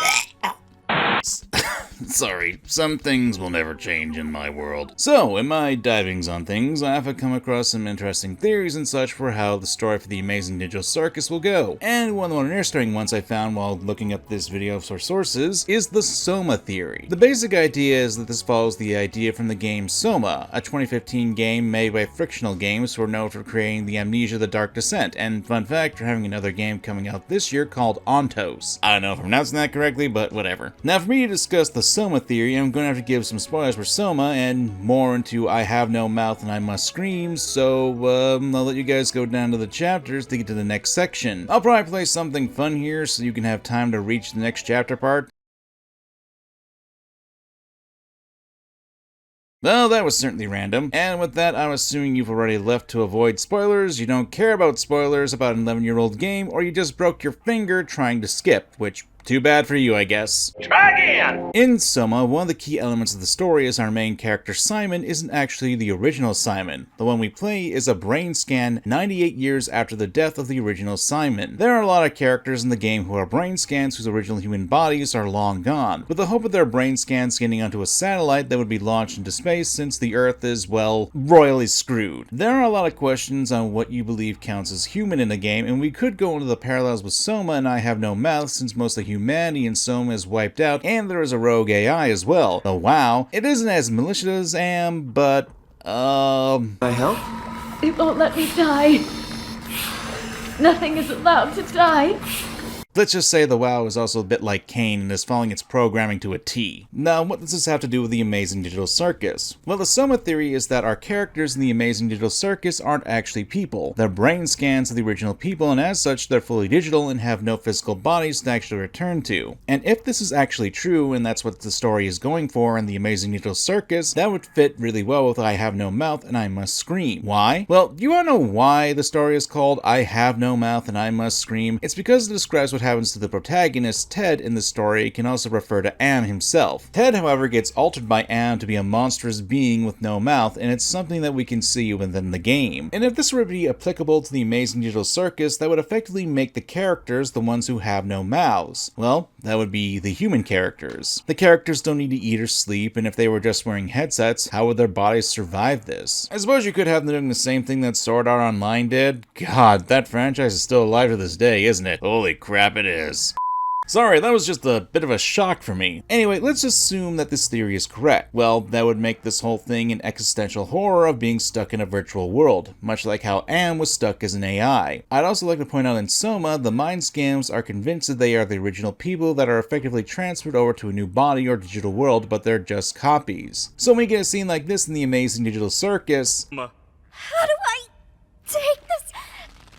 Sorry, some things will never change in my world. So, in my divings on things, I have come across some interesting theories and such for how the story for the Amazing Digital Circus will go. And one of the more interesting ones I found while looking up this video for sources is the Soma theory. The basic idea is that this follows the idea from the game Soma, a 2015 game made by Frictional Games who are known for creating the Amnesia The Dark Descent, and fun fact, they're having another game coming out this year called Ontos. I don't know if I'm pronouncing that correctly, but whatever. Now, for me to discuss the Soma theory, I'm going to have to give some spoilers for Soma and more into I have no mouth and I must scream, so I'll let you guys go down to the chapters to get to the next section. I'll probably play something fun here so you can have time to reach the next chapter part. Well, that was certainly random, and with that, I'm assuming you've already left to avoid spoilers, you don't care about spoilers about an 11-year-old game, or you just broke your finger trying to skip, which too bad for you, I guess. Try again! In Soma, one of the key elements of the story is our main character Simon isn't actually the original Simon. The one we play is a brain scan 98 years after the death of the original Simon. There are a lot of characters in the game who are brain scans whose original human bodies are long gone, with the hope of their brain scans getting onto a satellite that would be launched into space since the Earth is, well, royally screwed. There are a lot of questions on what you believe counts as human in the game, and we could go into the parallels with Soma and I Have No Mouth since most of humanity in Soma is wiped out, and there is a rogue AI as well. Though wow, it isn't as malicious as Am, but Can I help? It won't let me die. Nothing is allowed to die. Let's just say the WoW is also a bit like Caine and is following its programming to a T. Now, what does this have to do with the Amazing Digital Circus? Well, the Soma theory is that our characters in the Amazing Digital Circus aren't actually people. They're brain scans of the original people, and as such, they're fully digital and have no physical bodies to actually return to. And if this is actually true, and that's what the story is going for in the Amazing Digital Circus, that would fit really well with I Have No Mouth and I Must Scream. Why? Well, you wanna know why the story is called I Have No Mouth and I Must Scream? It's because it describes what happens to the protagonist, Ted, in the story. It can also refer to Am himself. Ted, however, gets altered by Am to be a monstrous being with no mouth, and it's something that we can see within the game. And if this were to be applicable to the Amazing Digital Circus, that would effectively make the characters the ones who have no mouths. Well, that would be the human characters. The characters don't need to eat or sleep, and if they were just wearing headsets, how would their bodies survive this? I suppose you could have them doing the same thing that Sword Art Online did. God, that franchise is still alive to this day, isn't it? Holy crap, it is. Sorry, that was just a bit of a shock for me. Anyway, let's assume that this theory is correct. Well, that would make this whole thing an existential horror of being stuck in a virtual world, much like how Am was stuck as an AI. I'd also like to point out in Soma, the mind scams are convinced that they are the original people that are effectively transferred over to a new body or digital world, but they're just copies. So when we get a scene like this in the Amazing Digital Circus, How do I take this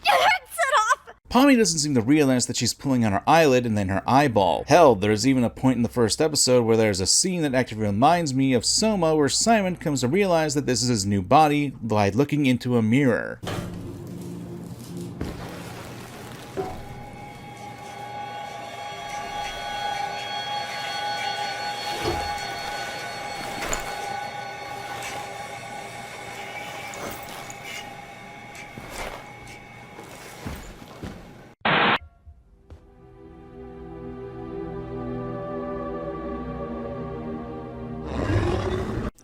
headset off? Pomni doesn't seem to realize that she's pulling on her eyelid and then her eyeball. Hell, there's even a point in the first episode where there's a scene that actually reminds me of Soma where Simon comes to realize that this is his new body by looking into a mirror.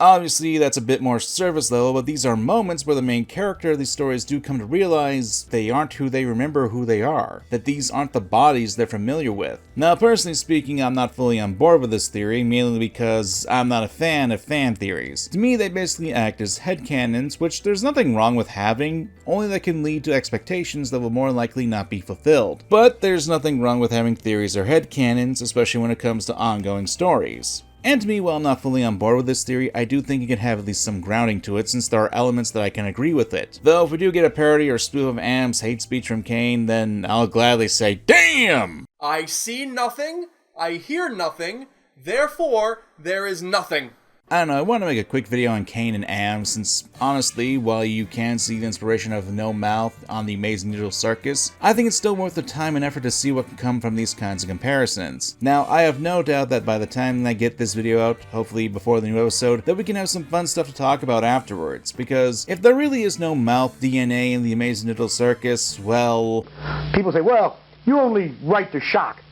Obviously, that's a bit more surface level, but these are moments where the main character of these stories do come to realize they aren't who they remember who they are, that these aren't the bodies they're familiar with. Now, personally speaking, I'm not fully on board with this theory, mainly because I'm not a fan of fan theories. To me, they basically act as headcanons, which there's nothing wrong with having, only that can lead to expectations that will more likely not be fulfilled. But there's nothing wrong with having theories or headcanons, especially when it comes to ongoing stories. And to me, while I'm not fully on board with this theory, I do think it can have at least some grounding to it, since there are elements that I can agree with it. Though if we do get a parody or spoof of Am's hate speech from Caine, then I'll gladly say, damn! I see nothing, I hear nothing, therefore there is nothing. I don't know, I want to make a quick video on Caine and Am, since honestly, while you can see the inspiration of No Mouth on the Amazing Digital Circus, I think it's still worth the time and effort to see what can come from these kinds of comparisons. Now, I have no doubt that by the time I get this video out, hopefully before the new episode, that we can have some fun stuff to talk about afterwards, because if there really is no mouth DNA in the Amazing Digital Circus, well... People say, well, you only write to shock.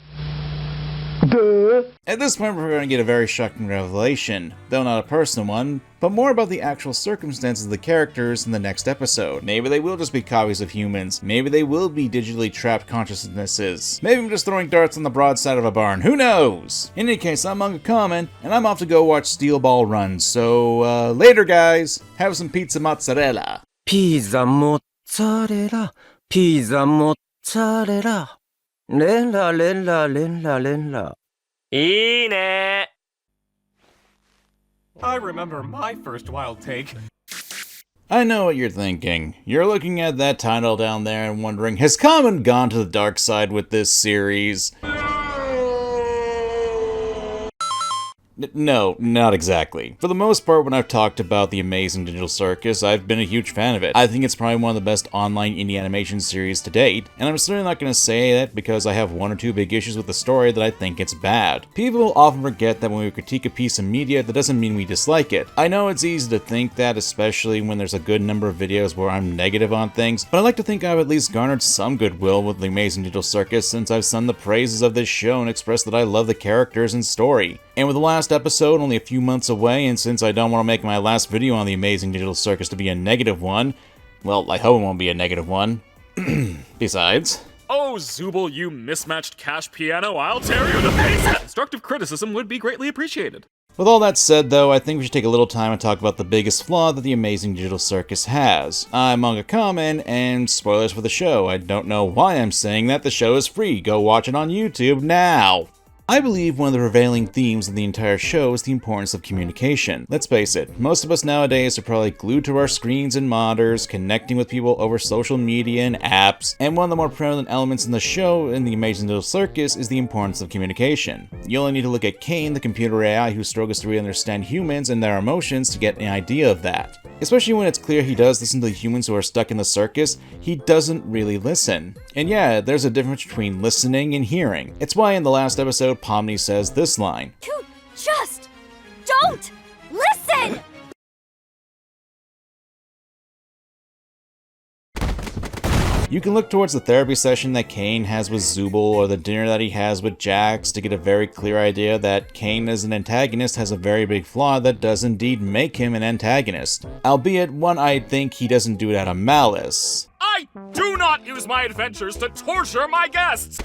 Duh. At this point, we're going to get a very shocking revelation, though not a personal one, but more about the actual circumstances of the characters in the next episode. Maybe they will just be copies of humans, maybe they will be digitally trapped consciousnesses, maybe I'm just throwing darts on the broadside of a barn, who knows? In any case, I'm Uncle Common, and I'm off to go watch Steel Ball run, so later guys, have some pizza mozzarella. Pizza mozzarella, pizza mozzarella. Lella, lella, lella, lella. I remember my first wild take. I know what you're thinking. You're looking at that title down there and wondering, has Common gone to the dark side with this series? No, not exactly. For the most part, when I've talked about the amazing Digital Circus, I've been a huge fan of it. I think it's probably one of the best online indie animation series to date, and I'm certainly not going to say that because I have one or two big issues with the story that I think it's bad. People often forget that when we critique a piece of media, that doesn't mean we dislike it. I know it's easy to think that, especially when there's a good number of videos where I'm negative on things, but I like to think I've at least garnered some goodwill with the amazing Digital Circus since I've sung the praises of this show and expressed that I love the characters and story. And with the last episode only a few months away, and since I don't want to make my last video on the amazing Digital Circus to be a negative one, well, I hope it won't be a negative one. Besides... Oh, Zooble, you mismatched cash piano, I'll tear you to pieces! Constructive criticism would be greatly appreciated. With all that said, though, I think we should take a little time and talk about the biggest flaw that the amazing Digital Circus has. I'm Manga Kamen, and spoilers for the show. I don't know why I'm saying that. The show is free. Go watch it on YouTube now! I believe one of the prevailing themes of the entire show is the importance of communication. Let's face it, most of us nowadays are probably glued to our screens and monitors, connecting with people over social media and apps, and one of the more prevalent elements in the show in the amazing Digital Circus is the importance of communication. You only need to look at Caine, the computer AI who struggles to really understand humans and their emotions to get an idea of that. Especially when it's clear he does listen to the humans who are stuck in the circus, he doesn't really listen. And yeah, there's a difference between listening and hearing. It's why in the last episode, Pomni says this line. You just don't listen! You can look towards the therapy session that Caine has with Zooble or the dinner that he has with Jax to get a very clear idea that Caine as an antagonist has a very big flaw that does indeed make him an antagonist. Albeit one I think he doesn't do it out of malice. I do not use my adventures to torture my guests!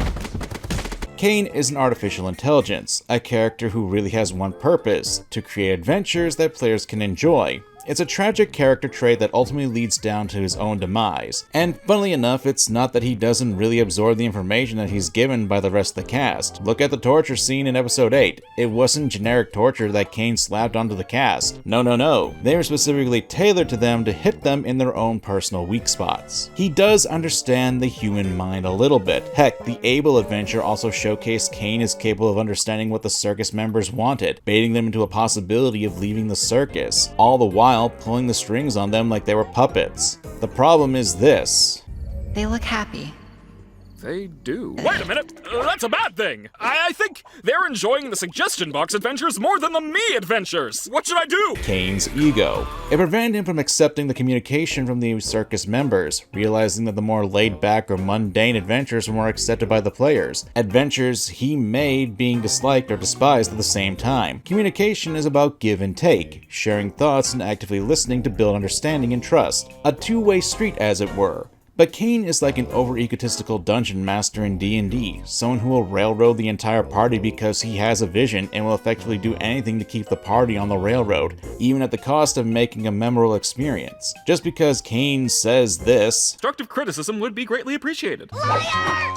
Caine is an artificial intelligence, a character who really has one purpose, to create adventures that players can enjoy. It's a tragic character trait that ultimately leads down to his own demise. And funnily enough, it's not that he doesn't really absorb the information that he's given by the rest of the cast. Look at the torture scene in episode 8. It wasn't generic torture that Caine slapped onto the cast. No. They were specifically tailored to them to hit them in their own personal weak spots. He does understand the human mind a little bit. Heck, the Able adventure also showcased Caine is capable of understanding what the circus members wanted, baiting them into a possibility of leaving the circus, all the while pulling the strings on them like they were puppets. The problem is this. They look happy. They do. Wait a minute! That's a bad thing! I think they're enjoying the suggestion box adventures more than the me adventures! What should I do? Caine's ego. It prevented him from accepting the communication from the circus members, realizing that the more laid-back or mundane adventures were more accepted by the players. Adventures he made being disliked or despised at the same time. Communication is about give and take, sharing thoughts and actively listening to build understanding and trust. A two-way street, as it were. But Caine is like an over-egotistical dungeon master in D&D, someone who will railroad the entire party because he has a vision and will effectively do anything to keep the party on the railroad, even at the cost of making a memorable experience. Just because Caine says this, constructive criticism would be greatly appreciated.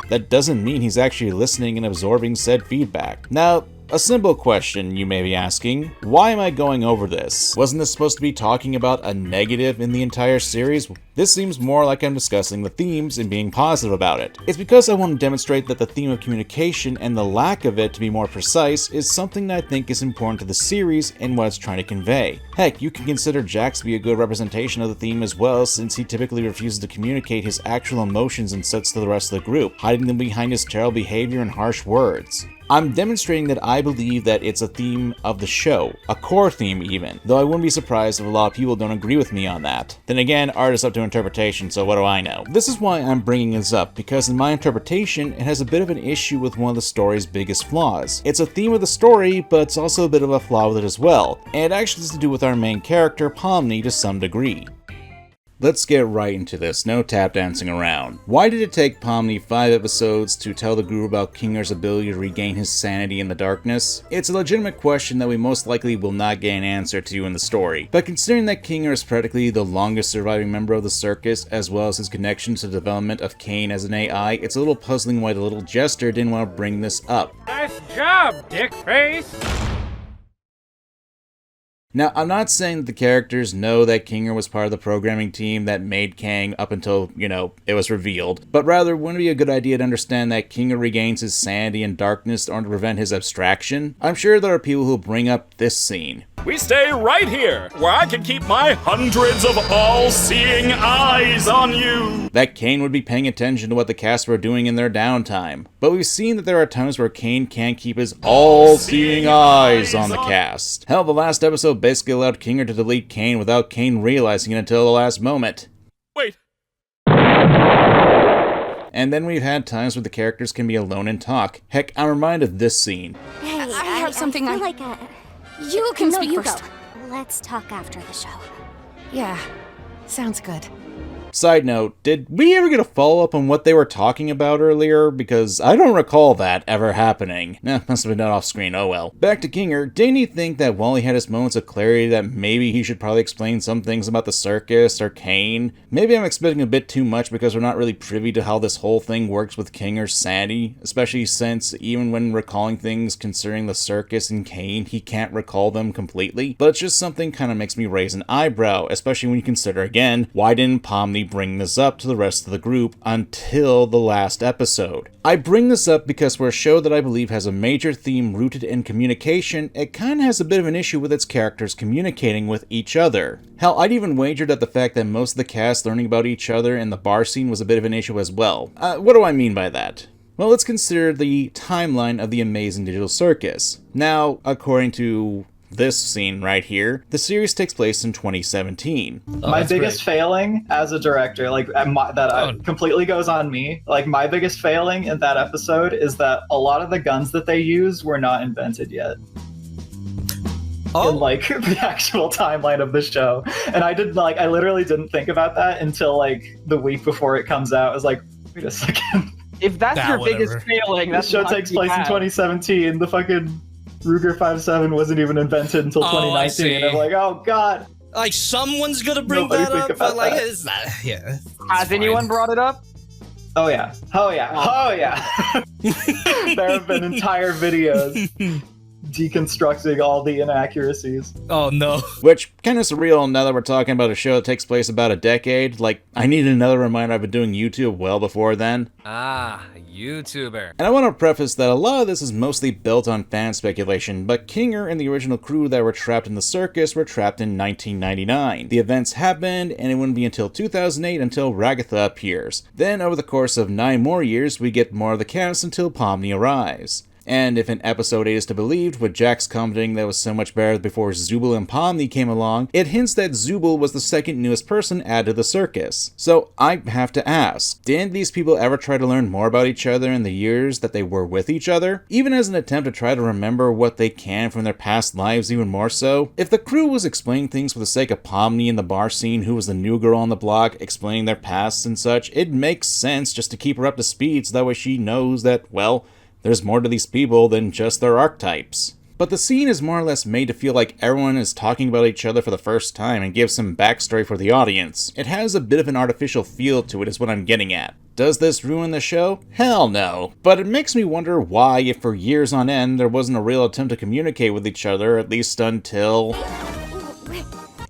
That doesn't mean he's actually listening and absorbing said feedback. Now, a simple question you may be asking, why am I going over this? Wasn't this supposed to be talking about a negative in the entire series? This seems more like I'm discussing the themes and being positive about it. It's because I want to demonstrate that the theme of communication and the lack of it, to be more precise, is something that I think is important to the series and what it's trying to convey. Heck, you can consider Jax to be a good representation of the theme as well, since he typically refuses to communicate his actual emotions and such to the rest of the group, hiding them behind his terrible behavior and harsh words. I'm demonstrating that I believe that it's a theme of the show, a core theme even, though I wouldn't be surprised if a lot of people don't agree with me on that. Then again, art is up to interpretation, so what do I know? This is why I'm bringing this up, because in my interpretation, it has a bit of an issue with one of the story's biggest flaws. It's a theme of the story, but it's also a bit of a flaw with it as well, and it actually has to do with our main character, Pomni, to some degree. Let's get right into this, no tap dancing around. Why did it take Pomni 5 episodes to tell the group about Kinger's ability to regain his sanity in the darkness? It's a legitimate question that we most likely will not get an answer to in the story, but considering that Kinger is practically the longest surviving member of the circus, as well as his connection to the development of Caine as an AI, it's a little puzzling why the little jester didn't want to bring this up. Nice job, dickface! Now, I'm not saying that the characters know that Kinger was part of the programming team that made Caine up until, it was revealed, but rather, wouldn't it be a good idea to understand that Kinger regains his sanity and darkness in order to prevent his abstraction? I'm sure there are people who bring up this scene. We stay right here, where I can keep my hundreds of all-seeing eyes on you! That Caine would be paying attention to what the cast were doing in their downtime. But we've seen that there are times where Caine can't keep his all-seeing eyes on the cast. Hell, the last episode basically allowed Kinger to delete Caine without Caine realizing it until the last moment. Wait. And then we've had times where the characters can be alone and talk. Heck, I'm reminded of this scene. Hey, I have something I feel like You can no, speak you first. Go. Let's talk after the show. Yeah, sounds good. Side note, did we ever get a follow-up on what they were talking about earlier? Because I don't recall that ever happening. Must have been done off-screen, oh well. Back to Kinger, didn't he think that Wally had his moments of clarity that maybe he should probably explain some things about the circus or Caine? Maybe I'm expecting a bit too much because we're not really privy to how this whole thing works with Kinger's sanity, especially since even when recalling things concerning the circus and Caine, he can't recall them completely. But it's just something kind of makes me raise an eyebrow, especially when you consider again, why didn't Pomni bring this up to the rest of the group until the last episode? I bring this up because for a show that I believe has a major theme rooted in communication, it kinda has a bit of an issue with its characters communicating with each other. Hell, I'd even wagered that the fact that most of the cast learning about each other in the bar scene was a bit of an issue as well. What do I mean by that? Well, let's consider the timeline of the Amazing Digital Circus. Now, according to this scene right here, the series takes place in 2017. My biggest failing as a director, completely goes on me. Like, my biggest failing in that episode is that a lot of the guns that they use were not invented yet. In the actual timeline of the show. And I literally didn't think about that until the week before it comes out. I was like, wait a second. If that's your biggest failing, that show takes place in 2017. The fucking Ruger 5.7 wasn't even invented until 2019. And I'm like, oh god. Someone's gonna bring that up, but yeah. Has anyone brought it up? Oh yeah. There have been entire videos deconstructing all the inaccuracies. Oh no. Which, kind of surreal now that we're talking about a show that takes place about a decade. I need another reminder I've been doing YouTube well before then. Ah, YouTuber. And I want to preface that a lot of this is mostly built on fan speculation, but Kinger and the original crew that were trapped in the circus were trapped in 1999. The events happened, and it wouldn't be until 2008 until Ragatha appears. Then, over the course of 9 more years, we get more of the cast until Pomni arrives. And if in episode 8 is to be believed, with Jax commenting that was so much better before Zooble and Pomni came along, it hints that Zooble was the second newest person added to the circus. So I have to ask, didn't these people ever try to learn more about each other in the years that they were with each other? Even as an attempt to try to remember what they can from their past lives even more so? If the crew was explaining things for the sake of Pomni in the bar scene, who was the new girl on the block, explaining their pasts and such, it makes sense just to keep her up to speed so that way she knows that, well, there's more to these people than just their archetypes. But the scene is more or less made to feel like everyone is talking about each other for the first time and gives some backstory for the audience. It has a bit of an artificial feel to it is what I'm getting at. Does this ruin the show? Hell no. But it makes me wonder why, if for years on end, there wasn't a real attempt to communicate with each other, at least until...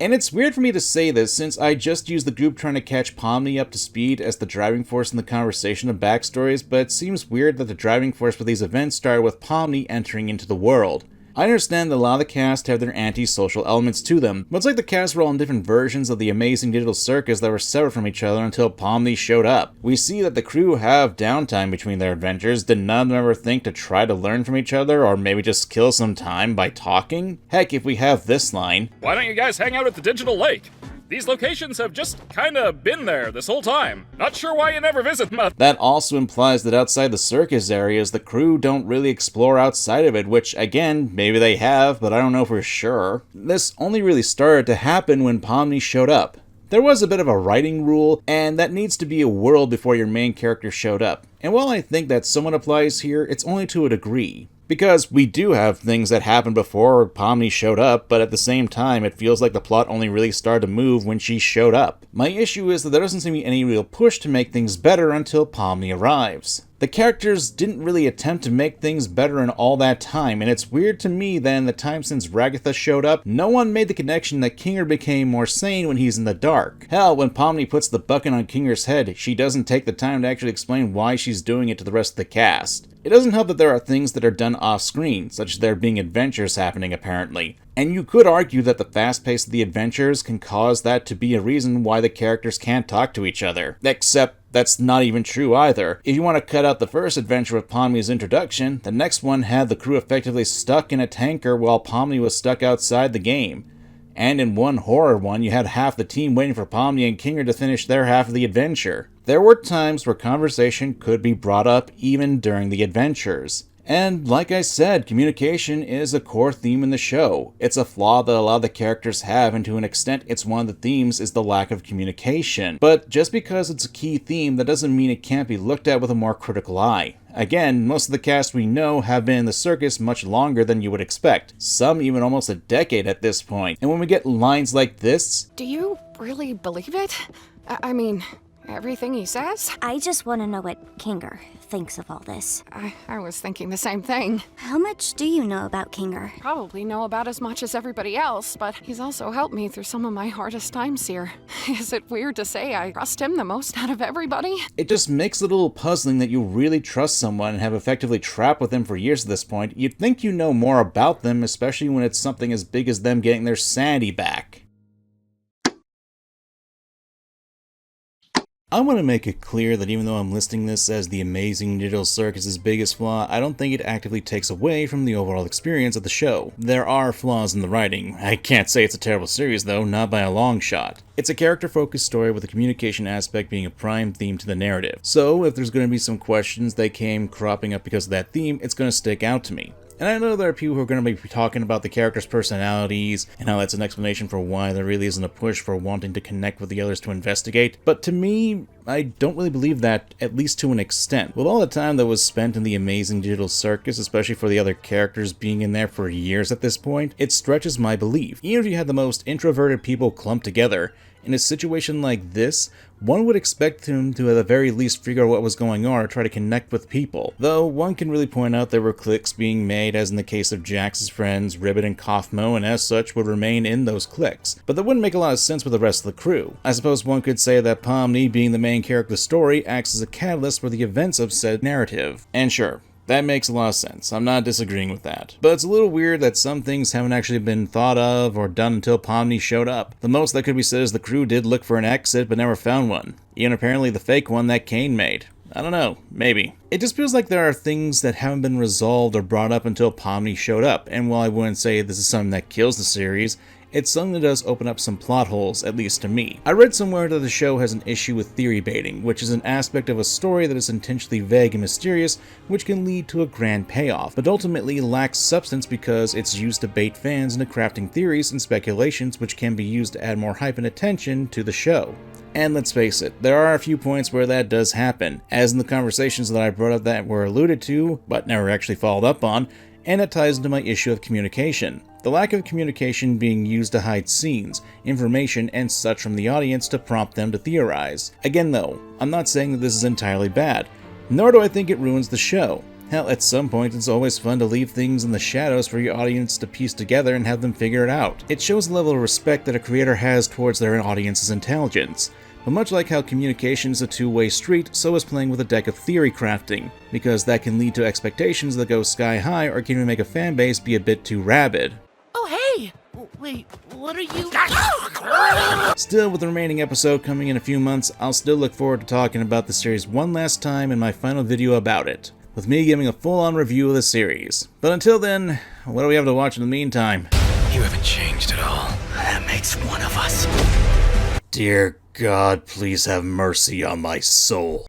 And it's weird for me to say this since I just used the group trying to catch Pomni up to speed as the driving force in the conversation of backstories, but it seems weird that the driving force for these events started with Pomni entering into the world. I understand that a lot of the cast have their anti-social elements to them, but it's like the cast were all in different versions of the Amazing Digital Circus that were separate from each other until Pomni showed up. We see that the crew have downtime between their adventures. Did none of them ever think to try to learn from each other, or maybe just kill some time by talking? Heck, if we have this line, why don't you guys hang out at the Digital Lake? These locations have just kinda been there this whole time. Not sure why you never visit them. That also implies that outside the circus areas, the crew don't really explore outside of it, which, again, maybe they have, but I don't know for sure. This only really started to happen when Pomni showed up. There was a bit of a writing rule, and that needs to be a world before your main character showed up. And while I think that somewhat applies here, it's only to a degree. Because we do have things that happened before Pomni showed up, but at the same time, it feels like the plot only really started to move when she showed up. My issue is that there doesn't seem to be any real push to make things better until Pomni arrives. The characters didn't really attempt to make things better in all that time, and it's weird to me that in the time since Ragatha showed up, no one made the connection that Kinger became more sane when he's in the dark. Hell, when Pomni puts the bucket on Kinger's head, she doesn't take the time to actually explain why she's doing it to the rest of the cast. It doesn't help that there are things that are done off-screen, such as there being adventures happening apparently. And you could argue that the fast pace of the adventures can cause that to be a reason why the characters can't talk to each other. Except that's not even true either. If you want to cut out the first adventure with Pomni's introduction, the next one had the crew effectively stuck in a tanker while Pomni was stuck outside the game. And in one horror one, you had half the team waiting for Pomni and Kinger to finish their half of the adventure. There were times where conversation could be brought up even during the adventures. And like I said, communication is a core theme in the show. It's a flaw that a lot of the characters have, and to an extent it's one of the themes is the lack of communication. But just because it's a key theme, that doesn't mean it can't be looked at with a more critical eye. Again, most of the cast we know have been in the circus much longer than you would expect, some even almost a decade at this point. And when we get lines like this... Do you really believe it? I mean, everything he says? I just want to know what Kinger thinks of all this. I was thinking the same thing. How much do you know about Kinger? Probably know about as much as everybody else, but he's also helped me through some of my hardest times here. Is it weird to say I trust him the most out of everybody? It just makes it a little puzzling that you really trust someone and have effectively trapped with them for years at this point. You'd think you know more about them, especially when it's something as big as them getting their sanity back. I want to make it clear that even though I'm listing this as the amazing Digital Circus's biggest flaw, I don't think it actively takes away from the overall experience of the show. There are flaws in the writing. I can't say it's a terrible series though, not by a long shot. It's a character-focused story with the communication aspect being a prime theme to the narrative. So if there's going to be some questions that came cropping up because of that theme, it's going to stick out to me. And I know there are people who are going to be talking about the characters' personalities and how that's an explanation for why there really isn't a push for wanting to connect with the others to investigate, but to me, I don't really believe that, at least to an extent. With all the time that was spent in the amazing Digital Circus, especially for the other characters being in there for years at this point, it stretches my belief. Even if you had the most introverted people clumped together, in a situation like this, one would expect him to at the very least figure out what was going on or try to connect with people. Though one can really point out there were cliques being made, as in the case of Jax's friends, Ribbit and Kaufmo, and as such would remain in those cliques. But that wouldn't make a lot of sense with the rest of the crew. I suppose one could say that Pomni, being the main character of the story, acts as a catalyst for the events of said narrative. And sure, that makes a lot of sense. I'm not disagreeing with that. But it's a little weird that some things haven't actually been thought of or done until Pomni showed up. The most that could be said is the crew did look for an exit but never found one. Even apparently the fake one that Caine made. I don't know, maybe. It just feels like there are things that haven't been resolved or brought up until Pomni showed up, and while I wouldn't say this is something that kills the series, it's something that does open up some plot holes, at least to me. I read somewhere that the show has an issue with theory baiting, which is an aspect of a story that is intentionally vague and mysterious, which can lead to a grand payoff, but ultimately lacks substance because it's used to bait fans into crafting theories and speculations which can be used to add more hype and attention to the show. And let's face it, there are a few points where that does happen, as in the conversations that I brought up that were alluded to, but never actually followed up on, and it ties into my issue of communication. The lack of communication being used to hide scenes, information, and such from the audience to prompt them to theorize. Again though, I'm not saying that this is entirely bad, nor do I think it ruins the show. Hell, at some point it's always fun to leave things in the shadows for your audience to piece together and have them figure it out. It shows the level of respect that a creator has towards their audience's intelligence. But much like how communication is a two-way street, so is playing with a deck of theory crafting, because that can lead to expectations that go sky high or can even make a fanbase be a bit too rabid. Oh hey! Wait, what are you... Still, with the remaining episode coming in a few months, I'll still look forward to talking about the series one last time in my final video about it, with me giving a full-on review of the series. But until then, what do we have to watch in the meantime? You haven't changed at all. That makes one of us. Dear God, please have mercy on my soul.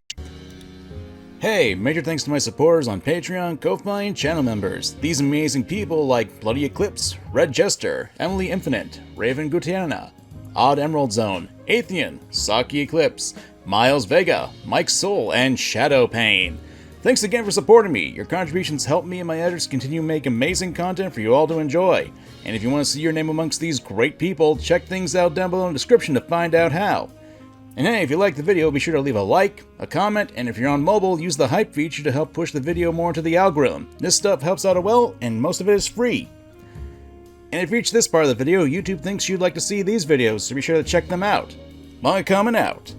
Hey, major thanks to my supporters on Patreon, Ko-Fi, and channel members. These amazing people like Bloody Eclipse, Red Jester, Emily Infinite, Raven Gutiana, Odd Emerald Zone, Atheon, Saki Eclipse, Miles Vega, Mike Soul, and Shadow Pain. Thanks again for supporting me. Your contributions help me and my editors continue to make amazing content for you all to enjoy. And if you want to see your name amongst these great people, check things out down below in the description to find out how. And hey, if you liked the video, be sure to leave a like, a comment, and if you're on mobile, use the hype feature to help push the video more into the algorithm. This stuff helps out well, and most of it is free. And if you reach this part of the video, YouTube thinks you'd like to see these videos, so be sure to check them out. My coming out.